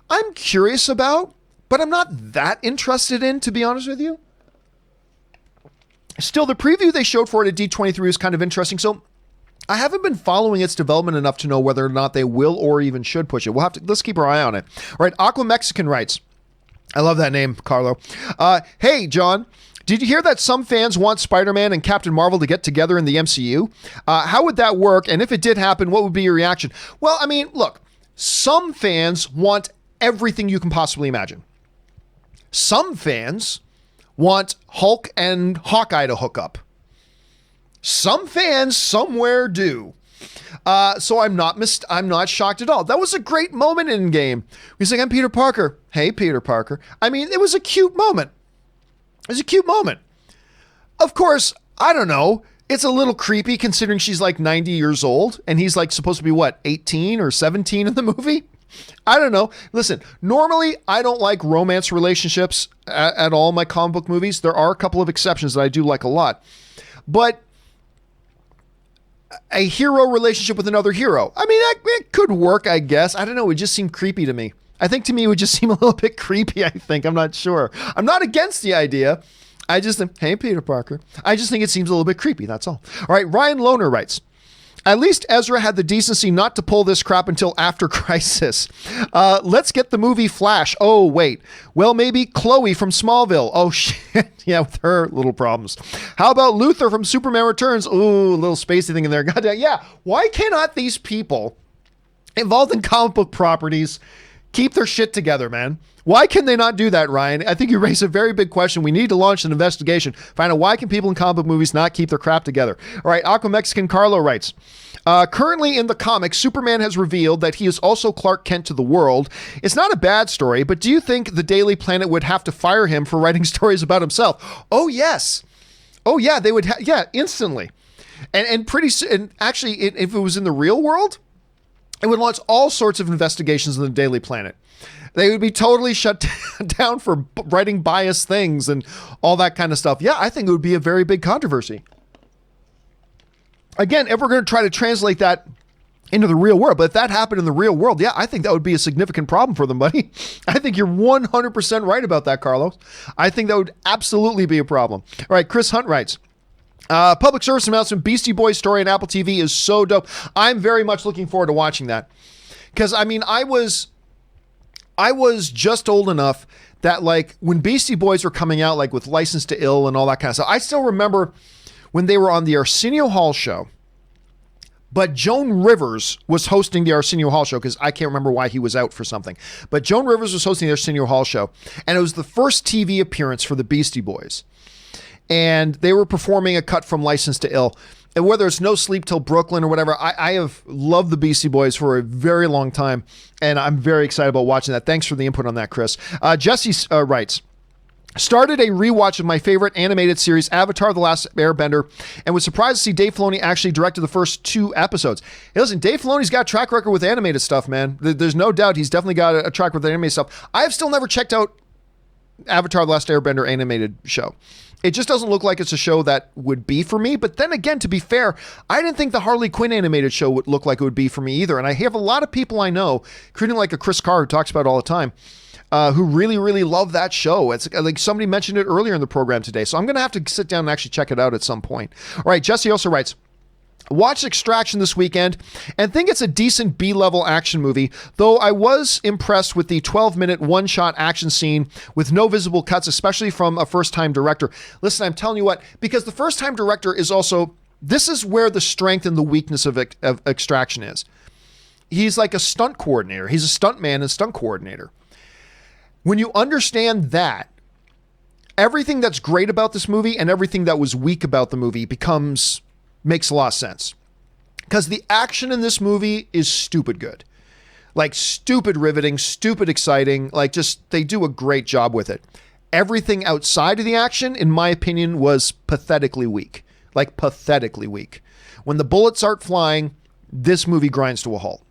I'm curious about, but I'm not that interested in, to be honest with you. Still, the preview they showed for it at D23 is kind of interesting, so I haven't been following its development enough to know whether or not they will or even should push it. Let's keep our eye on it. All right, Aqua Mexican writes, I love that name, Carlo. Hey, John, did you hear that some fans want Spider-Man and Captain Marvel to get together in the MCU? How would that work? And if it did happen, what would be your reaction? Well, I mean, look, some fans want everything you can possibly imagine. Some fans want Hulk and Hawkeye to hook up. Some fans somewhere do. So I'm not shocked at all. That was a great moment in game. He's like, I'm Peter Parker. Hey, Peter Parker. I mean, it was a cute moment. It was a cute moment. Of course, I don't know. It's a little creepy considering she's like 90 years old and he's like supposed to be what, 18 or 17 in the movie? I don't know. Listen, normally I don't like romance relationships at all in my comic book movies. There are a couple of exceptions that I do like a lot. But a hero relationship with another hero. I mean, it could work, I guess. I don't know. It just seemed creepy to me. I think to me it would just seem a little bit creepy, I think. I'm not sure. I'm not against the idea. I just think, hey, Peter Parker. I just think it seems a little bit creepy. That's all. All right. Ryan Lohner writes, at least Ezra had the decency not to pull this crap until after Crisis. Let's get the movie Flash. Oh, wait. Well, maybe Chloe from Smallville. Oh, shit. Yeah, with her little problems. How about Luthor from Superman Returns? Ooh, a little spacey thing in there. Goddamn. Yeah. Why cannot these people involved in comic book properties keep their shit together, man? Why can they not do that, Ryan? I think you raise a very big question. We need to launch an investigation. Find out why can people in comic book movies not keep their crap together. All right, Aqua Mexican Carlo writes, currently in the comics, Superman has revealed that he is also Clark Kent to the world. It's not a bad story, but do you think the Daily Planet would have to fire him for writing stories about himself? Oh, yes. Oh, yeah, they would. Yeah, instantly. And pretty soon, and actually, if it was in the real world, it would launch all sorts of investigations in the Daily Planet. They would be totally shut down for writing biased things and all that kind of stuff. Yeah, I think it would be a very big controversy. Again, if we're going to try to translate that into the real world, but if that happened in the real world, yeah, I think that would be a significant problem for them, buddy. I think you're 100% right about that, Carlos. I think that would absolutely be a problem. All right, Chris Hunt writes, public service announcement, Beastie Boys story on Apple TV is so dope. I'm very much looking forward to watching that. Because, I mean, I was just old enough that, like, when Beastie Boys were coming out, like, with License to Ill and all that kind of stuff, I still remember when they were on the Arsenio Hall show, but Joan Rivers was hosting the Arsenio Hall show, because I can't remember why he was out for something. But Joan Rivers was hosting the Arsenio Hall show, and it was the first TV appearance for the Beastie Boys. And they were performing a cut from License to Ill. And whether it's No Sleep Till Brooklyn or whatever, I have loved the Beastie Boys for a very long time, and I'm very excited about watching that. Thanks for the input on that, Chris. Jesse writes, started a rewatch of my favorite animated series, Avatar: The Last Airbender, and was surprised to see Dave Filoni actually directed the first 2 episodes. Hey, listen, Dave Filoni's got a track record with animated stuff, man. There's no doubt he's definitely got a track record with animated stuff. I've still never checked out Avatar: The Last Airbender animated show. It just doesn't look like it's a show that would be for me. But then again, to be fair, I didn't think the Harley Quinn animated show would look like it would be for me either. And I have a lot of people I know, including like a Chris Carr who talks about it all the time, who really, really love that show. It's like somebody mentioned it earlier in the program today. So I'm going to have to sit down and actually check it out at some point. All right, Jesse also writes, watched Extraction this weekend and think it's a decent B-level action movie, though I was impressed with the 12-minute one-shot action scene with no visible cuts, especially from a first-time director. Listen, I'm telling you what, because the first-time director is also, this is where the strength and the weakness of Extraction is. He's like a stunt coordinator. He's a stunt man and stunt coordinator. When you understand that, everything that's great about this movie and everything that was weak about the movie makes a lot of sense, because the action in this movie is stupid good, like stupid riveting, stupid exciting. Like, just, they do a great job with it. Everything outside of the action, in my opinion, was pathetically weak, like pathetically weak. When the bullets start flying, this movie grinds to a halt.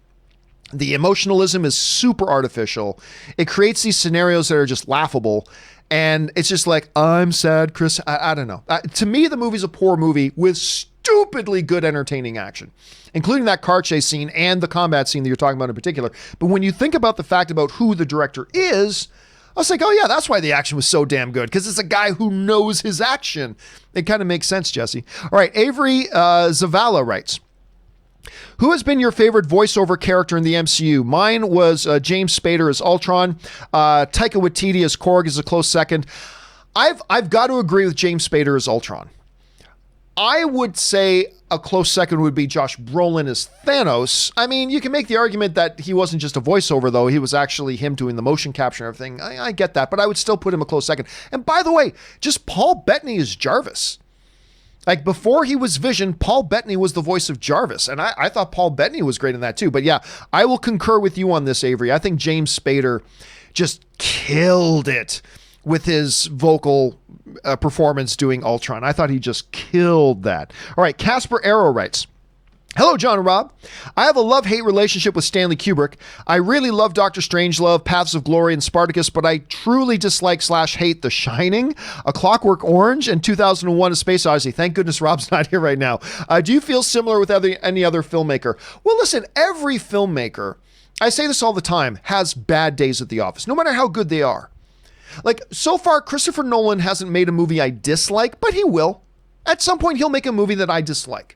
The emotionalism is super artificial. It creates these scenarios that are just laughable. And it's just like, I'm sad, Chris. I don't know. To me, the movie's a poor movie with stupidly good, entertaining action, including that car chase scene and the combat scene that you're talking about in particular. But when you think about the fact about who the director is, I was like, oh yeah, that's why the action was so damn good, because it's a guy who knows his action. It kind of makes sense, Jesse. All right, Avery Zavala writes, who has been your favorite voiceover character in the MCU? Mine was James Spader as Ultron. Taika Waititi as Korg is a close second. I've got to agree with James Spader as Ultron. I would say a close second would be Josh Brolin as Thanos. I mean, you can make the argument that he wasn't just a voiceover, though. He was actually him doing the motion capture and everything. I get that, but I would still put him a close second. And by the way, just Paul Bettany as Jarvis. Like, before he was Vision, Paul Bettany was the voice of Jarvis. And I thought Paul Bettany was great in that too. But yeah, I will concur with you on this, Avery. I think James Spader just killed it with his vocal performance doing Ultron. I thought he just killed that. All right, Casper Arrow writes, Hello, John and Rob. I have a love-hate relationship with Stanley Kubrick. I really love Dr. Strangelove, Paths of Glory, and Spartacus, but I truly dislike/hate The Shining, A Clockwork Orange, and 2001: A Space Odyssey. Thank goodness Rob's not here right now. Do you feel similar with any other filmmaker? Well, listen, every filmmaker, I say this all the time, has bad days at the office, no matter how good they are. Like, so far, Christopher Nolan hasn't made a movie I dislike, but he will. At some point, he'll make a movie that I dislike.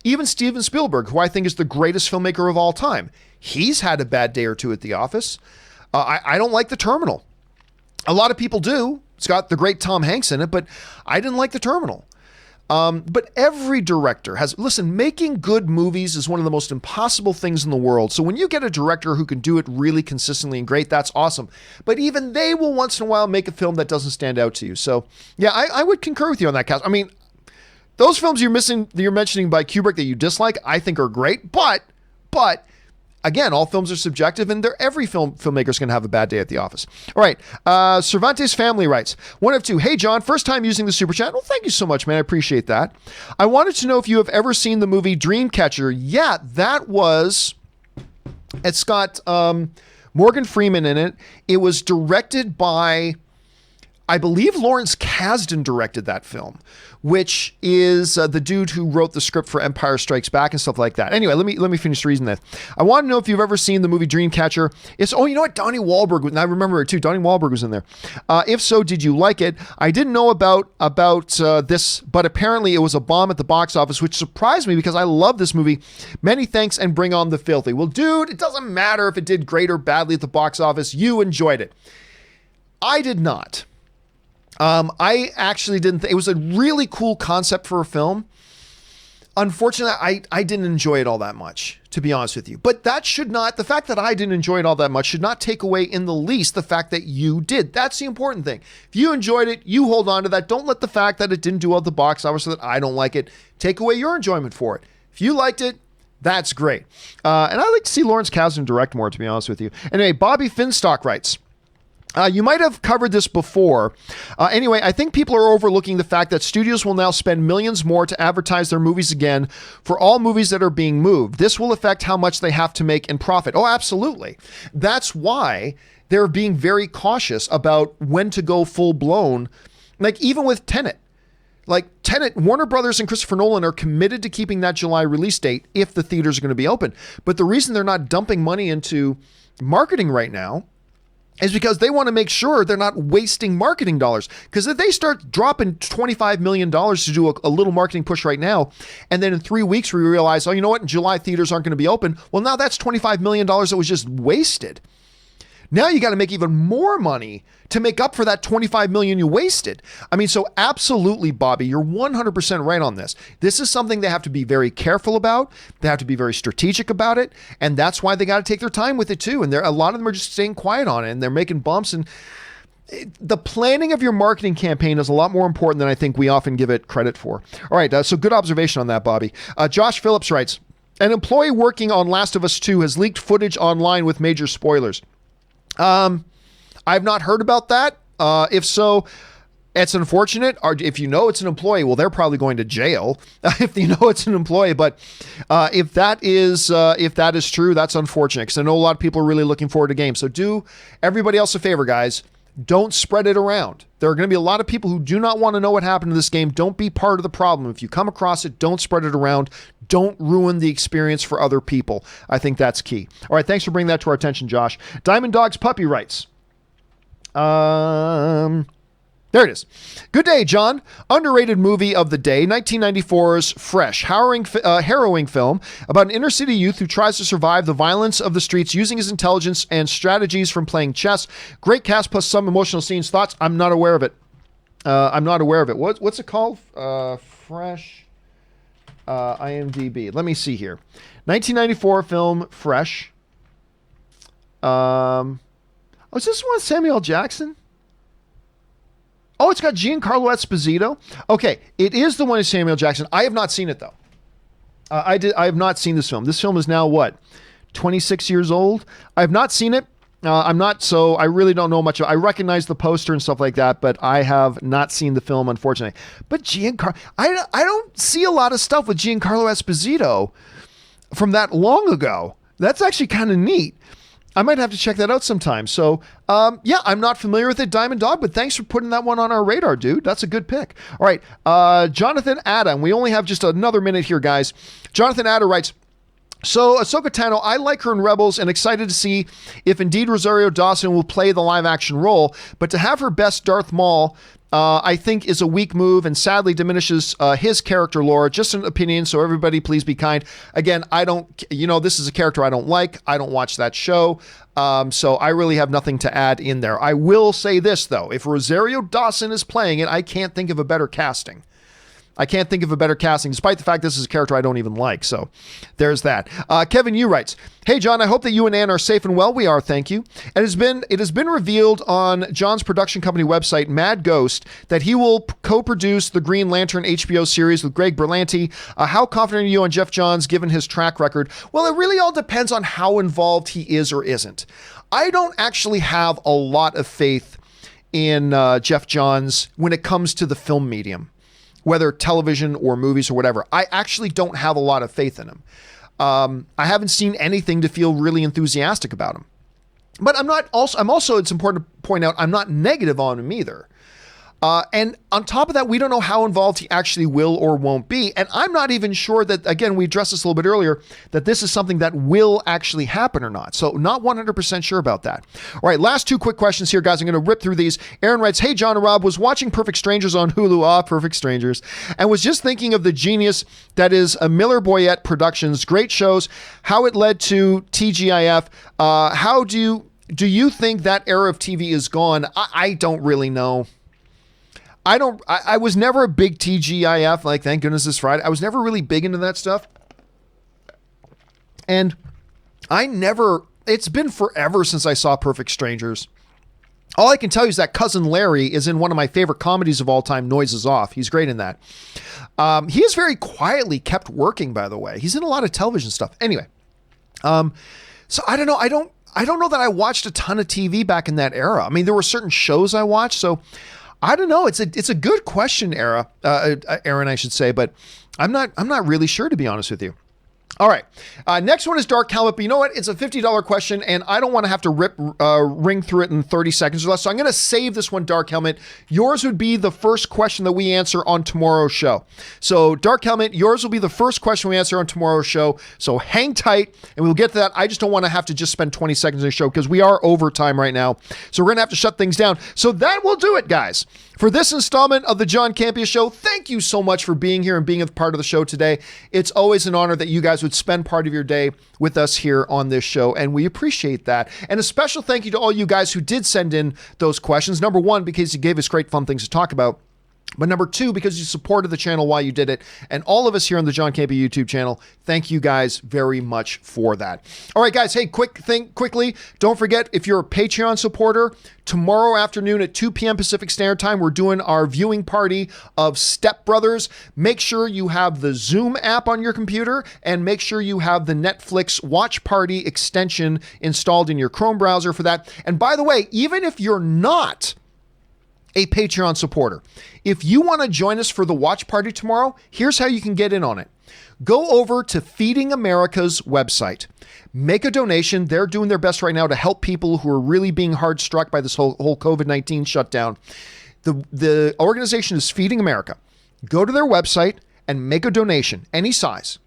Even Steven Spielberg, who I think is the greatest filmmaker of all time, he's had a bad day or two at the office. I don't like The Terminal. A lot of people do. It's got the great Tom Hanks in it, but I didn't like The Terminal. But every director has, listen, making good movies is one of the most impossible things in the world. So when you get a director who can do it really consistently and great, that's awesome. But even they will once in a while make a film that doesn't stand out to you. So yeah, I would concur with you on that, Cass. I mean, those films you're mentioning by Kubrick that you dislike, I think are great, but again, all films are subjective, and every filmmaker's going to have a bad day at the office. All right, Cervantes Family writes, one of two. Hey, John, first time using the Super Chat. Well, thank you so much, man. I appreciate that. I wanted to know if you have ever seen the movie Dreamcatcher. Yeah, it's got Morgan Freeman in it. It was directed by, I believe Lawrence Kasdan directed that film, which is the dude who wrote the script for Empire Strikes Back and stuff like that. Anyway, let me finish reading that. I want to know if you've ever seen the movie Dreamcatcher. You know what? Donnie Wahlberg, and I remember it too. Donnie Wahlberg was in there. If so, did you like it? I didn't know about this, but apparently it was a bomb at the box office, which surprised me because I love this movie. Many thanks and bring on the filthy. Well, dude, it doesn't matter if it did great or badly at the box office. You enjoyed it. I did not. I actually didn't think it was a really cool concept for a film. Unfortunately, I didn't enjoy it all that much, to be honest with you. But the fact that I didn't enjoy it all that much should not take away in the least the fact that you did. That's the important thing. If you enjoyed it, you hold on to that. Don't let the fact that it didn't do well at the box office so that I don't like it take away your enjoyment for it. If you liked it, that's great. And I'd like to see Lawrence Kasdan direct more, to be honest with you. Anyway, Bobby Finstock writes, you might have covered this before. Anyway, I think people are overlooking the fact that studios will now spend millions more to advertise their movies again for all movies that are being moved. This will affect how much they have to make in profit. Oh, absolutely. That's why they're being very cautious about when to go full blown. Like even with Tenet. Warner Brothers and Christopher Nolan are committed to keeping that July release date if the theaters are going to be open. But the reason they're not dumping money into marketing right now is because they want to make sure they're not wasting marketing dollars. Because if they start dropping $25 million to do a little marketing push right now, and then in 3 weeks we realize, oh, you know what, in July theaters aren't going to be open. Well, now that's $25 million that was just wasted. Now you got to make even more money to make up for that $25 million you wasted. I mean, so absolutely, Bobby, you're 100% right on this. This is something they have to be very careful about. They have to be very strategic about it. And that's why they got to take their time with it too. And a lot of them are just staying quiet on it and they're making bumps. And the planning of your marketing campaign is a lot more important than I think we often give it credit for. All right. So good observation on that, Bobby. Josh Phillips writes, an employee working on Last of Us 2 has leaked footage online with major spoilers. I've not heard about that. If so, it's unfortunate. Or if you know it's an employee, well, they're probably going to jail if you know it's an employee. But if that is true, that's unfortunate because I know a lot of people are really looking forward to games. So do everybody else a favor, guys. Don't spread it around. There are going to be a lot of people who do not want to know what happened to this game. Don't be part of the problem. If you come across it, don't spread it around. Don't ruin the experience for other people. I think that's key. All right, thanks for bringing that to our attention, Josh. Diamond Dog's Puppy writes, there it is. Good day, John. Underrated movie of the day, 1994's Fresh, harrowing film about an inner city youth who tries to survive the violence of the streets using his intelligence and strategies from playing chess. Great cast plus some emotional scenes. Thoughts? I'm not aware of it. What's it called? Fresh. IMDb. Let me see here. 1994 film Fresh. Is this one Samuel Jackson? Oh, it's got Giancarlo Esposito. Okay, it is the one with Samuel Jackson. I have not seen it though. I have not seen this film. This film is now what? 26 years old. I have not seen it. I really don't know much. I recognize the poster and stuff like that, but I have not seen the film, unfortunately. But I don't see a lot of stuff with Giancarlo Esposito from that long ago. That's actually kind of neat. I might have to check that out sometime. So, I'm not familiar with it, Diamond Dog, but thanks for putting that one on our radar, dude. That's a good pick. All right, Jonathan Adam. We only have just another minute here, guys. Jonathan Adam writes, so Ahsoka Tano, I like her in Rebels and excited to see if indeed Rosario Dawson will play the live action role, but to have her best Darth Maul, I think is a weak move and sadly diminishes his character lore. Just an opinion, so everybody please be kind. Again, this is a character I don't like. I don't watch that show. So I really have nothing to add in there. I will say this though, if Rosario Dawson is playing it, I can't think of a better casting. Despite the fact this is a character I don't even like. So there's that. Kevin Yu writes, hey, John, I hope that you and Ann are safe and well. We are, thank you. And it has been revealed on John's production company website, Mad Ghost, that he will co-produce the Green Lantern HBO series with Greg Berlanti. How confident are you on Jeff Johns given his track record? Well, it really all depends on how involved he is or isn't. I don't actually have a lot of faith in Jeff Johns when it comes to the film medium, whether television or movies or whatever. I actually don't have a lot of faith in him. I haven't seen anything to feel really enthusiastic about him. But it's important to point out, I'm not negative on him either. And on top of that, we don't know how involved he actually will or won't be. And I'm not even sure that, again, we addressed this a little bit earlier, that this is something that will actually happen or not. So not 100% sure about that. All right, last two quick questions here, guys. I'm going to rip through these. Aaron writes, hey, John and Rob, was watching Perfect Strangers on Hulu, Perfect Strangers, and was just thinking of the genius that is a Miller Boyett Productions. Great shows, how it led to TGIF. How do you think that era of TV is gone? I don't really know. I was never a big TGIF, like, thank goodness it's Friday. I was never really big into that stuff. And it's been forever since I saw Perfect Strangers. All I can tell you is that Cousin Larry is in one of my favorite comedies of all time, Noises Off. He's great in that. He has very quietly kept working, by the way. He's in a lot of television stuff. Anyway, so I don't know. I don't know that I watched a ton of TV back in that era. I mean, there were certain shows I watched, so I don't know. It's a good question, Aaron, I should say, but I'm not really sure, to be honest with you. All right. Next one is Dark Helmet, but you know what? It's a $50 question, and I don't want to have to ring through it in 30 seconds or less, so I'm going to save this one, Dark Helmet. Yours would be the first question that we answer on tomorrow's show. So, Dark Helmet, yours will be the first question we answer on tomorrow's show, so hang tight, and we'll get to that. I just don't want to have to just spend 20 seconds on the show, because we are over time right now, so we're going to have to shut things down. So that will do it, guys. For this installment of the John Campea Show, thank you so much for being here and being a part of the show today. It's always an honor that you guys would spend part of your day with us here on this show, and we appreciate that. And a special thank you to all you guys who did send in those questions. Number one, because you gave us great fun things to talk about. But number two, because you supported the channel while you did it. And all of us here on the John Campea YouTube channel, thank you guys very much for that. All right, guys. Hey, quickly, don't forget, if you're a Patreon supporter, tomorrow afternoon at 2 p.m. Pacific Standard Time, we're doing our viewing party of Step Brothers. Make sure you have the Zoom app on your computer, and make sure you have the Netflix Watch Party extension installed in your Chrome browser for that. And by the way, even if you're not a Patreon supporter, if you want to join us for the watch party tomorrow, here's how you can get in on it. Go over to Feeding America's website, make a donation. They're doing their best right now to help people who are really being hard struck by this whole COVID-19 shutdown. The organization is Feeding America. Go to their website and make a donation, any size,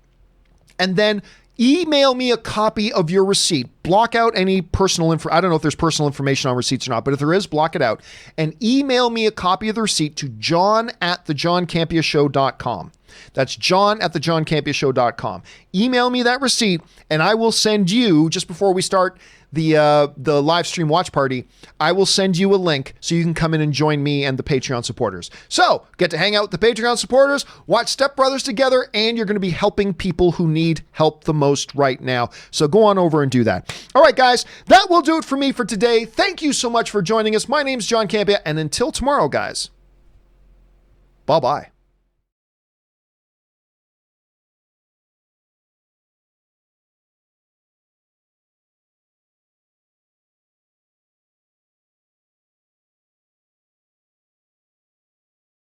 and then email me a copy of your receipt. Block out any personal info. I don't know if there's personal information on receipts or not, but if there is, block it out. And email me a copy of the receipt to john@thejohncampeashow.com. That's john@thejohncampeashow.com. Email me that receipt, and I will send you, just before we start the live stream watch party, I will send you a link so you can come in and join me and the Patreon supporters. So get to hang out with the Patreon supporters, watch Step Brothers together, and you're going to be helping people who need help the most right now. So go on over and do that. All right, guys, that will do it for me for today. Thank you so much for joining us. My name's John Campea, and until tomorrow, guys, bye-bye.